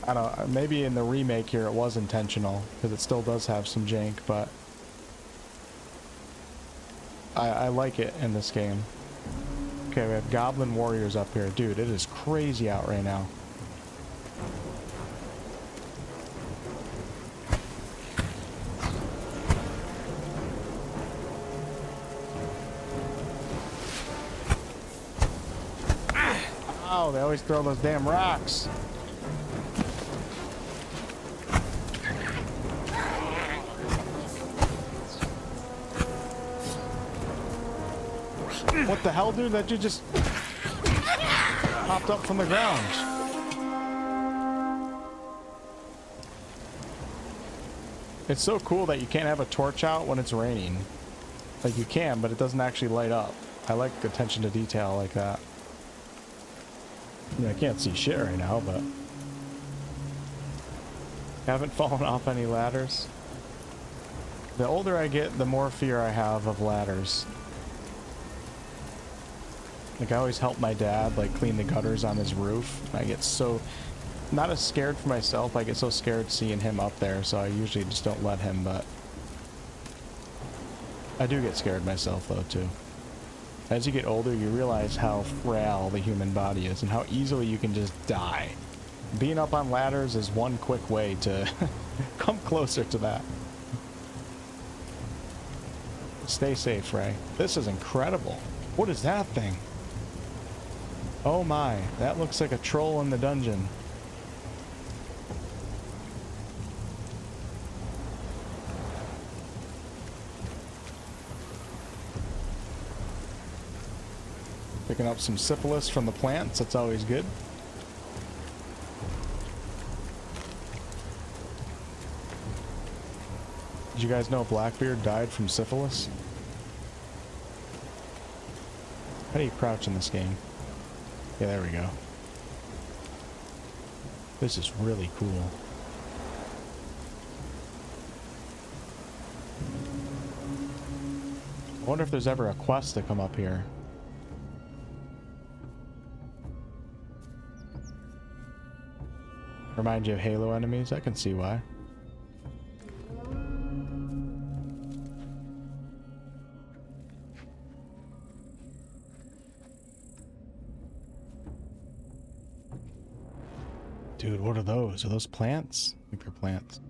I don't know, maybe in the remake here it was intentional, because it still does have some jank, but I like it in this game. Okay, we have goblin warriors up here. Dude, it is crazy out right now. Oh, they always throw those damn rocks. What the hell, dude? That you just popped up from the ground. It's so cool that you can't have a torch out when it's raining. Like, you can, but it doesn't actually light up. I like attention to detail like that. Yeah, I can't see shit right now, but... Haven't fallen off any ladders. The older I get, the more fear I have of ladders. Like, I always help my dad, like, clean the gutters on his roof. I get so... Not as scared for myself, I get so scared seeing him up there, so I usually just don't let him, but... I do get scared myself, though, too. As you get older, you realize how frail the human body is, and how easily you can just die. Being up on ladders is one quick way to come closer to that. Stay safe, Ray. This is incredible. What is that thing? Oh my, that looks like a troll in the dungeon. Picking up some syphilis from the plants, that's always good. Did you guys know Blackbeard died from syphilis? How do you crouch in this game? Yeah, there we go. This is really cool. I wonder if there's ever a quest to come up here. Remind you of Halo enemies? I can see why. Dude, what are those? Are those plants? I think they're plants.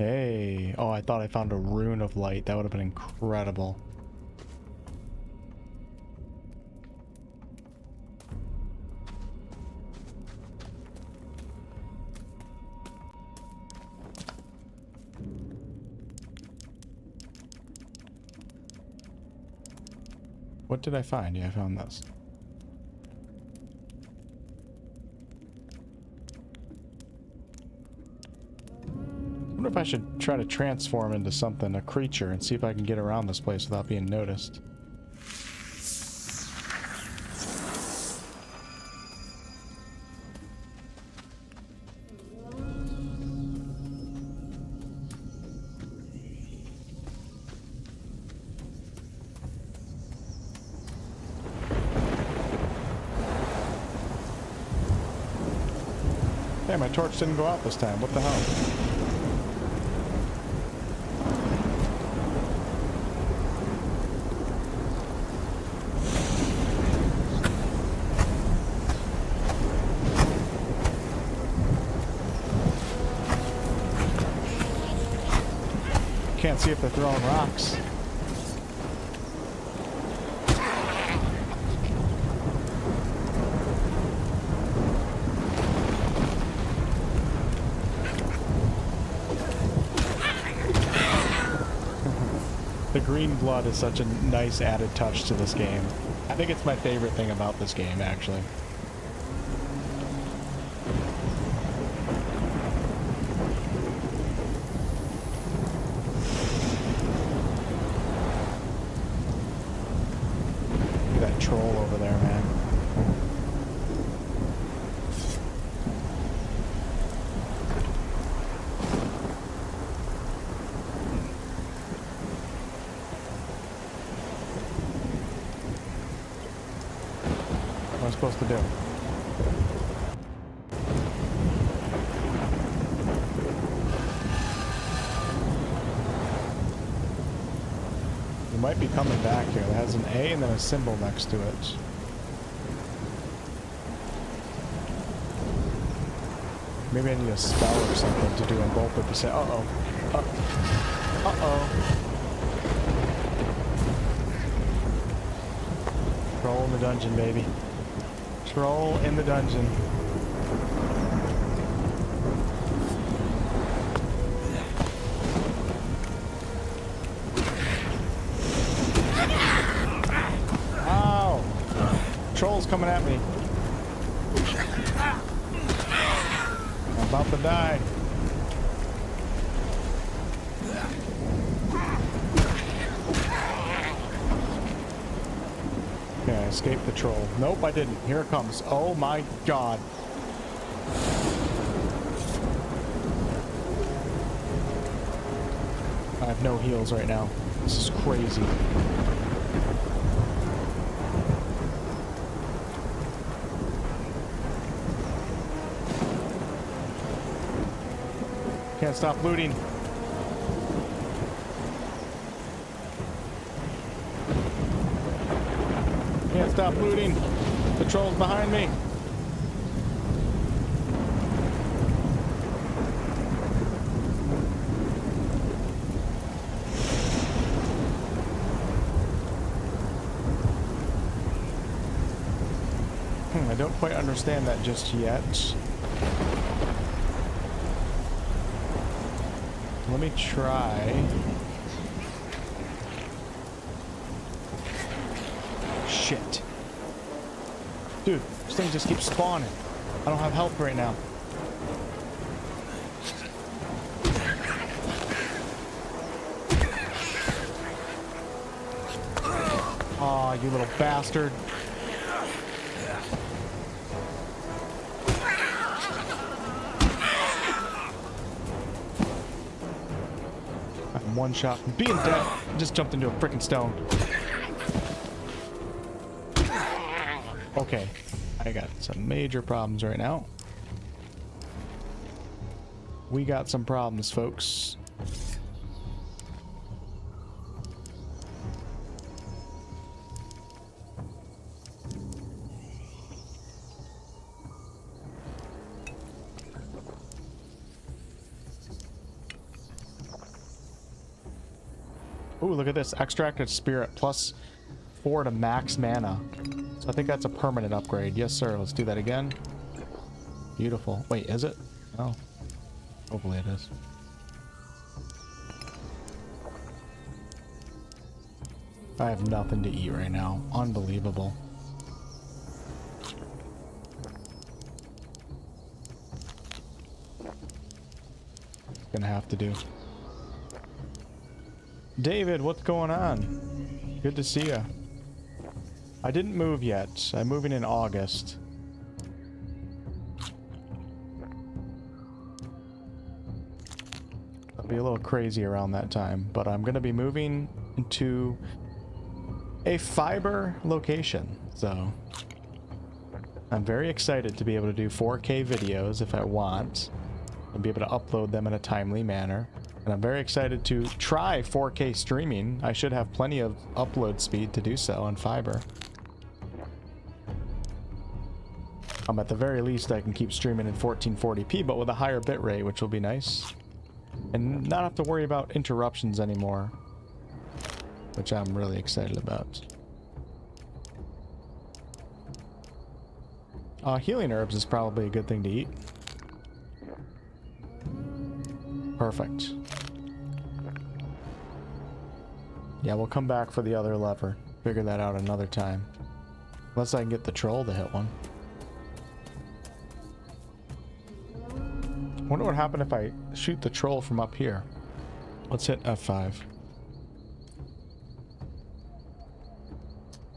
Hey. Oh, I thought I found a rune of light. That would have been incredible. What did I find? Yeah, I found this. I wonder if I should try to transform into something, a creature, and see if I can get around this place without being noticed. Hey, my torch didn't go out this time. What the hell? Can't see if they're throwing rocks. The green blood is such a nice added touch to this game. I think it's my favorite thing about this game, actually. Look at that troll over there, man. What am I supposed to do? We might be coming back here. It has an A and then a symbol next to it. Maybe I need a spell or something to do them both at the same. Uh-oh. Uh-oh. Troll in the dungeon, baby. Troll in the dungeon. Ow! Troll's coming at me. I'm about to die. Okay, I escaped the troll. Nope, I didn't. Here it comes. Oh my god. I have no heals right now. This is crazy. Can't stop looting. Can't stop looting. The troll's behind me. I don't quite understand that just yet. Let me try. Shit. Dude, this thing just keeps spawning. I don't have health right now. Aw, you little bastard. I'm one shot from being dead. I just jumped into a freaking stone. Okay, I got some major problems right now. We got some problems, folks. Ooh, look at this. Extracted spirit plus 4 to max mana. So I think that's a permanent upgrade. Yes, sir. Let's do that again. Beautiful. Wait, is it? Oh. Hopefully it is. I have nothing to eat right now. Unbelievable. Gonna have to do. David, what's going on? Good to see you. I didn't move yet. I'm moving in August. I'll be a little crazy around that time, but I'm gonna be moving into a fiber location, so I'm very excited to be able to do 4K videos if I want and be able to upload them in a timely manner. And I'm very excited to try 4K streaming. I should have plenty of upload speed to do so on fiber. At the very least I can keep streaming in 1440p, but with a higher bitrate, which will be nice. And not have to worry about interruptions anymore, which I'm really excited about. Healing herbs is probably a good thing to eat. Perfect. Yeah, we'll come back for the other lever. Figure that out another time. Unless I can get the troll to hit one. Wonder what happened if I shoot the troll from up here. Let's hit F5.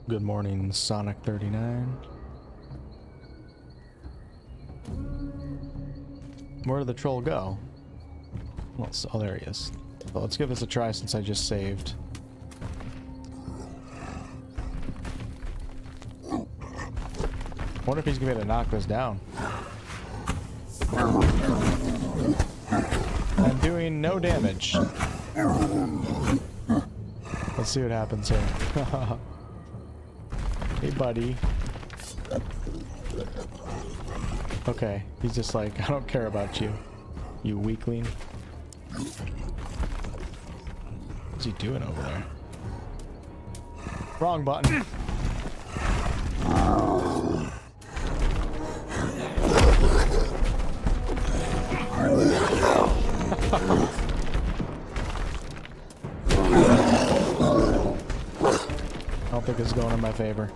Good morning, Sonic 39. Where did the troll go? Well, oh, there he is. Well, let's give this a try since I just saved. Wonder if he's gonna be able to knock this down. I'm doing no damage. Let's see what happens here. Hey, buddy. Okay, he's just like, I don't care about you, you weakling. What's he doing over there? Wrong button. I don't think it's going in my favor.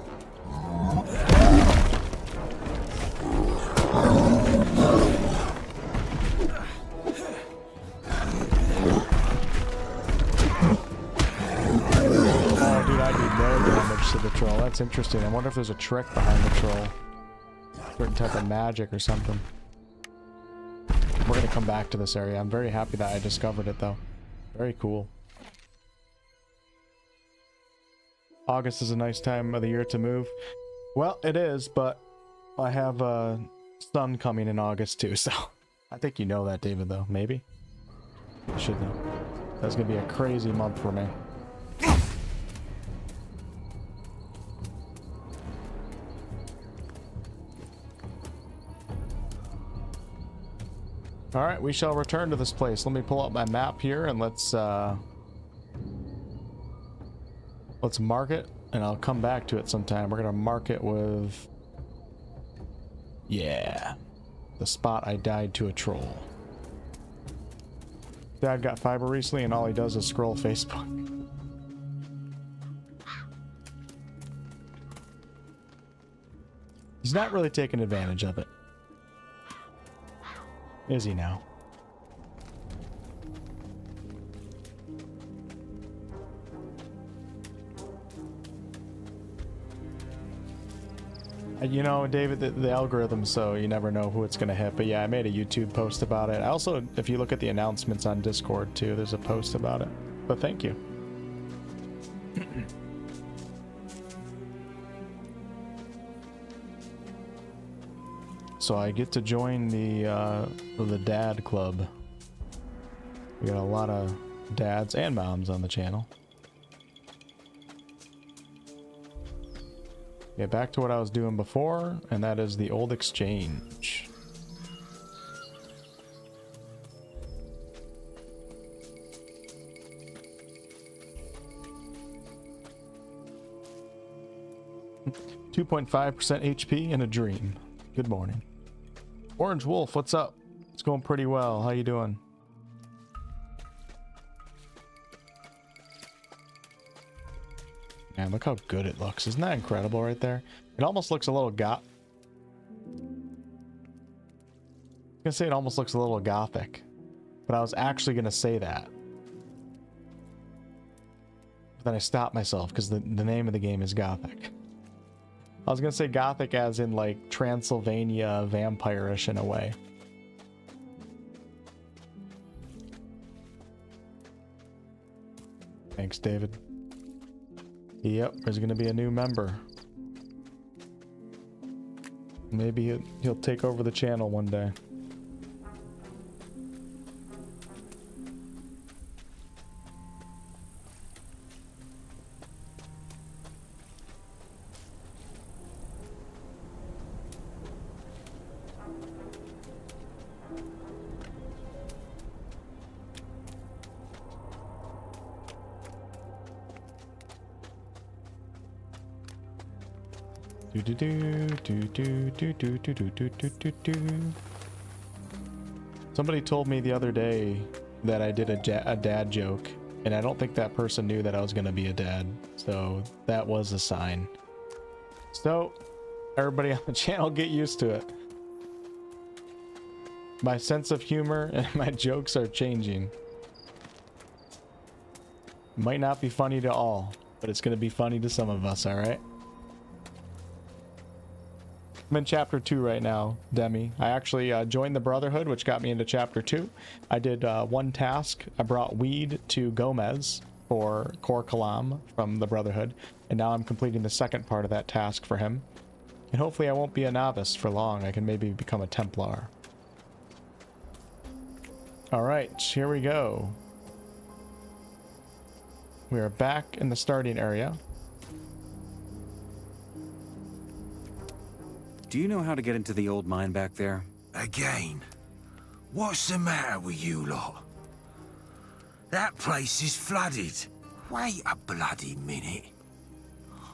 To the troll. That's interesting. I wonder if there's a trick behind the troll. Certain type of magic or something. We're gonna come back to this area. I'm very happy that I discovered it though. Very cool. August is a nice time of the year to move. Well, it is, but I have a sun coming in August too, so I think you know that, David, though. Maybe? You should know. That's gonna be a crazy month for me. All right, we shall return to this place. Let me pull up my map here and let's mark it, and I'll come back to it sometime. We're gonna mark it with, yeah, the spot I died to a troll. Dad got fiber recently, and all he does is scroll Facebook. He's not really taking advantage of it. Is he now? You know, David, the algorithm, so you never know who it's going to hit. But yeah, I made a YouTube post about it. I also, if you look at the announcements on Discord too, there's a post about it. But thank you. So I get to join the dad club. We got a lot of dads and moms on the channel. Get back to what I was doing before, and that is the old exchange. 2.5% HP and a dream. Good morning. Orange Wolf, what's up? It's going pretty well. How you doing? Man, look how good it looks. Isn't that incredible right there? It almost looks a little I was gonna say it almost looks a little gothic, but I was actually gonna say that. But then I stopped myself because the name of the game is Gothic. I was gonna say Gothic as in like Transylvania vampire-ish in a way. Thanks, David. Yep, there's gonna be a new member. Maybe he'll take over the channel one day. Somebody told me the other day that I did a dad joke, and I don't think that person knew that I was gonna be a dad, so that was a sign. So, everybody on the channel, get used to it. My sense of humor and my jokes are changing. Might not be funny to all, but it's gonna be funny to some of us, alright? I'm in chapter 2 right now, Demi. I actually joined the Brotherhood, which got me into chapter 2. I did one task. I brought weed to 𝑔𝑎𝑚𝑒 for 𝑐𝑙𝑝𝑠 from the Brotherhood, and now I'm completing the second part of that task for him. And hopefully I won't be a novice for long. I can maybe become a Templar. Alright, here we go. We are back in the starting area. Do you know how to get into the old mine back there? Again? What's the matter with you lot? That place is flooded. Wait a bloody minute.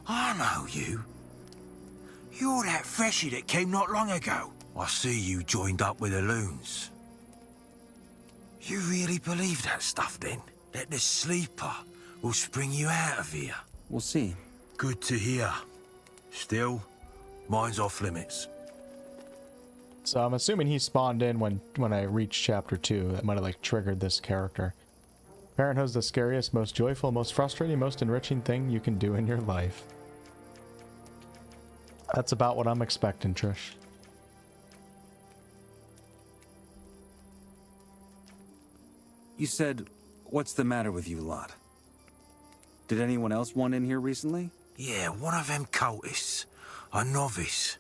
I know you. You're that freshie that came not long ago. I see you joined up with the loons. You really believe that stuff then? That the sleeper will spring you out of here? We'll see. Good to hear. Still, mine's off limits. So I'm assuming he spawned in when I reached chapter 2. That might have like triggered this character. Parenthood's the scariest, most joyful, most frustrating, most enriching thing you can do in your life. That's about what I'm expecting, Trish. You said, what's the matter with you lot? Did anyone else want in here recently? Yeah, one of them cultists. A novice.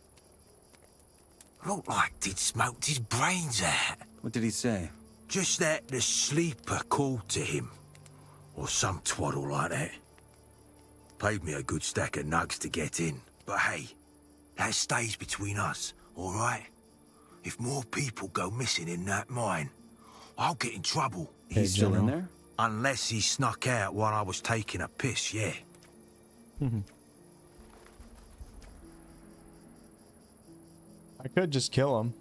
Looked like he'd smoked his brains out. What did he say? Just that the sleeper called to him. Or some twaddle like that. Paid me a good stack of nugs to get in. But hey, that stays between us, alright? If more people go missing in that mine, I'll get in trouble. He's still in there? Unless he snuck out while I was taking a piss, yeah. I could just kill him,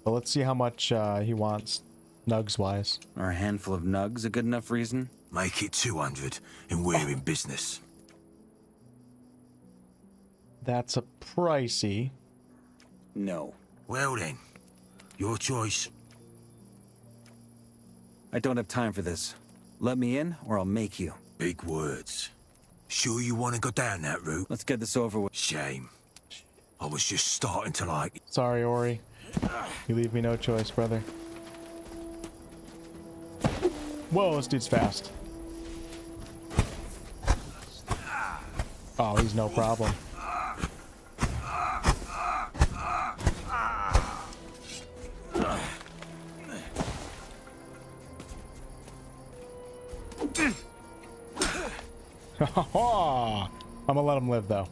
but let's see how much he wants, nugs-wise. Are a handful of nugs a good enough reason? Make it 200, and we're in business. That's a pricey. No. Well then, your choice. I don't have time for this. Let me in, or I'll make you. Big words. Sure you want to go down that route? Let's get this over with. Shame. I was just starting to like it. Sorry, Ori. You leave me no choice, brother. Whoa, this dude's fast. Oh, he's no problem. I'm gonna let him live, though.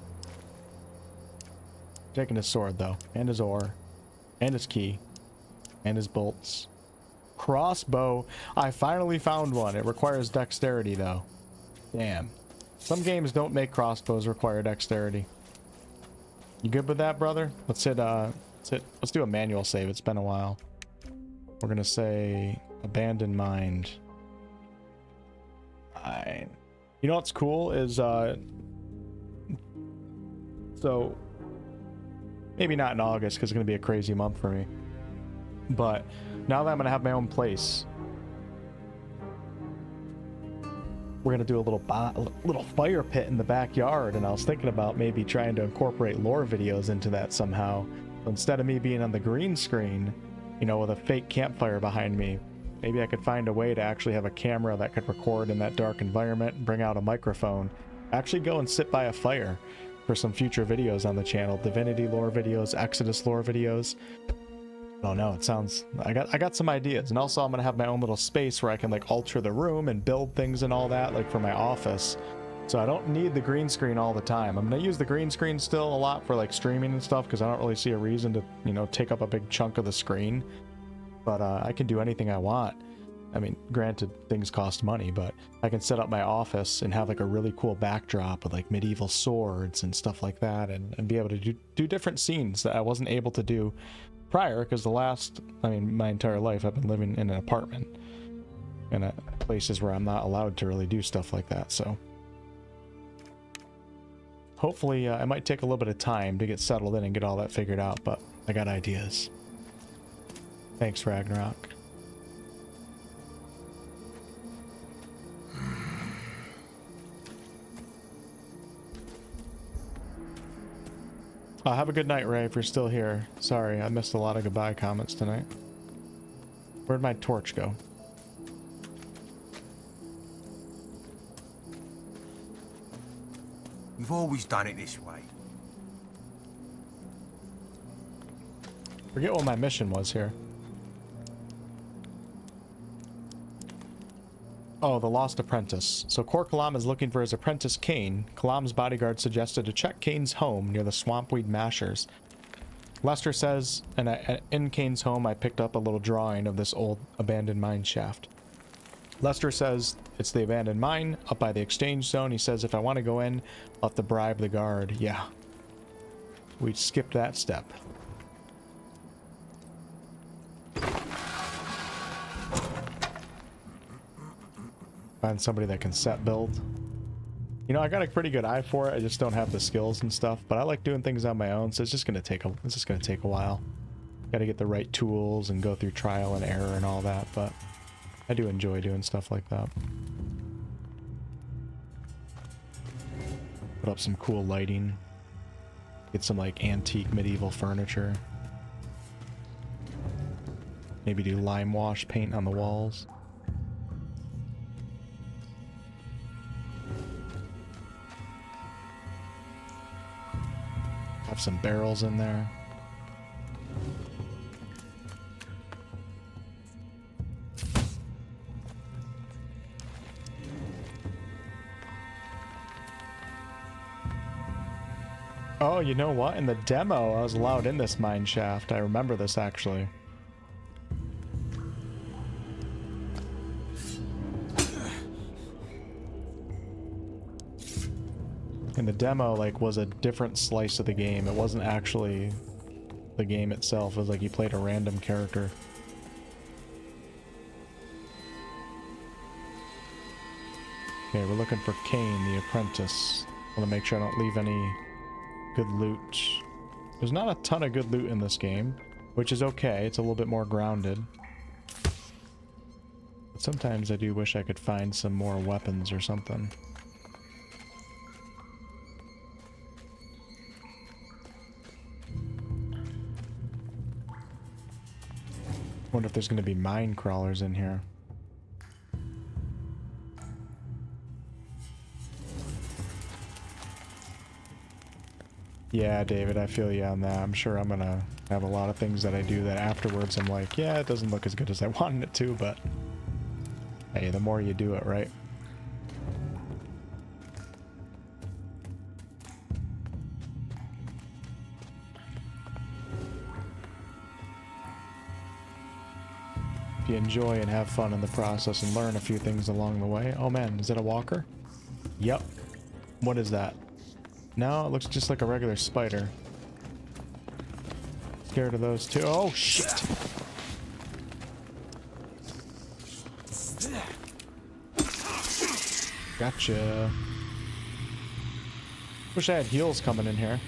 Taking his sword, though, and his ore, and his key, and his bolts. Crossbow. I finally found one. It requires dexterity, though. Damn. Some games don't make crossbows require dexterity. You good with that, brother? Let's do a manual save. It's been a while. We're gonna say abandoned mind. You know what's cool is so maybe not in August because it's gonna be a crazy month for me. But now that I'm gonna have my own place, we're gonna do a little fire pit in the backyard, and I was thinking about maybe trying to incorporate lore videos into that somehow. So instead of me being on the green screen, you know, with a fake campfire behind me, maybe I could find a way to actually have a camera that could record in that dark environment and bring out a microphone. Actually go and sit by a fire for some future videos on the channel. Divinity lore videos, Exodus lore videos. I don't know, it sounds... I got some ideas. And also I'm gonna have my own little space where I can like alter the room and build things and all that, like for my office. So I don't need the green screen all the time. I'm gonna use the green screen still a lot for like streaming and stuff because I don't really see a reason to, you know, take up a big chunk of the screen. But I can do anything I want. I mean, granted, things cost money, but I can set up my office and have like a really cool backdrop with like medieval swords and stuff like that, and be able to do different scenes that I wasn't able to do prior, because my entire life I've been living in an apartment and at places where I'm not allowed to really do stuff like that. So hopefully it might take a little bit of time to get settled in and get all that figured out, but I got ideas. Thanks, Ragnarok. Have a good night, Ray, if you're still here. Sorry, I missed a lot of goodbye comments tonight. Where'd my torch go? We've always done it this way. Forget what my mission was here. Oh, the lost apprentice. So Cor Kalam is looking for his apprentice Caine. Kalam's bodyguard suggested to check Caine's home near the Swampweed Mashers. Lester says, and in Caine's home I picked up a little drawing of this old abandoned mine shaft. Lester says it's the abandoned mine up by the exchange zone. He says if I want to go in, I'll have to bribe the guard. Yeah. We skipped that step. Find somebody that can set build. You know, I got a pretty good eye for it. I just don't have the skills and stuff. But I like doing things on my own, so it's just gonna take a while. Got to get the right tools and go through trial and error and all that. But I do enjoy doing stuff like that. Put up some cool lighting. Get some like antique medieval furniture. Maybe do lime wash paint on the walls. Have some barrels in there. Oh, you know what? In the demo, I was allowed in this mine shaft. I remember this actually. In the demo, like, was a different slice of the game. It wasn't actually the game itself. It was like you played a random character. Okay, we're looking for Caine, the apprentice. I want to make sure I don't leave any good loot. There's not a ton of good loot in this game, which is okay. It's a little bit more grounded. But sometimes I do wish I could find some more weapons or something. Wonder if there's going to be mine crawlers in here. Yeah, David, I feel you on that. I'm sure I'm going to have a lot of things that I do that afterwards I'm like, yeah, it doesn't look as good as I wanted it to, but hey, the more you do it, right? You enjoy and have fun in the process and learn a few things along the way. Oh man, is it a walker? Yep. What is that? No, it looks just like a regular spider. Scared of those too. Oh shit! Gotcha. Wish I had heals coming in here.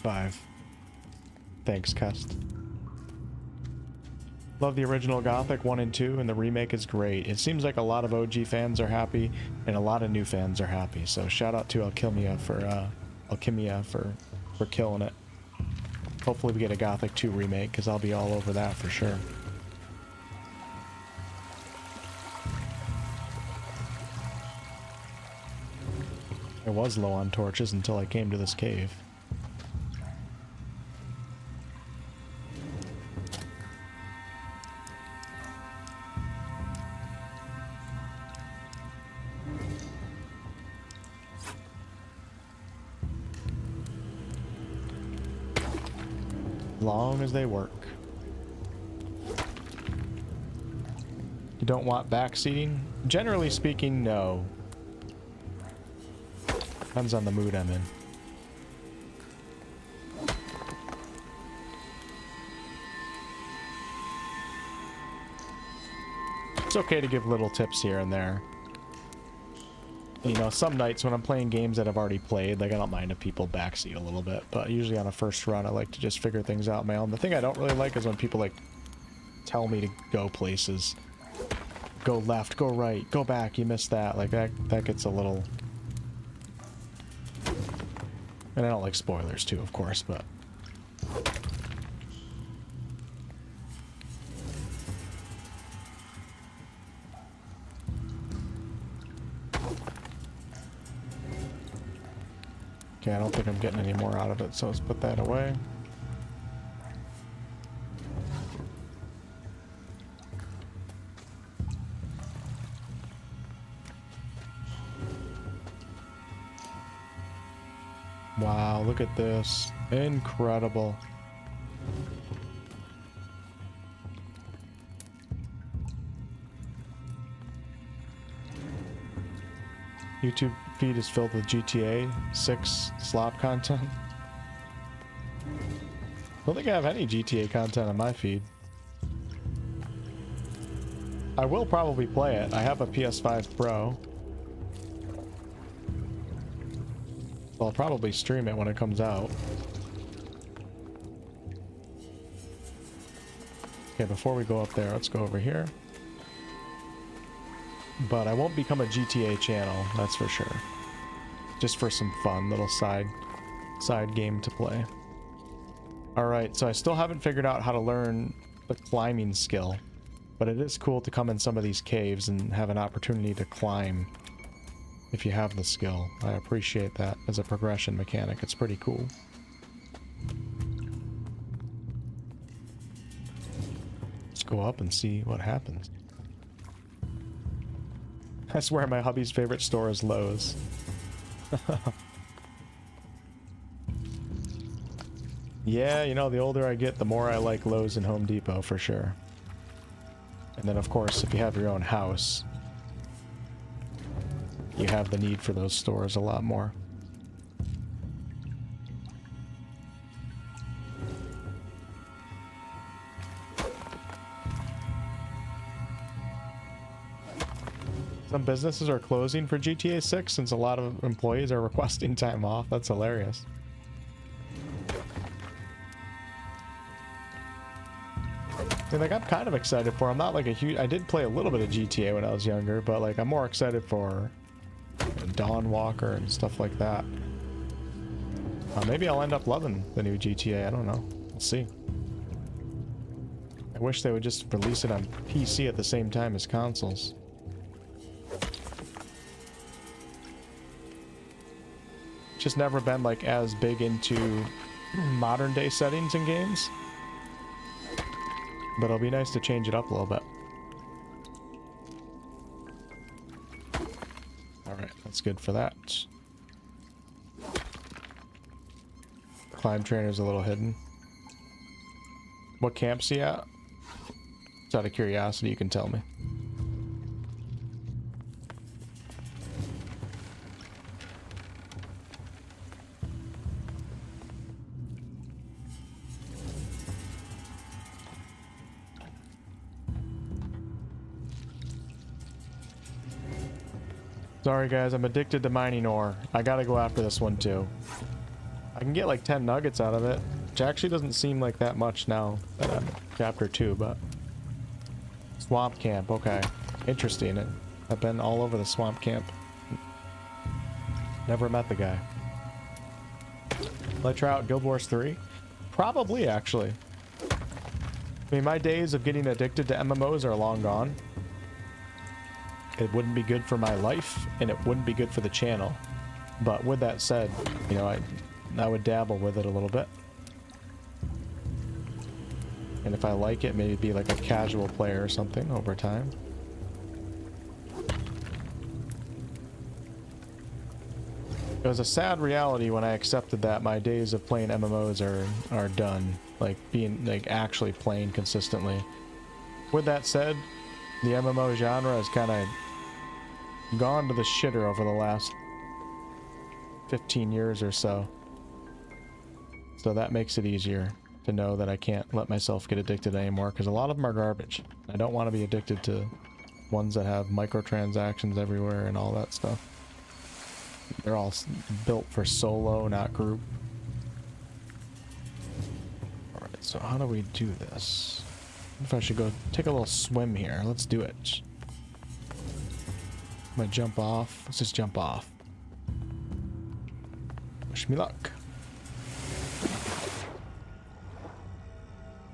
Five. Thanks, Cust. Love the original Gothic 1 and 2, and the remake is great. It seems like a lot of OG fans are happy, and a lot of new fans are happy. So shout out to 𝑎lchemia for killing it. Hopefully we get a Gothic 2 remake, because I'll be all over that for sure. I was low on torches until I came to this cave. Long as they work. You don't want backseating? Generally speaking, no. Depends on the mood I'm in. It's okay to give little tips here and there. You know, some nights when I'm playing games that I've already played, like I don't mind if people backseat a little bit, but usually on a first run I like to just figure things out on my own. The thing I don't really like is when people like tell me to go places. Go left, go right, go back, you missed that. Like that gets a little... And I don't like spoilers too, of course, but... Okay, I don't think I'm getting any more out of it, so let's put that away. Wow, look at this. Incredible. YouTube feed is filled with GTA 6 slop content. I don't think I have any GTA content on my feed. I will probably play it. I have a PS5 Pro. So I'll probably stream it when it comes out. Okay, before we go up there, let's go over here. But I won't become a GTA channel, that's for sure. Just for some fun, little side game to play. Alright, so I still haven't figured out how to learn the climbing skill. But it is cool to come in some of these caves and have an opportunity to climb if you have the skill. I appreciate that as a progression mechanic. It's pretty cool. Let's go up and see what happens. I swear my hubby's favorite store is Lowe's. Yeah, you know, the older I get, the more I like Lowe's and Home Depot for sure. And then, of course, if you have your own house, you have the need for those stores a lot more. Some businesses are closing for GTA 6 since a lot of employees are requesting time off. That's hilarious. And like, I'm kind of excited for. I'm not like a huge. I did play a little bit of GTA when I was younger, but like I'm more excited for Dawn Walker and stuff like that. Maybe I'll end up loving the new GTA. I don't know. We'll see. I wish they would just release it on PC at the same time as consoles. Just never been like as big into modern day settings in games. But it'll be nice to change it up a little bit. Alright, that's good for that. Climb trainer's a little hidden. What camp's he at? Just out of curiosity, you can tell me. Sorry guys, I'm addicted to mining ore. I gotta go after this one too. I can get like 10 nuggets out of it, which actually doesn't seem like that much now that I'm chapter 2, but... Swamp camp, okay. Interesting. I've been all over the swamp camp. Never met the guy. Will I try out Guild Wars 3? Probably, actually. I mean, my days of getting addicted to MMOs are long gone. It wouldn't be good for my life, and it wouldn't be good for the channel. But with that said, you know, I would dabble with it a little bit. And if I like it, maybe be like a casual player or something over time. It was a sad reality when I accepted that my days of playing MMOs are done. Like being like actually playing consistently. With that said, the MMO genre has kind of gone to the shitter over the last 15 years or so. So that makes it easier to know that I can't let myself get addicted anymore, because a lot of them are garbage. I don't want to be addicted to ones that have microtransactions everywhere and all that stuff. They're all built for solo, not group. Alright, so how do we do this? If I should go take a little swim here. Let's do it. I'm gonna jump off. Let's just jump off. Wish me luck.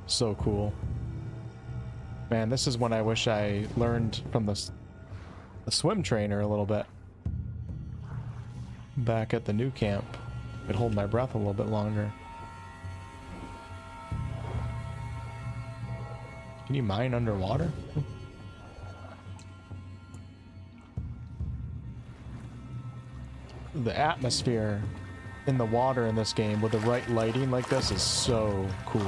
So cool. Man, this is when I wish I learned from the swim trainer a little bit. Back at the new camp. I could hold my breath a little bit longer. Can you mine underwater? The atmosphere in the water in this game with the right lighting like this is so cool.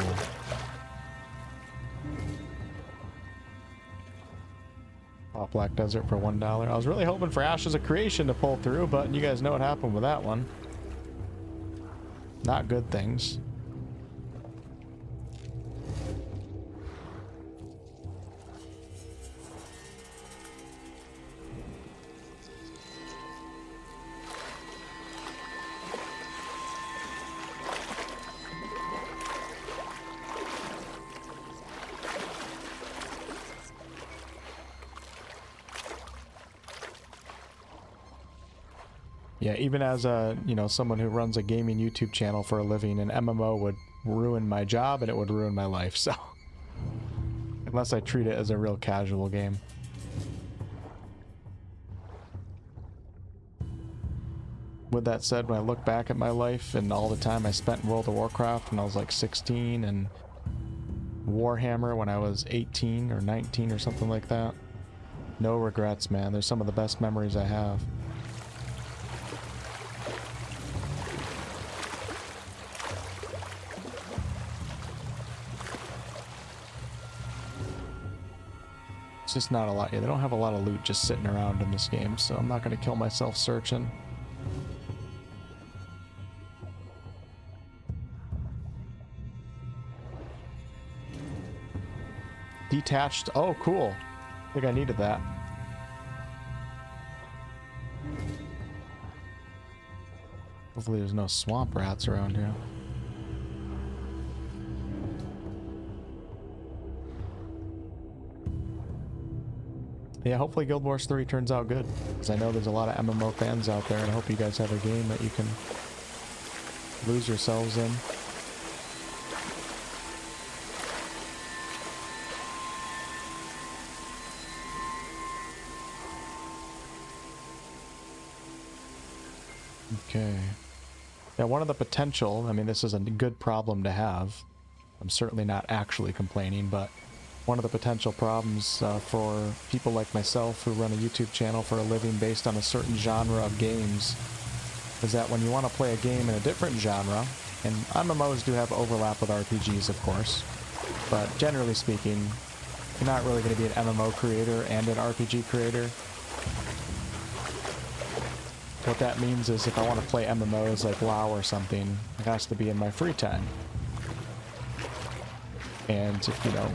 Pop Black Desert for $1. I was really hoping for Ashes of Creation to pull through, but you guys know what happened with that one. Not good things. Yeah, even as a, you know, someone who runs a gaming YouTube channel for a living, an MMO would ruin my job and it would ruin my life, so. Unless I treat it as a real casual game. With that said, when I look back at my life and all the time I spent in World of Warcraft when I was like 16 and Warhammer when I was 18 or 19 or something like that. No regrets, man. They're some of the best memories I have. It's just not a lot. Yeah, they don't have a lot of loot just sitting around in this game, so I'm not going to kill myself searching. Detached. Oh, cool. I think I needed that. Hopefully there's no swamp rats around here. Yeah, hopefully Guild Wars 3 turns out good, because I know there's a lot of MMO fans out there, and I hope you guys have a game that you can lose yourselves in. Okay. Yeah, one of the potential, I mean, this is a good problem to have. I'm certainly not actually complaining, but one of the potential problems for people like myself who run a YouTube channel for a living based on a certain genre of games is that when you want to play a game in a different genre, and MMOs do have overlap with RPGs, of course, but generally speaking, you're not really going to be an MMO creator and an RPG creator. What that means is if I want to play MMOs like WoW or something, it has to be in my free time. And if, you know,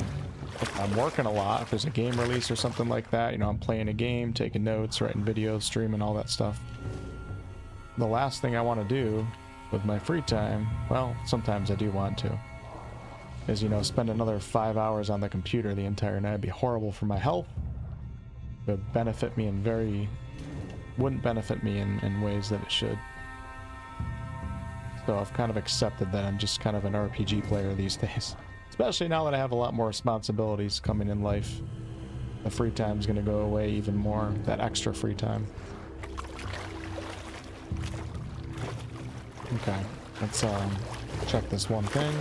if I'm working a lot, if there's a game release or something like that, you know, I'm playing a game, taking notes, writing videos, streaming, all that stuff. The last thing I want to do with my free time, well, sometimes I do want to, is, you know, spend another 5 hours on the computer the entire night. It'd be horrible for my health. It would benefit me wouldn't benefit me in ways that it should. So I've kind of accepted that I'm just kind of an RPG player these days. Especially now that I have a lot more responsibilities coming in life. The free time's gonna go away even more, that extra free time. Okay, let's check this one thing.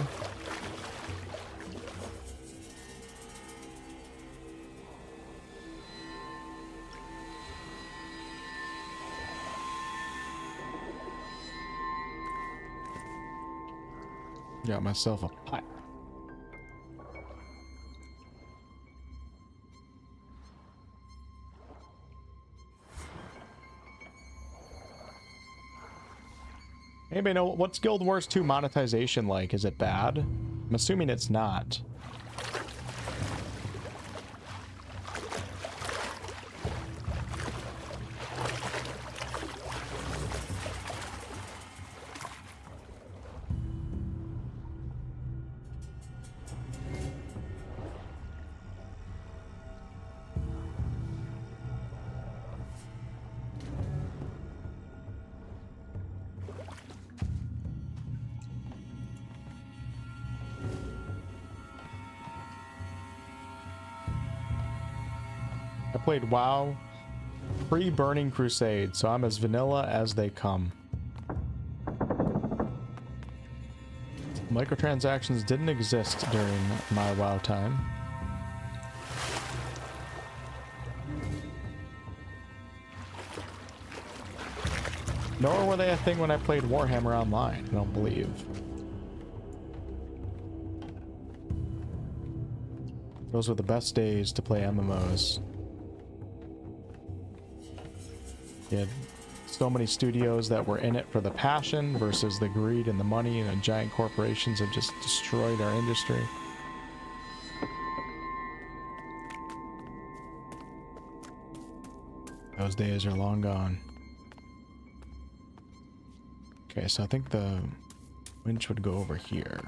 Got myself a pipe. Anybody know what's Guild Wars 2 monetization like? Is it bad? I'm assuming it's not. Played WoW pre-Burning Crusade, so I'm as vanilla as they come. Microtransactions didn't exist during my WoW time. Nor were they a thing when I played Warhammer Online, I don't believe. Those were the best days to play MMOs. You had so many studios that were in it for the passion versus the greed and the money, and giant corporations have just destroyed our industry. Those days are long gone. Okay, so I think the winch would go over here.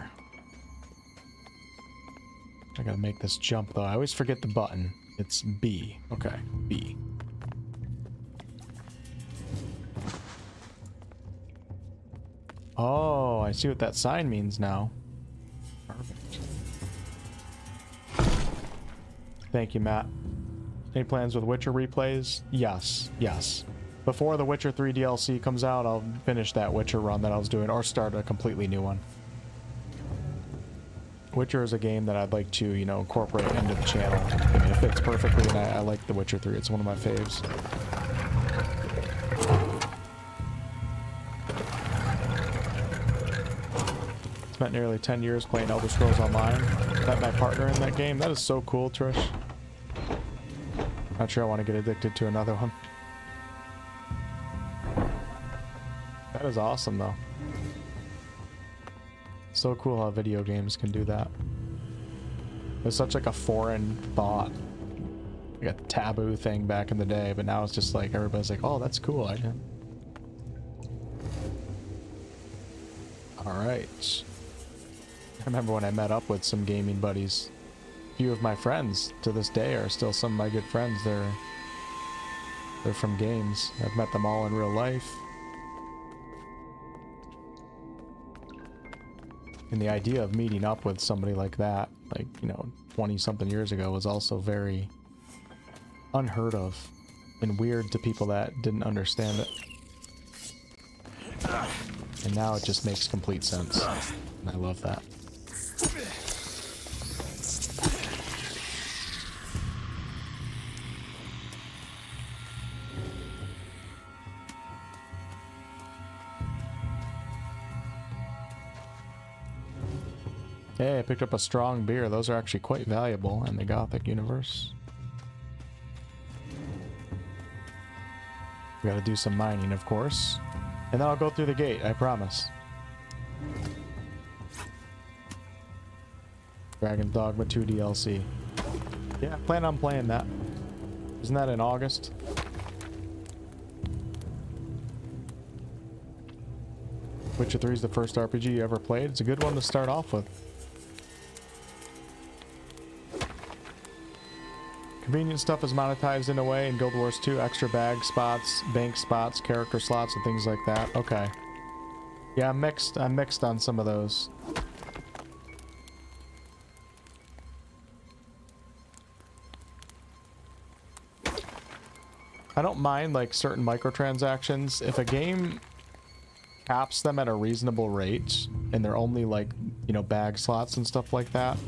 I gotta make this jump though. I always forget the button. It's B. Okay, B. Oh, I see what that sign means now. Perfect. Thank you, Matt. Any plans with Witcher replays? Yes, yes. Before the Witcher 3 DLC comes out, I'll finish that Witcher run that I was doing, or start a completely new one. Witcher is a game that I'd like to, you know, incorporate into the channel. I mean, it fits perfectly, and I like The Witcher 3. It's one of my faves. Spent nearly 10 years playing Elder Scrolls Online. Met my partner in that game. That is so cool, Trish. Not sure I want to get addicted to another one. That is awesome, though. So cool how video games can do that. It's such like a foreign thought, like a taboo thing back in the day, but now it's just like everybody's like, oh, that's cool. I didn't. All right. I remember when I met up with some gaming buddies. A few of my friends to this day are still some of my good friends. They're from games. I've met them all in real life. And the idea of meeting up with somebody like that, like, you know, 20-something years ago, was also very unheard of and weird to people that didn't understand it. And now it just makes complete sense. And I love that. Hey, I picked up a strong beer. Those are actually quite valuable in the Gothic universe. We gotta do some mining, of course. And then I'll go through the gate, I promise. Dragon's Dogma 2 DLC. Yeah, I plan on playing that. Isn't that in August? Witcher 3 is the first RPG you ever played. It's a good one to start off with. Convenient stuff is monetized in a way in Guild Wars 2. Extra bag spots, bank spots, character slots, and things like that. Okay. Yeah, I'm mixed on some of those. I don't mind like certain microtransactions. If a game caps them at a reasonable rate and they're only like, you know, bag slots and stuff like that,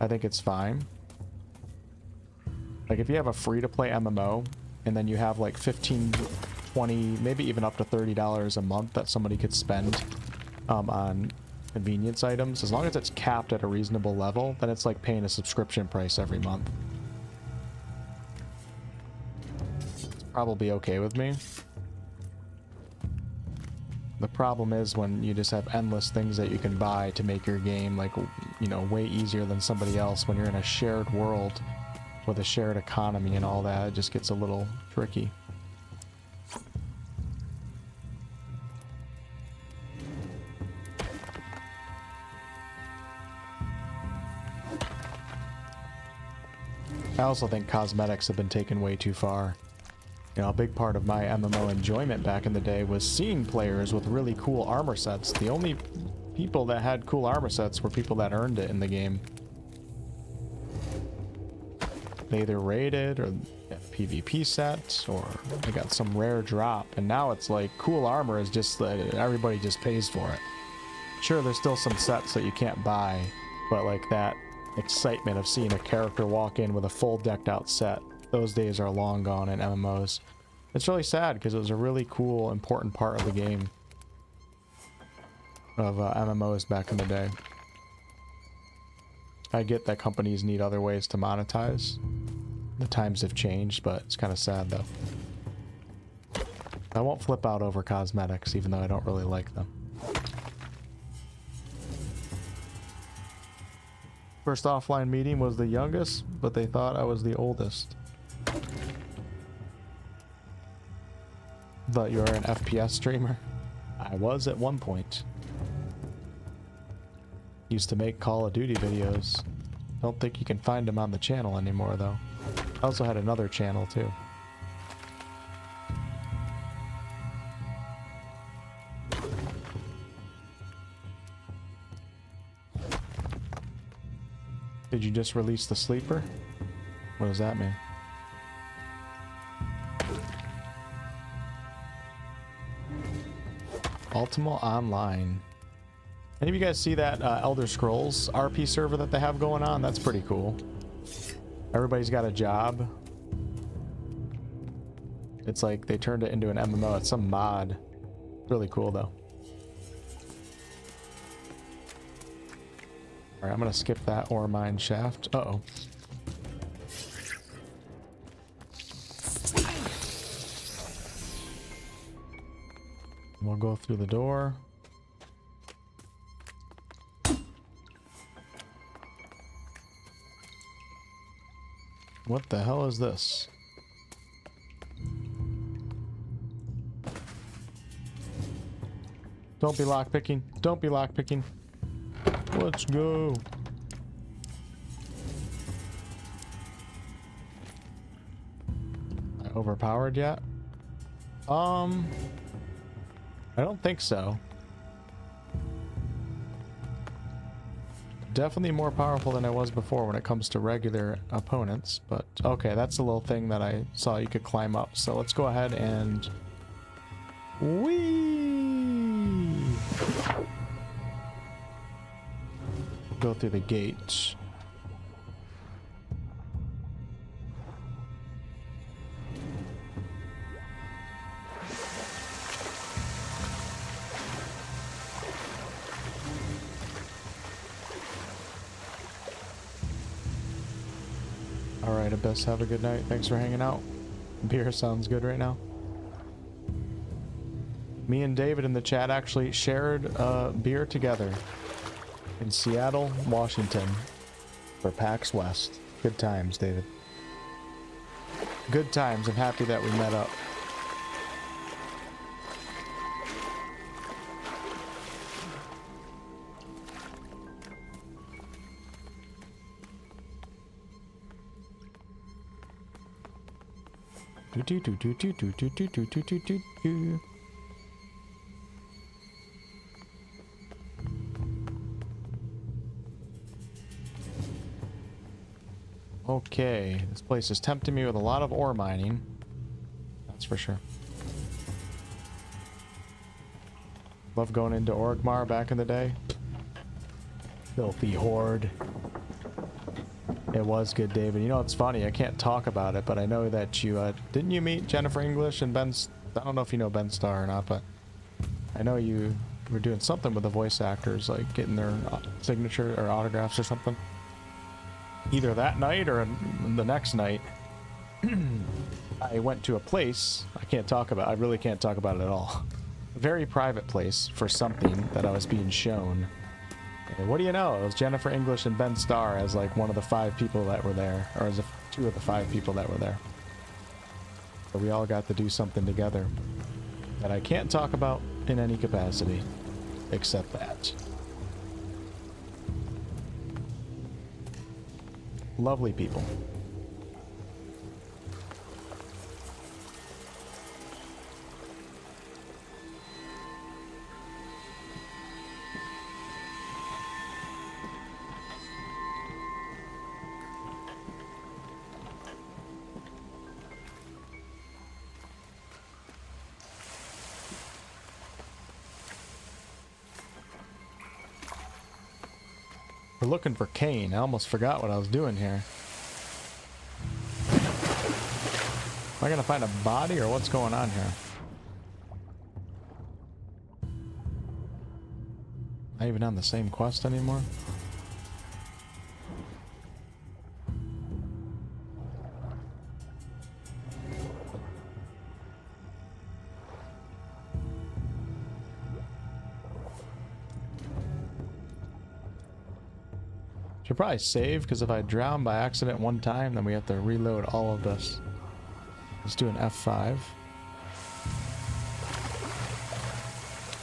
I think it's fine. Like if you have a free-to-play MMO and then you have like 15, 20, maybe even up to $30 a month that somebody could spend on convenience items, as long as it's capped at a reasonable level, then it's like paying a subscription price every month. It's probably okay with me. The problem is when you just have endless things that you can buy to make your game, like, you know, way easier than somebody else when you're in a shared world with a shared economy and all that. It just gets a little tricky. I also think cosmetics have been taken way too far. You know, a big part of my MMO enjoyment back in the day was seeing players with really cool armor sets. The only people that had cool armor sets were people that earned it in the game. They either raided or a PvP set or they got some rare drop. And now it's like cool armor is just that everybody just pays for it. Sure, there's still some sets that you can't buy, but like that excitement of seeing a character walk in with a full decked out set, those days are long gone in MMOs. It's really sad because it was a really cool, important part of the game of MMOs back in the day. I get that companies need other ways to monetize. The times have changed, but it's kind of sad though. I won't flip out over cosmetics, even though I don't really like them. First offline meeting was the youngest, but they thought I was the oldest. Thought you were an FPS streamer? I was at one point. Used to make Call of Duty videos. Don't think you can find them on the channel anymore though. I also had another channel too. Did you just release the sleeper? What does that mean? Ultima Online. Any of you guys see that Elder Scrolls RP server that they have going on? That's pretty cool. Everybody's got a job. It's like they turned it into an MMO. It's some mod. Really cool though. Alright, I'm gonna skip that ore mine shaft. Uh-oh. We'll go through the door. What the hell is this? Don't be lockpicking. Don't be lockpicking. Let's go. Overpowered yet? I don't think so. Definitely more powerful than I was before when it comes to regular opponents, but okay, that's a little thing that I saw you could climb up. So let's go ahead and whee! Go through the gate. Alright, Abyss, have a good night. Thanks for hanging out. Beer sounds good right now. Me and David in the chat actually shared a beer together in Seattle, Washington for PAX West. Good times, David. Good times. I'm happy that we met up. Okay, this place is tempting me with a lot of ore mining. That's for sure. Love going into 𝑒𝑟𝑐 back in the day. Filthy horde. It was good, David. You know, it's funny, I can't talk about it, but I know that you, didn't you meet Jennifer English and Ben... I don't know if you know Ben Starr or not, but I know you were doing something with the voice actors, like getting their signature or autographs or something. Either that night or the next night, I went to a place I can't talk about. I really can't talk about it at all. A very private place for something that I was being shown. And what do you know? It was Jennifer English and Ben Starr as like one of the 5 people that were there, or as 2 of the 5 people that were there. So we all got to do something together that I can't talk about in any capacity, except that. Lovely people. We're looking for Caine. I almost forgot what I was doing here. Am I gonna find a body or what's going on here? Am I even on the same quest anymore? Should probably save, because if I drown by accident one time, then we have to reload all of this. Let's do an F5.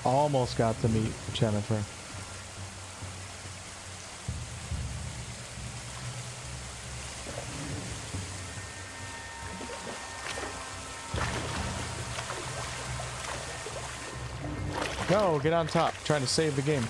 Almost got to meet Jennifer. Go, get on top. Trying to save the game.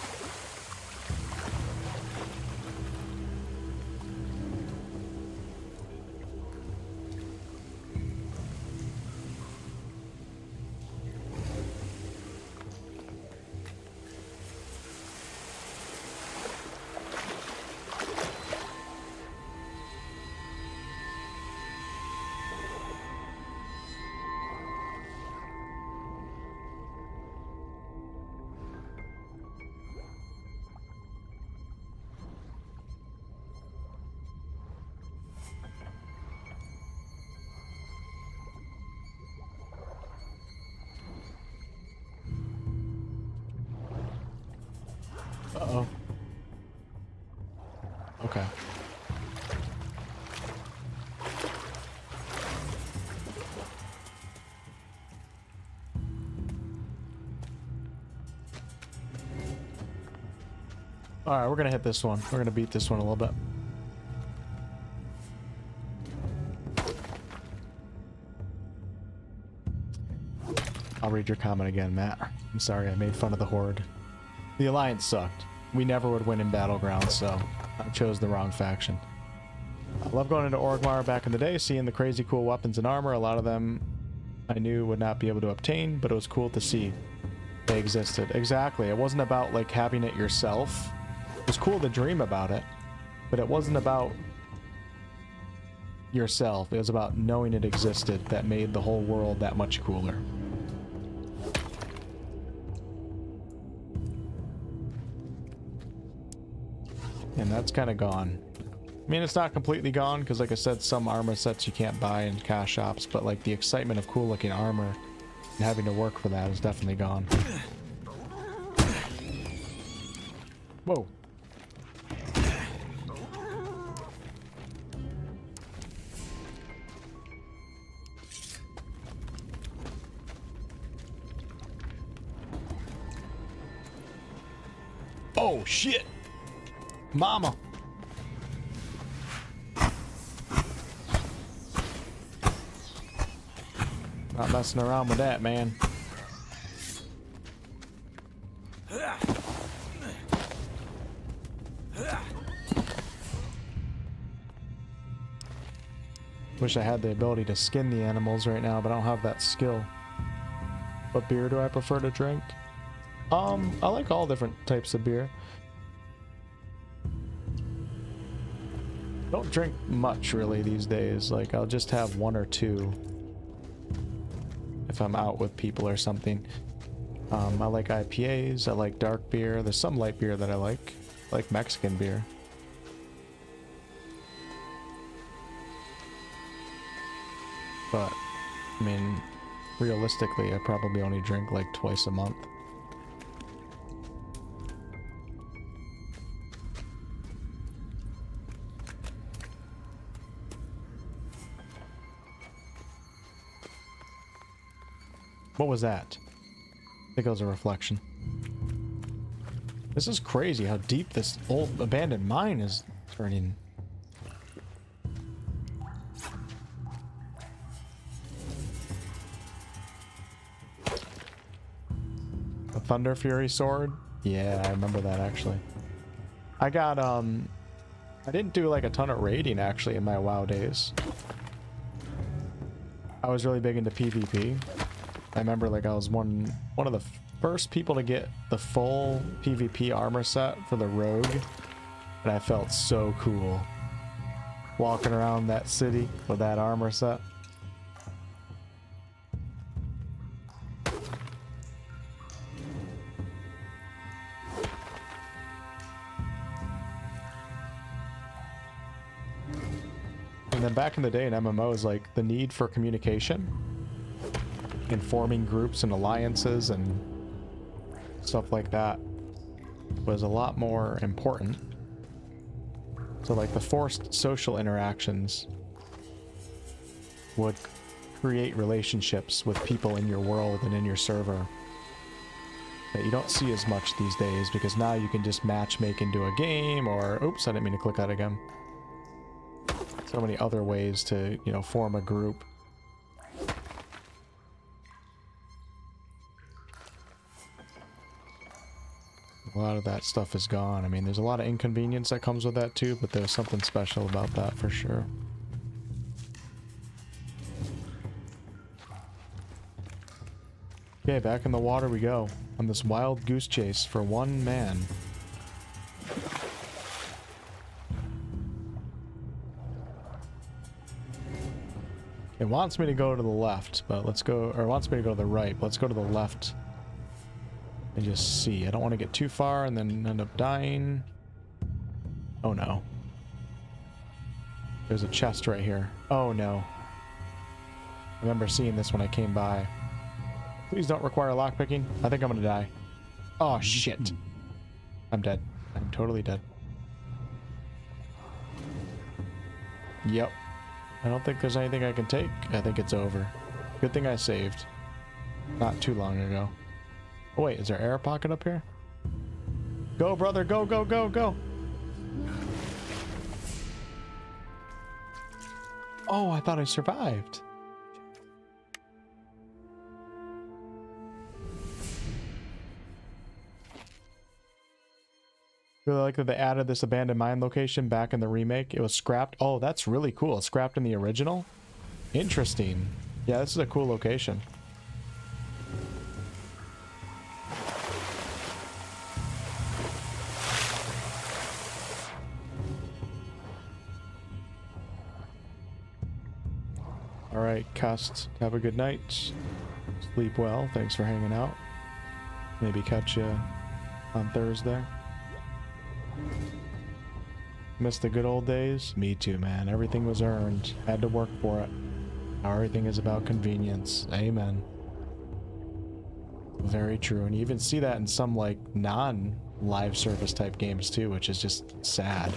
Uh-oh. Okay. Alright, we're gonna hit this one. We're gonna beat this one a little bit. I'll read your comment again, Matt. I'm sorry I made fun of the Horde. The Alliance sucked. We never would win in Battlegrounds, so I chose the wrong faction. I love going into 𝑒𝑟𝑐 back in the day, seeing the crazy cool weapons and armor. A lot of them I knew would not be able to obtain, but it was cool to see they existed. Exactly. It wasn't about like having it yourself. It was cool to dream about it, but it wasn't about yourself. It was about knowing it existed that made the whole world that much cooler. And that's kind of gone. I mean, it's not completely gone, because like I said, some armor sets you can't buy in cash shops, but like the excitement of cool looking armor and having to work for that is definitely gone. Whoa. Oh, shit. Mama. Not messing around with that, man. Wish I had the ability to skin the animals right now, but I don't have that skill. What beer do I prefer to drink? I like all different types of beer. Don't drink much really these days. Like, I'll just have one or two if I'm out with people or something. I like IPAs, I like dark beer. There's some light beer that I like Mexican beer. But, I mean, realistically, I probably only drink like twice a month. What was that? I think it was a reflection. This is crazy how deep this old abandoned mine is turning. The Thunder Fury sword? Yeah, I remember that actually. I got, I didn't do like a ton of raiding actually in my WoW days. I was really big into PvP. I remember like I was one of the first people to get the full PvP armor set for the rogue, and I felt so cool walking around that city with that armor set. And then back in the day in MMOs, like the need for communication and forming groups and alliances and stuff like that was a lot more important. So like the forced social interactions would create relationships with people in your world and in your server that you don't see as much these days, because now you can just matchmake into a game, or oops, I didn't mean to click that again. So many other ways to, you know, form a group. A lot of that stuff is gone. I mean, there's a lot of inconvenience that comes with that too, but there's something special about that for sure. Okay, back in the water we go on this wild goose chase for one man. It wants me to go to the left, but let's go, or it wants me to go to the right, but let's go to the left and just see. I don't want to get too far and then end up dying. Oh no. There's a chest right here. Oh no. I remember seeing this when I came by. Please don't require lockpicking. I think I'm gonna die. Oh shit. I'm dead. I'm totally dead. Yep. I don't think there's anything I can take. I think it's over. Good thing I saved. Not too long ago. Oh wait, is there air pocket up here? Go, brother, go, go, go, go! Oh, I thought I survived. Really like that they added this abandoned mine location back in the remake. It was scrapped. Oh, that's really cool. It's scrapped in the original. Interesting. Yeah, this is a cool location. Alright, Cust, have a good night. Sleep well. Thanks for hanging out. Maybe catch you on Thursday. Miss the good old days? Me too, man. Everything was earned. Had to work for it. Now everything is about convenience. Amen. Very true. And you even see that in some, like, non-live service type games too, which is just sad.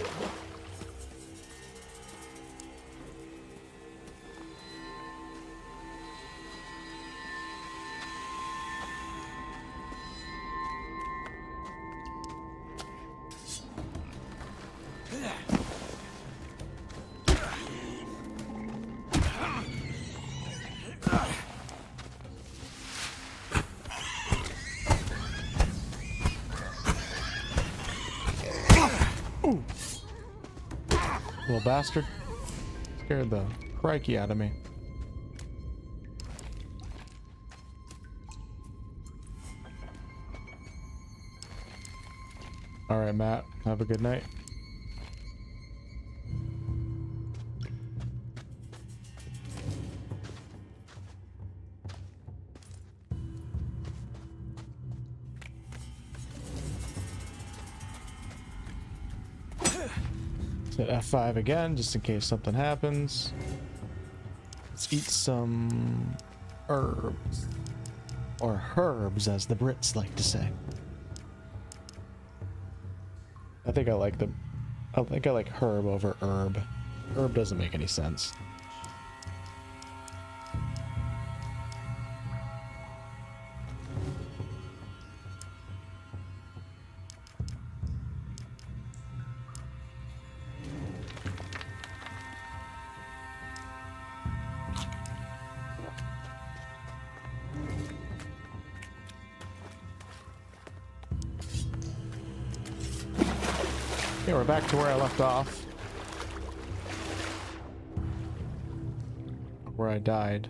Ooh! Little bastard. Scared the crikey out of me. Alright, Matt. Have a good night. Hit F5 again, just in case something happens. Let's eat some herbs. Or herbs, as the Brits like to say. I think I like herb over herb. Herb doesn't make any sense. Okay, we're back to where I left off. Where I died.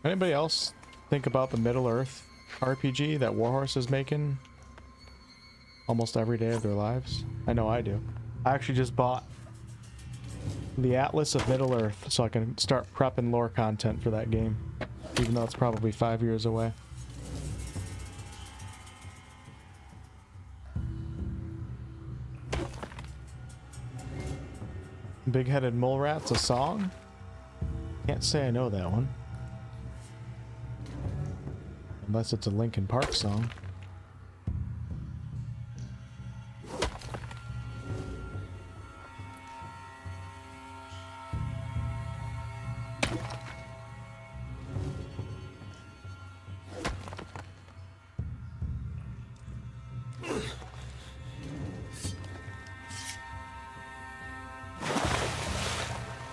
Anybody else think about the Middle-earth RPG that Warhorse is making almost every day of their lives? I know I do. I actually just bought the Atlas of Middle-earth so I can start prepping lore content for that game, even though it's probably 5 years away. Big-headed mole rat's a song? Can't say I know that one. Unless it's a Linkin Park song.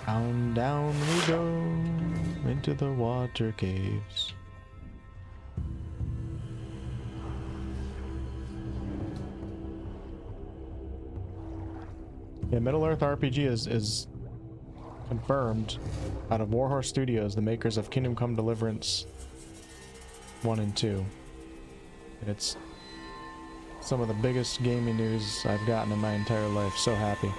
Down, down we go into the water caves. Yeah, Middle-earth RPG is confirmed out of Warhorse Studios, the makers of Kingdom Come Deliverance 1 and 2. And it's some of the biggest gaming news I've gotten in my entire life. So happy.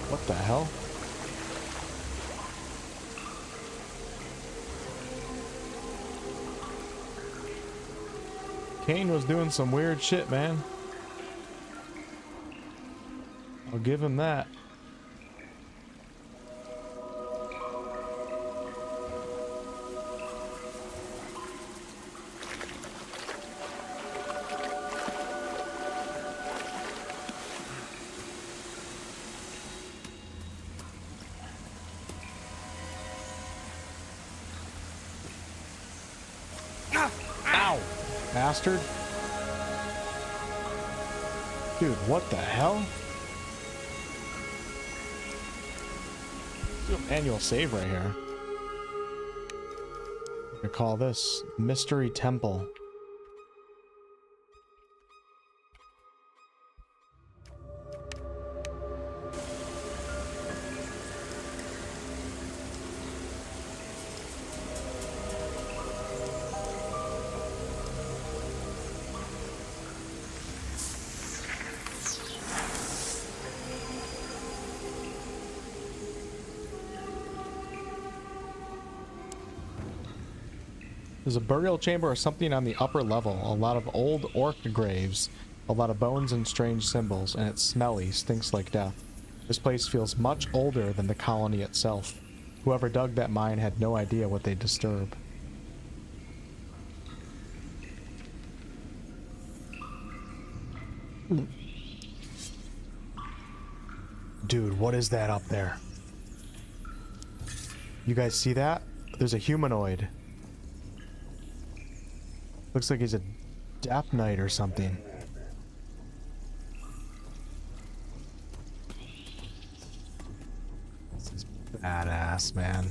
What the hell? Caine was doing some weird shit, man. I'll give him that. Ow! Bastard. Dude, what the hell? Do a manual save right here. I'm gonna call this Mystery Temple. There's a burial chamber or something on the upper level. A lot of old orc graves, a lot of bones and strange symbols, and it's smelly, stinks like death. This place feels much older than the colony itself. Whoever dug that mine had no idea what they disturb. Dude, what is that up there? You guys see that? There's a humanoid. Looks like he's a Death Knight or something. This is badass, man.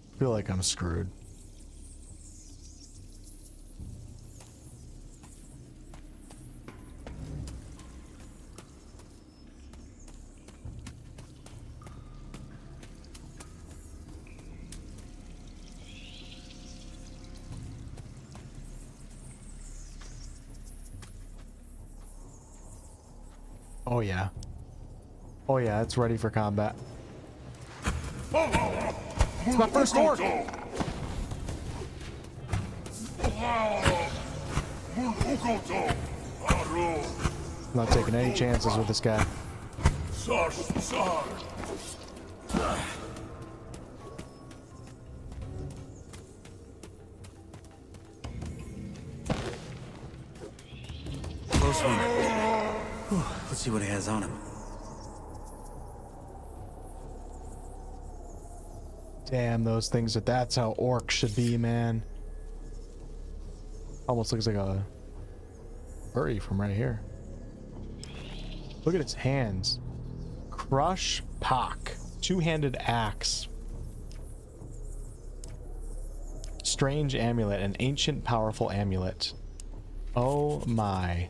I feel like I'm screwed. Oh yeah. Oh yeah, it's ready for combat. It's my first orc! Not taking any chances with this guy. Close one. Whew. Let's see what he has on him. Damn, those things, that's how orcs should be, man. Almost looks like a furry from right here. Look at its hands. Crush Pak. Two-handed axe. Strange amulet. An ancient, powerful amulet. Oh my.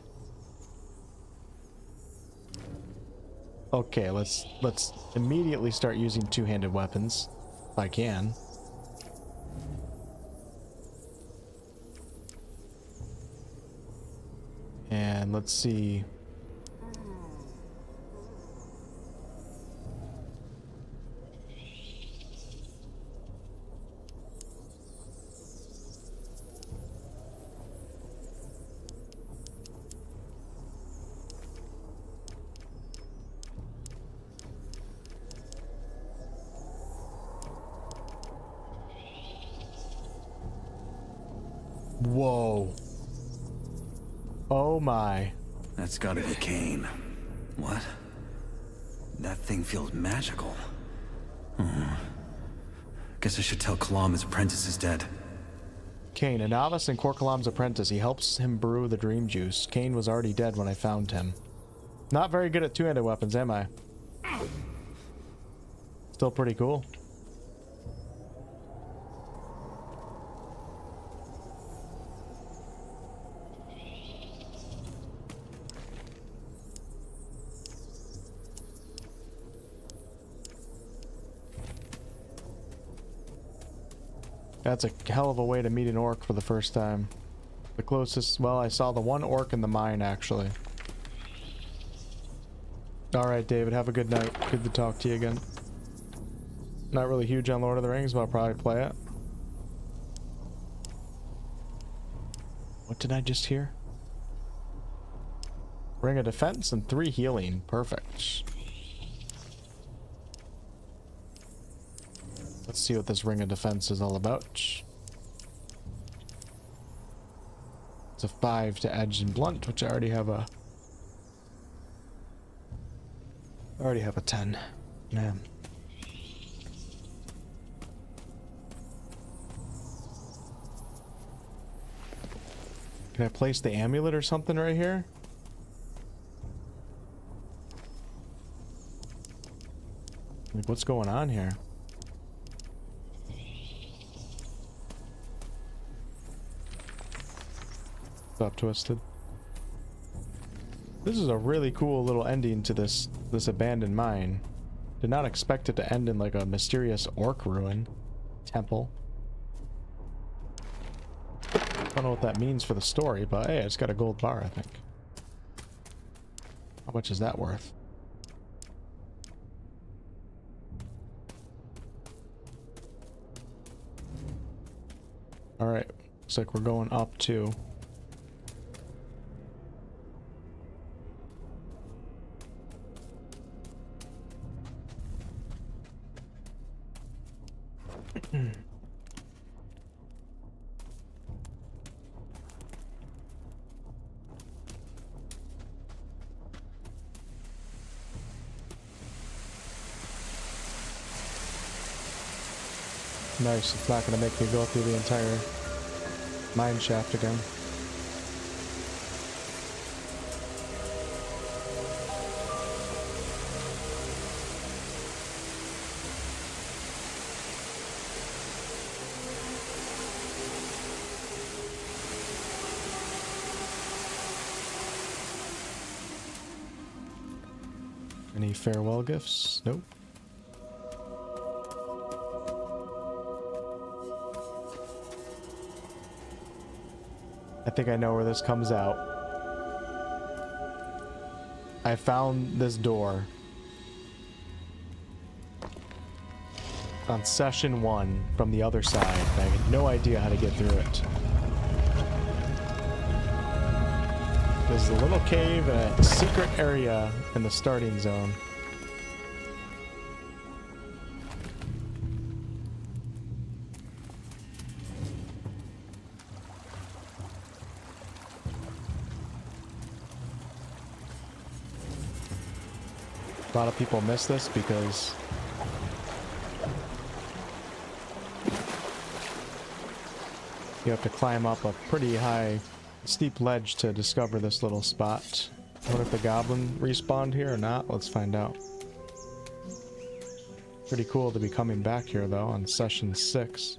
Okay, let's immediately start using two-handed weapons. If I can. And let's see. Whoa. Oh my. That's gotta be Caine. What? That thing feels magical. Guess I should tell Kalam his apprentice is dead. Caine, a novice and Kalam's apprentice. He helps him brew the dream juice. Caine was already dead when I found him. Not very good at two-handed weapons, am I? Still pretty cool. That's a hell of a way to meet an orc for the first time. The closest, well, I saw the one orc in the mine, actually. Alright, David, have a good night. Good to talk to you again. Not really huge on Lord of the Rings, but I'll probably play it. What did I just hear? Ring of defense and 3 healing. Perfect. Let's see what this ring of defense is all about. It's a 5 to edge and blunt, which I already have a... I already have a 10. Man. Can I place the amulet or something right here? Like, what's going on here? Stop, Twisted. This is a really cool little ending to this abandoned mine. Did not expect it to end in like a mysterious orc ruin temple. Don't know what that means for the story, but hey, it's got a gold bar, I think. How much is that worth? Alright, looks like we're going up too. Nice, it's not gonna make me go through the entire mine shaft again. Any farewell gifts? Nope. I think I know where this comes out. I found this door on session 1 from the other side. I had no idea how to get through it. There's a little cave and a secret area in the starting zone. A lot of people miss this because you have to climb up a pretty high, steep ledge to discover this little spot. I wonder if the goblin respawned here or not. Let's find out. Pretty cool to be coming back here though on session 6.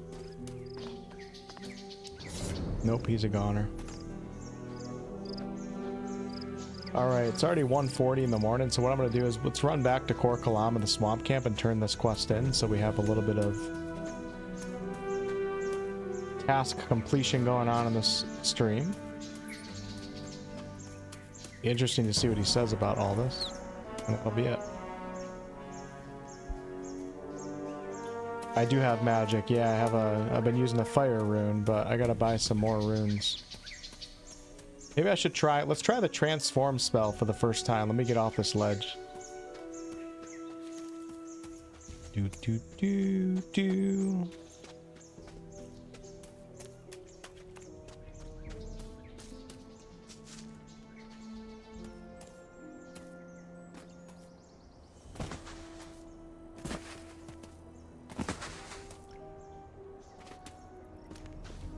Nope, he's a goner. Alright, it's already 1:40 in the morning, so what I'm going to do is let's run back to 𝑐𝑙𝑝𝑠, the swamp camp, and turn this quest in so we have a little bit of task completion going on in this stream. Be interesting to see what he says about all this, and that'll be it. I do have magic, yeah, I've been using a fire rune, but I gotta buy some more runes. Maybe I should try, let's try the transform spell for the first time. Let me get off this ledge. Do do do do.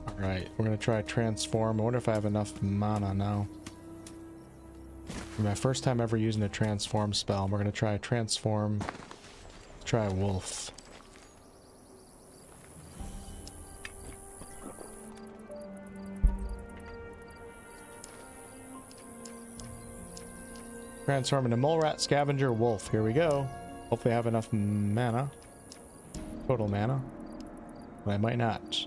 Alright, we're gonna try transform. I wonder if I have enough mana now. For my first time ever using a transform spell, we're gonna try transform. Try wolf. Transform into mole rat, scavenger, wolf. Here we go. Hopefully I have enough mana. Total mana. But I might not.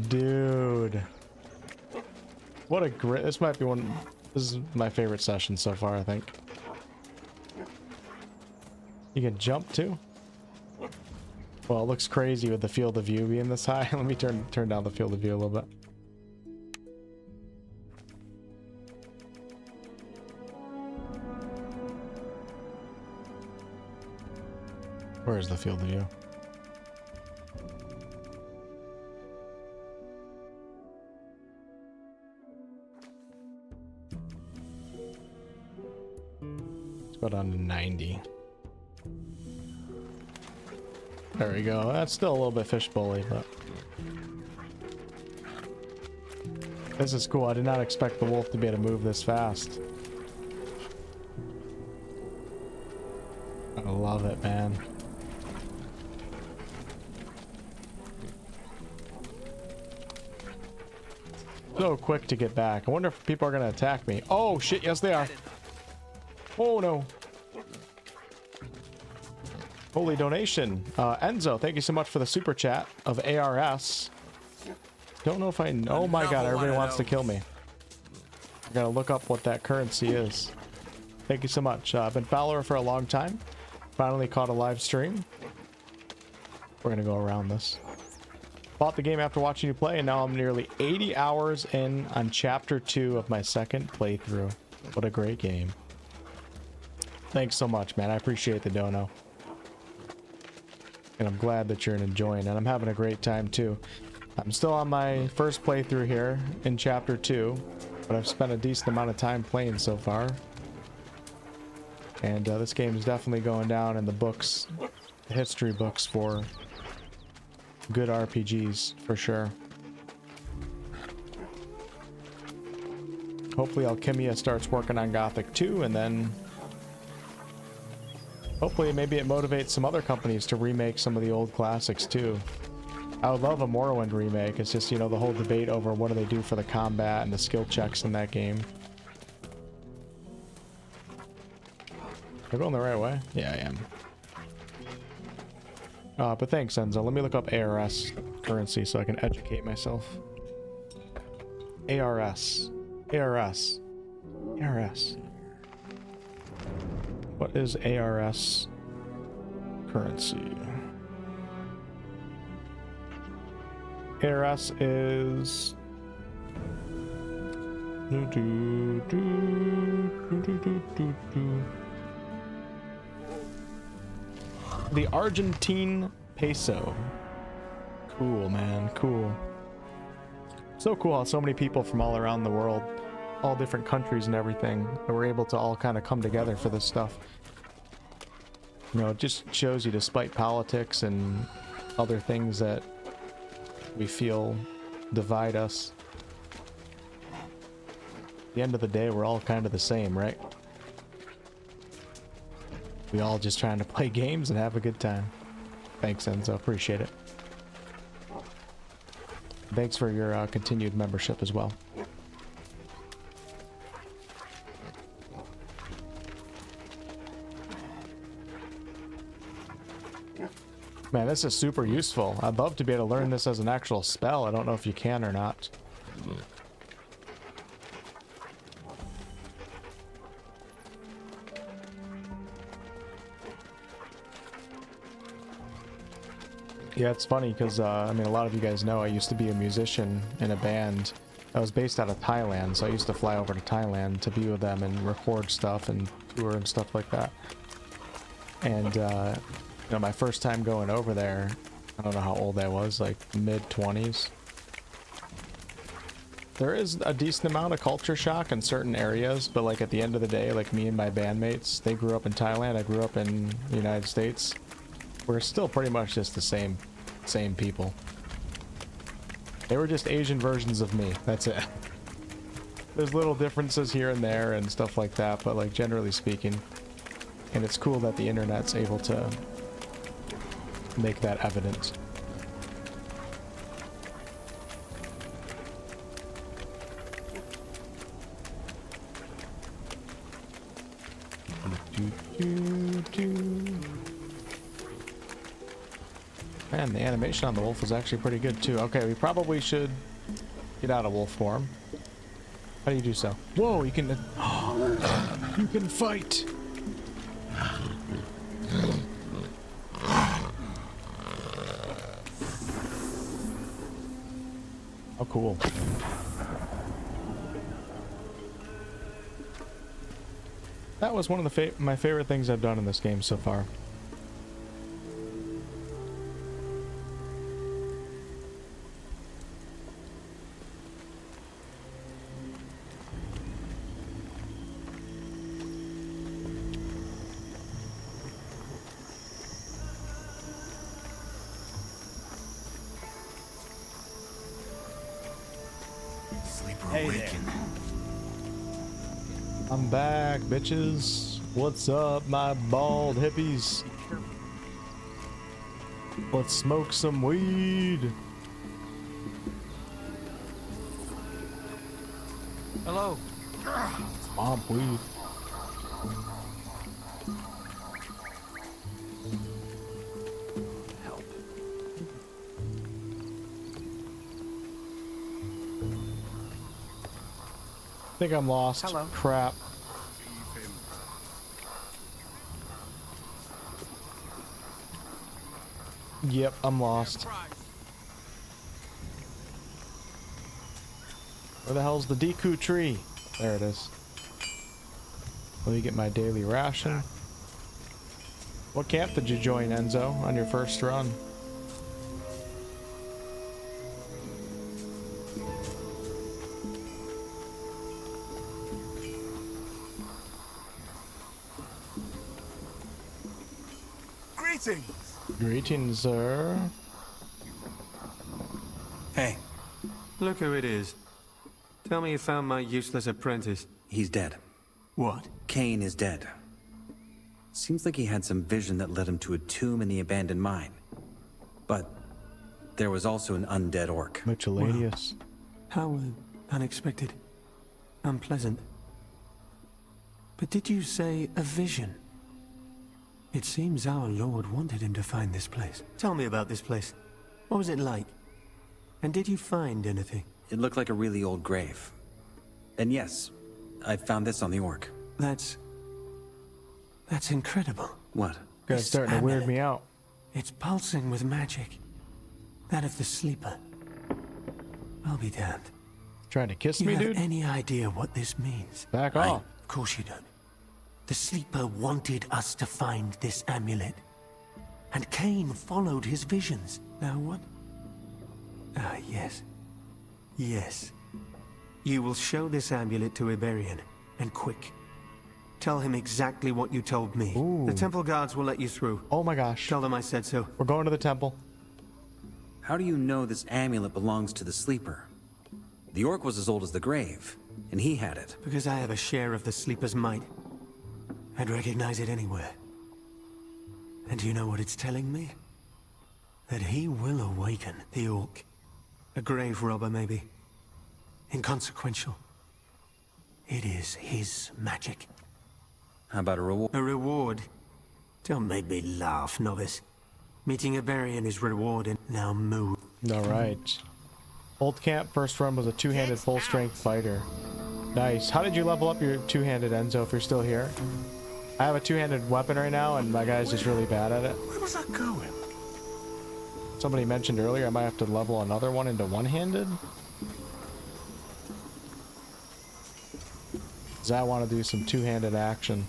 Dude, what a great, this might be one, this is my favorite session so far, I think. You can jump too? Well, it looks crazy with the field of view being this high. Let me turn down the field of view a little bit. Where is the field of view? Go down to 90. There we go. That's still a little bit fishbowly, but this is cool. I did not expect the wolf to be able to move this fast. I love it, man. So quick to get back. I wonder if people are going to attack me. Oh shit, yes they are. Oh no. Holy donation. Enzo, thank you so much for the super chat of ARS. Don't know if I know. Oh my god, everybody wants to kill me. I gotta look up what that currency is. Thank you so much. I've been follower for a long time. Finally caught a live stream. We're gonna go around this. Bought the game after watching you play, and now I'm nearly 80 hours in on chapter 2 of my second playthrough. What a great game. Thanks so much, man. I appreciate the dono. And I'm glad that you're enjoying it. I'm having a great time too. I'm still on my first playthrough here in chapter 2, but I've spent a decent amount of time playing so far. And this game is definitely going down in the books, the history books for good RPGs, for sure. Hopefully Alchemia starts working on Gothic 2, and then hopefully maybe it motivates some other companies to remake some of the old classics too. I would love a Morrowind remake. It's just, you know, the whole debate over what do they do for the combat and the skill checks in that game. Am I going the right way? Yeah, I am. But thanks, Enzo. Let me look up ARS currency so I can educate myself. ARS. ARS. ARS. What is ARS currency? ARS is... the Argentine peso. Cool, man. Cool. So cool how so many people from all around the world, all different countries and everything, that were able to all kind of come together for this stuff. You know, it just shows you, despite politics and other things that we feel divide us, at the end of the day, we're all kind of the same, right? We all just trying to play games and have a good time. Thanks, Enzo. Appreciate it. Thanks for your continued membership as well. Man, this is super useful. I'd love to be able to learn this as an actual spell. I don't know if you can or not. Yeah, it's funny because, I mean, a lot of you guys know I used to be a musician in a band that was based out of Thailand, so I used to fly over to Thailand to be with them and record stuff and tour and stuff like that. And, you know, my first time going over there, I don't know how old I was, like mid-20s. There is a decent amount of culture shock in certain areas, but like at the end of the day, like me and my bandmates, they grew up in Thailand, I grew up in the United States. We're still pretty much just the same people. They were just Asian versions of me. That's it. There's little differences here and there and stuff like that, but like generally speaking, and it's cool that the internet's able to make that evident. Man, the animation on the wolf is actually pretty good too. Okay, we probably should get out of wolf form. How do you do so? Whoa, you can... you can fight! How cool. That was one of the my favorite things I've done in this game so far. I'm back, bitches. What's up, my bald hippies? Let's smoke some weed. Hello. Mom, weed. Help. I think I'm lost. Hello. Crap. Yep, I'm lost. Where the hell's the Deku tree? There it is. Let me get my daily ration. What camp did you join, Enzo, on your first run? Greetings! Greetings, sir. Hey, look who it is. Tell me you found my useless apprentice. He's dead. What? Caine is dead. Seems like he had some vision that led him to a tomb in the abandoned mine. But there was also an undead orc. Miscellaneous. How unexpected. Unpleasant. But did you say a vision? It seems our Lord wanted him to find this place. Tell me about this place. What was it like? And did you find anything? It looked like a really old grave. And yes, I found this on the orc. That's incredible. What? Guy's starting to weird me out. It's pulsing with magic. That of the sleeper. I'll be damned. Trying to kiss me, You dude? have any idea what this means? Back off. Of course you don't. The sleeper wanted us to find this amulet. And Caine followed his visions. Now what? Ah, yes. Yes. You will show this amulet to Iberian, and quick. Tell him exactly what you told me. Ooh. The temple guards will let you through. Oh my gosh. Tell them I said so. We're going to the temple. How do you know this amulet belongs to the sleeper? The orc was as old as the grave, and he had it. Because I have a share of the sleeper's might. I'd recognize it anywhere. And you know what it's telling me? That he will awaken the orc. A grave robber, maybe. Inconsequential. It is his magic. How about a reward? A reward? Don't make me laugh, novice. Meeting Iberian is rewarding. Now move. Alright. Old camp, first run was a two-handed full-strength fighter. Nice. How did you level up your two-handed, Enzo, if you're still here? I have a two-handed weapon right now, and my guy's just really bad at it. Where was that going? Somebody mentioned earlier I might have to level another one into one-handed. Because I want to do some two-handed action.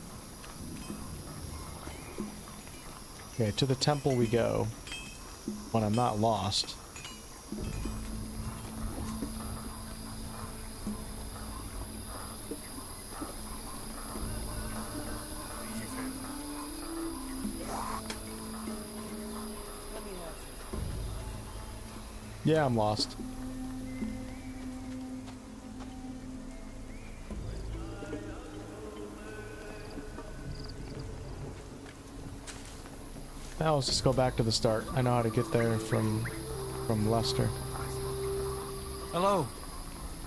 Okay, to the temple we go. When I'm not lost. Yeah, I'm lost. Now let's just go back to the start. I know how to get there from Leicester. Hello.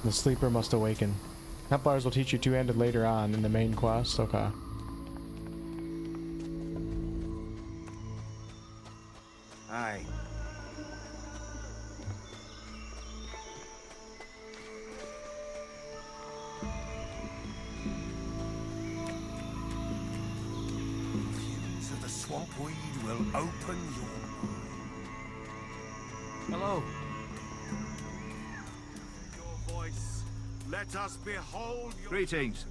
The sleeper must awaken. Templars will teach you two-handed later on in the main quest. Okay. Aye. So the swamp weed will open your mind. Hello. Your voice. Let us behold your... Greetings.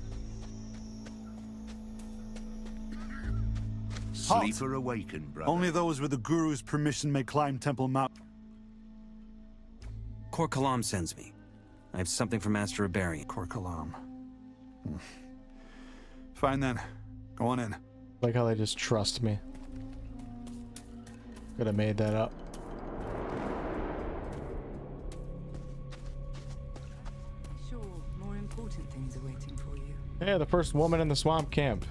Halt. Sleeper awakened, brother. Only those with the Guru's permission may climb Temple Mount. 𝑘𝑜𝑟 sends me. I have something for Master Iberian. 𝑘𝑜𝑟. Fine then. Go on in. Like how they just trust me. Could have made that up. Sure, more important things are waiting for you. Hey, the first woman in the swamp camp.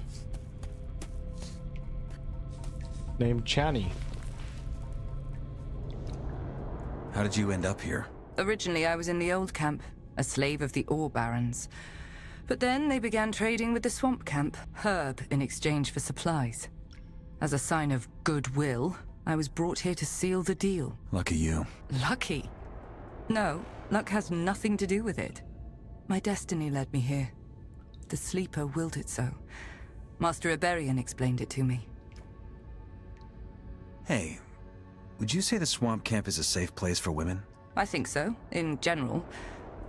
Named Chani. How did you end up here? Originally, I was in the old camp, a slave of the ore barons. But then they began trading with the swamp camp, herb in exchange for supplies. As a sign of goodwill, I was brought here to seal the deal. Lucky you. Lucky? No, luck has nothing to do with it. My destiny led me here. The sleeper willed it so. Master Iberian explained it to me. Hey, would you say the swamp camp is a safe place for women? I think so, in general.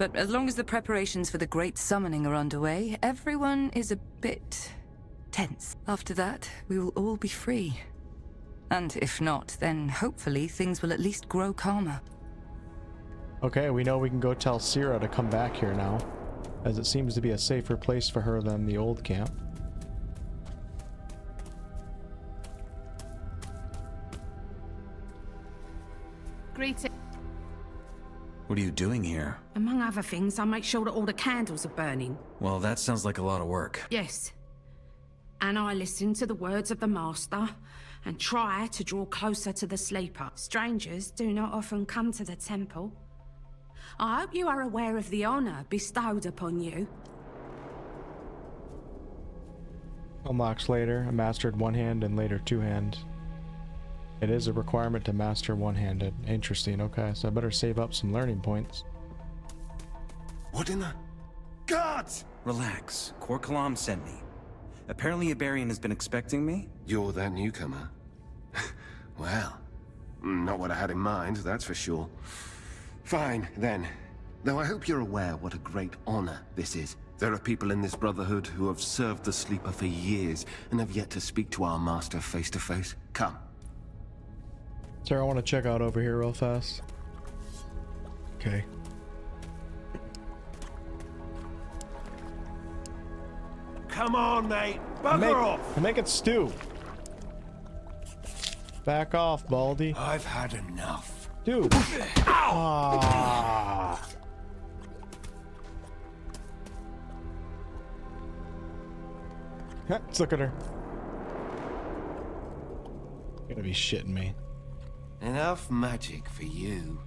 But as long as the preparations for the Great Summoning are underway, everyone is a bit tense. After that, we will all be free. And if not, then hopefully things will at least grow calmer. Okay, we know we can go tell Sira to come back here now, as it seems to be a safer place for her than the old camp. Greeting. What are you doing here? Among other things, I make sure that all the candles are burning. Well, that sounds like a lot of work. Yes. And I listen to the words of the Master and try to draw closer to the sleeper. Strangers do not often come to the temple. I hope you are aware of the honor bestowed upon you. Unlocks later. I mastered one-hand and later two-hand. It is a requirement to master one-handed. Interesting, okay, so I better save up some learning points. What in the... Guards! Relax. 𝑐𝑎𝑟 sent me. Apparently Iberian has been expecting me. You're that newcomer? Well, not what I had in mind, that's for sure. Fine, then. Though I hope you're aware what a great honor this is. There are people in this Brotherhood who have served the Sleeper for years and have yet to speak to our master face to face. Come. Sir, I want to check out over here real fast. Okay. Come on, mate. Bugger off. I'm making stew. Back off, Baldy. I've had enough. Dude. Ah. Let's look at her. You're gonna be shitting me. Enough magic for you.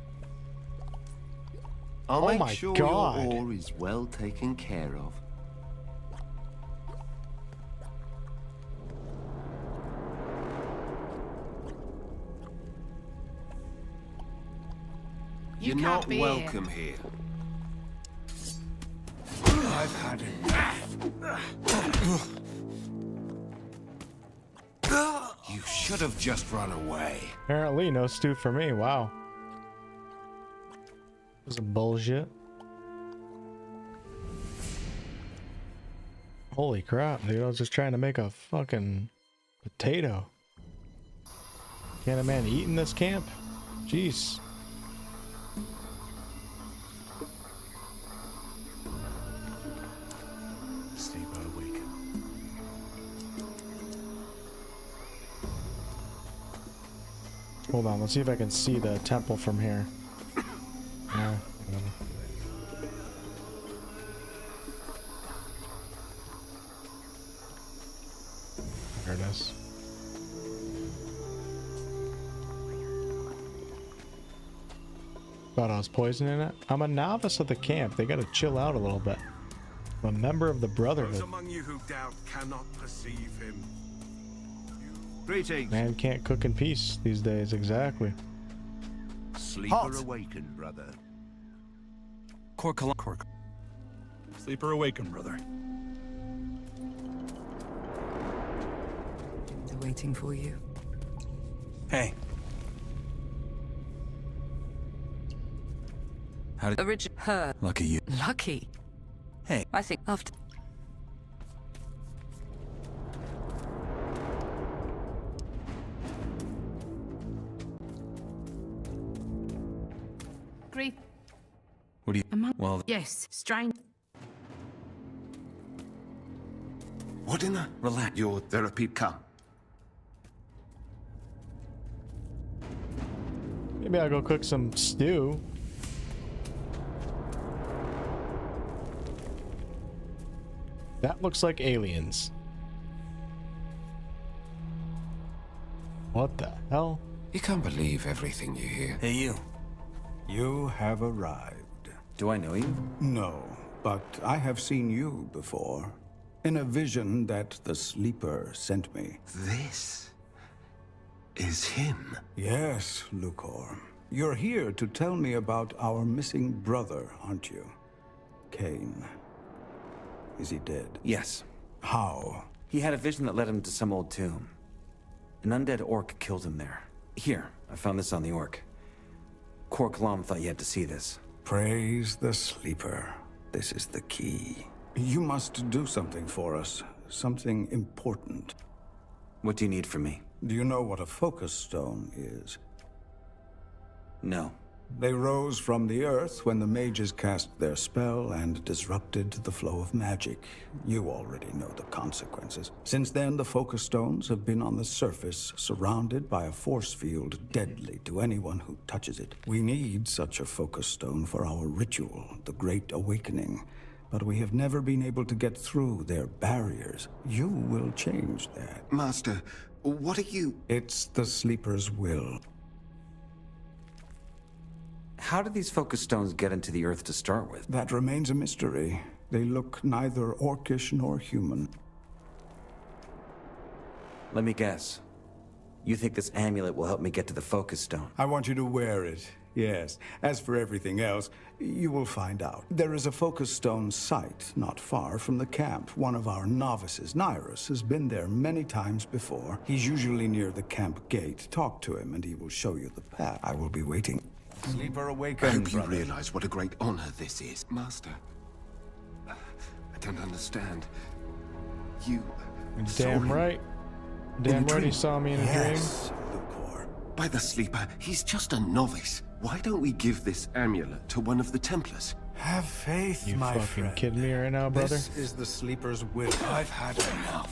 I'll Oh make my sure God. your ore is well taken care of. You're can't not be welcome here. I've had enough. You should have just run away. Apparently, no stew for me. Wow. This is bullshit. Holy crap, dude. I was just trying to make a fucking potato. Can a man eat in this camp? Jeez. Sleeper awaken. Hold on, let's see if I can see the temple from here. No, whatever. There it is. Thought I was poisoning it. I'm a novice at the camp. They gotta chill out a little bit. I'm a member of the Brotherhood. Those among you who doubt cannot perceive him. Greetings. Man can't cook in peace these days, exactly. Sleeper awakened, brother. 𝑐𝑎𝑟. Sleeper awaken, brother. They're waiting for you. Hey. How did... Her. Lucky you. Lucky? Hey. I think after... Greet. What do you... Well... Yes, strange. What in the... Relax. Your therapy, come. Maybe I'll go cook some stew. That looks like aliens. What the hell? You can't believe everything you hear. Hey, you. You have arrived. Do I know you? No, but I have seen you before. In a vision that the Sleeper sent me. This is him. Yes, 𝑐𝑎𝑟. You're here to tell me about our missing brother, aren't you? Caine. Is he dead? Yes. How? He had a vision that led him to some old tomb. An undead orc killed him there. Here, I found this on the orc. 𝑐𝑎𝑟 thought you had to see this. Praise the sleeper. This is the key. You must do something for us. Something important. What do you need from me? Do you know what a focus stone is? No. They rose from the earth when the mages cast their spell and disrupted the flow of magic. You already know the consequences. Since then, the focus stones have been on the surface, surrounded by a force field deadly to anyone who touches it. We need such a focus stone for our ritual, the Great Awakening. But we have never been able to get through their barriers. You will change that. Master, what are you... It's the Sleeper's will. How did these focus stones get into the earth to start with? That remains a mystery. They look neither orcish nor human. Let me guess. You think this amulet will help me get to the focus stone? I want you to wear it, yes. As for everything else, you will find out. There is a focus stone site not far from the camp. One of our novices, Nyrus, has been there many times before. He's usually near the camp gate. Talk to him and he will show you the path. I will be waiting. Sleeper awaken, I hope you brother. realize what a great honor this is. Master, I don't understand. You... Damn right. Damn right he saw me in a dream. By the Sleeper, he's just a novice. Why don't we give this amulet to one of the Templars? Have faith, You my fucking friend. kidding me right now, brother? This is the Sleeper's will. I've had enough.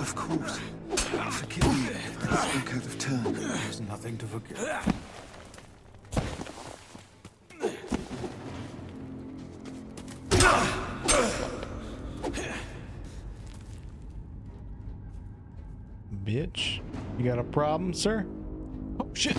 Of course. Forgive me if I spoke out of turn. There's nothing to forgive. Bitch. You got a problem, sir? Oh, shit.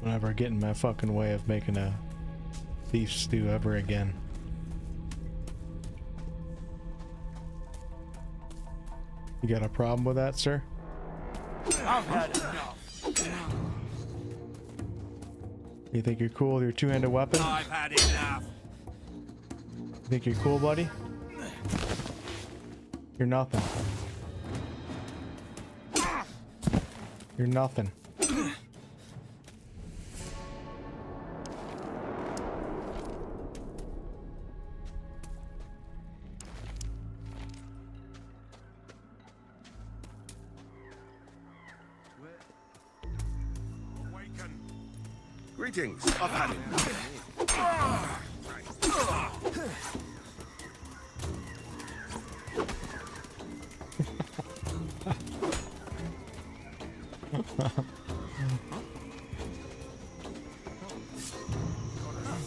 Don't ever get in my fucking way of making a beef stew ever again. You got a problem with that, sir? I've had enough. You think you're cool with your two-handed weapon? I've had enough. You think you're cool, buddy? You're nothing. You're nothing. Greetings. I've had it.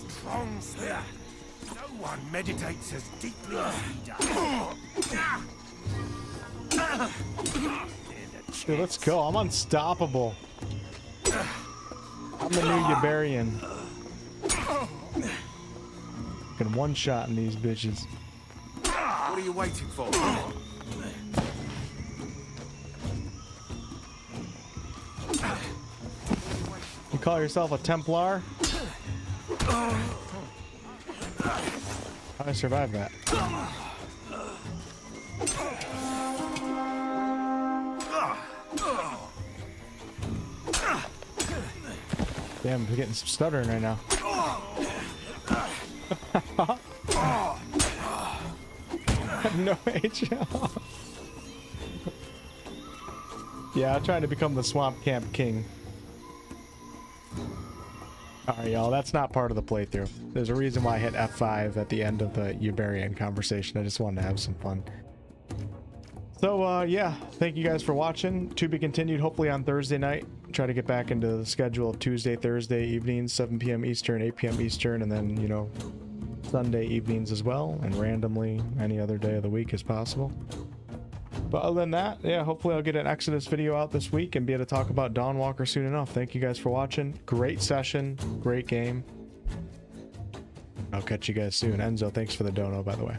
Strong sleep. No one meditates as deeply as he does. Dude, let's go. I'm unstoppable. I'm the new Yabarian. Fucking one-shot in these bitches. What are you waiting for? You call yourself a Templar? How'd I survive that? Damn, I'm getting some stuttering right now. I have no HL. Yeah, I'm trying to become the Swamp Camp King. Alright, y'all, that's not part of the playthrough. There's a reason why I hit F5 at the end of the Uberian conversation. I just wanted to have some fun. So, yeah, thank you guys for watching. To be continued, hopefully on Thursday night. Try to get back into the schedule of Tuesday, Thursday evenings, 7 p.m. Eastern, 8 p.m. Eastern, and then, you know, Sunday evenings as well, and randomly any other day of the week as possible. But other than that, yeah, hopefully I'll get an Exodus video out this week and be able to talk about Dawnwalker soon enough. Thank you guys for watching. Great session, great game. I'll catch you guys soon. Enzo, thanks for the dono, by the way.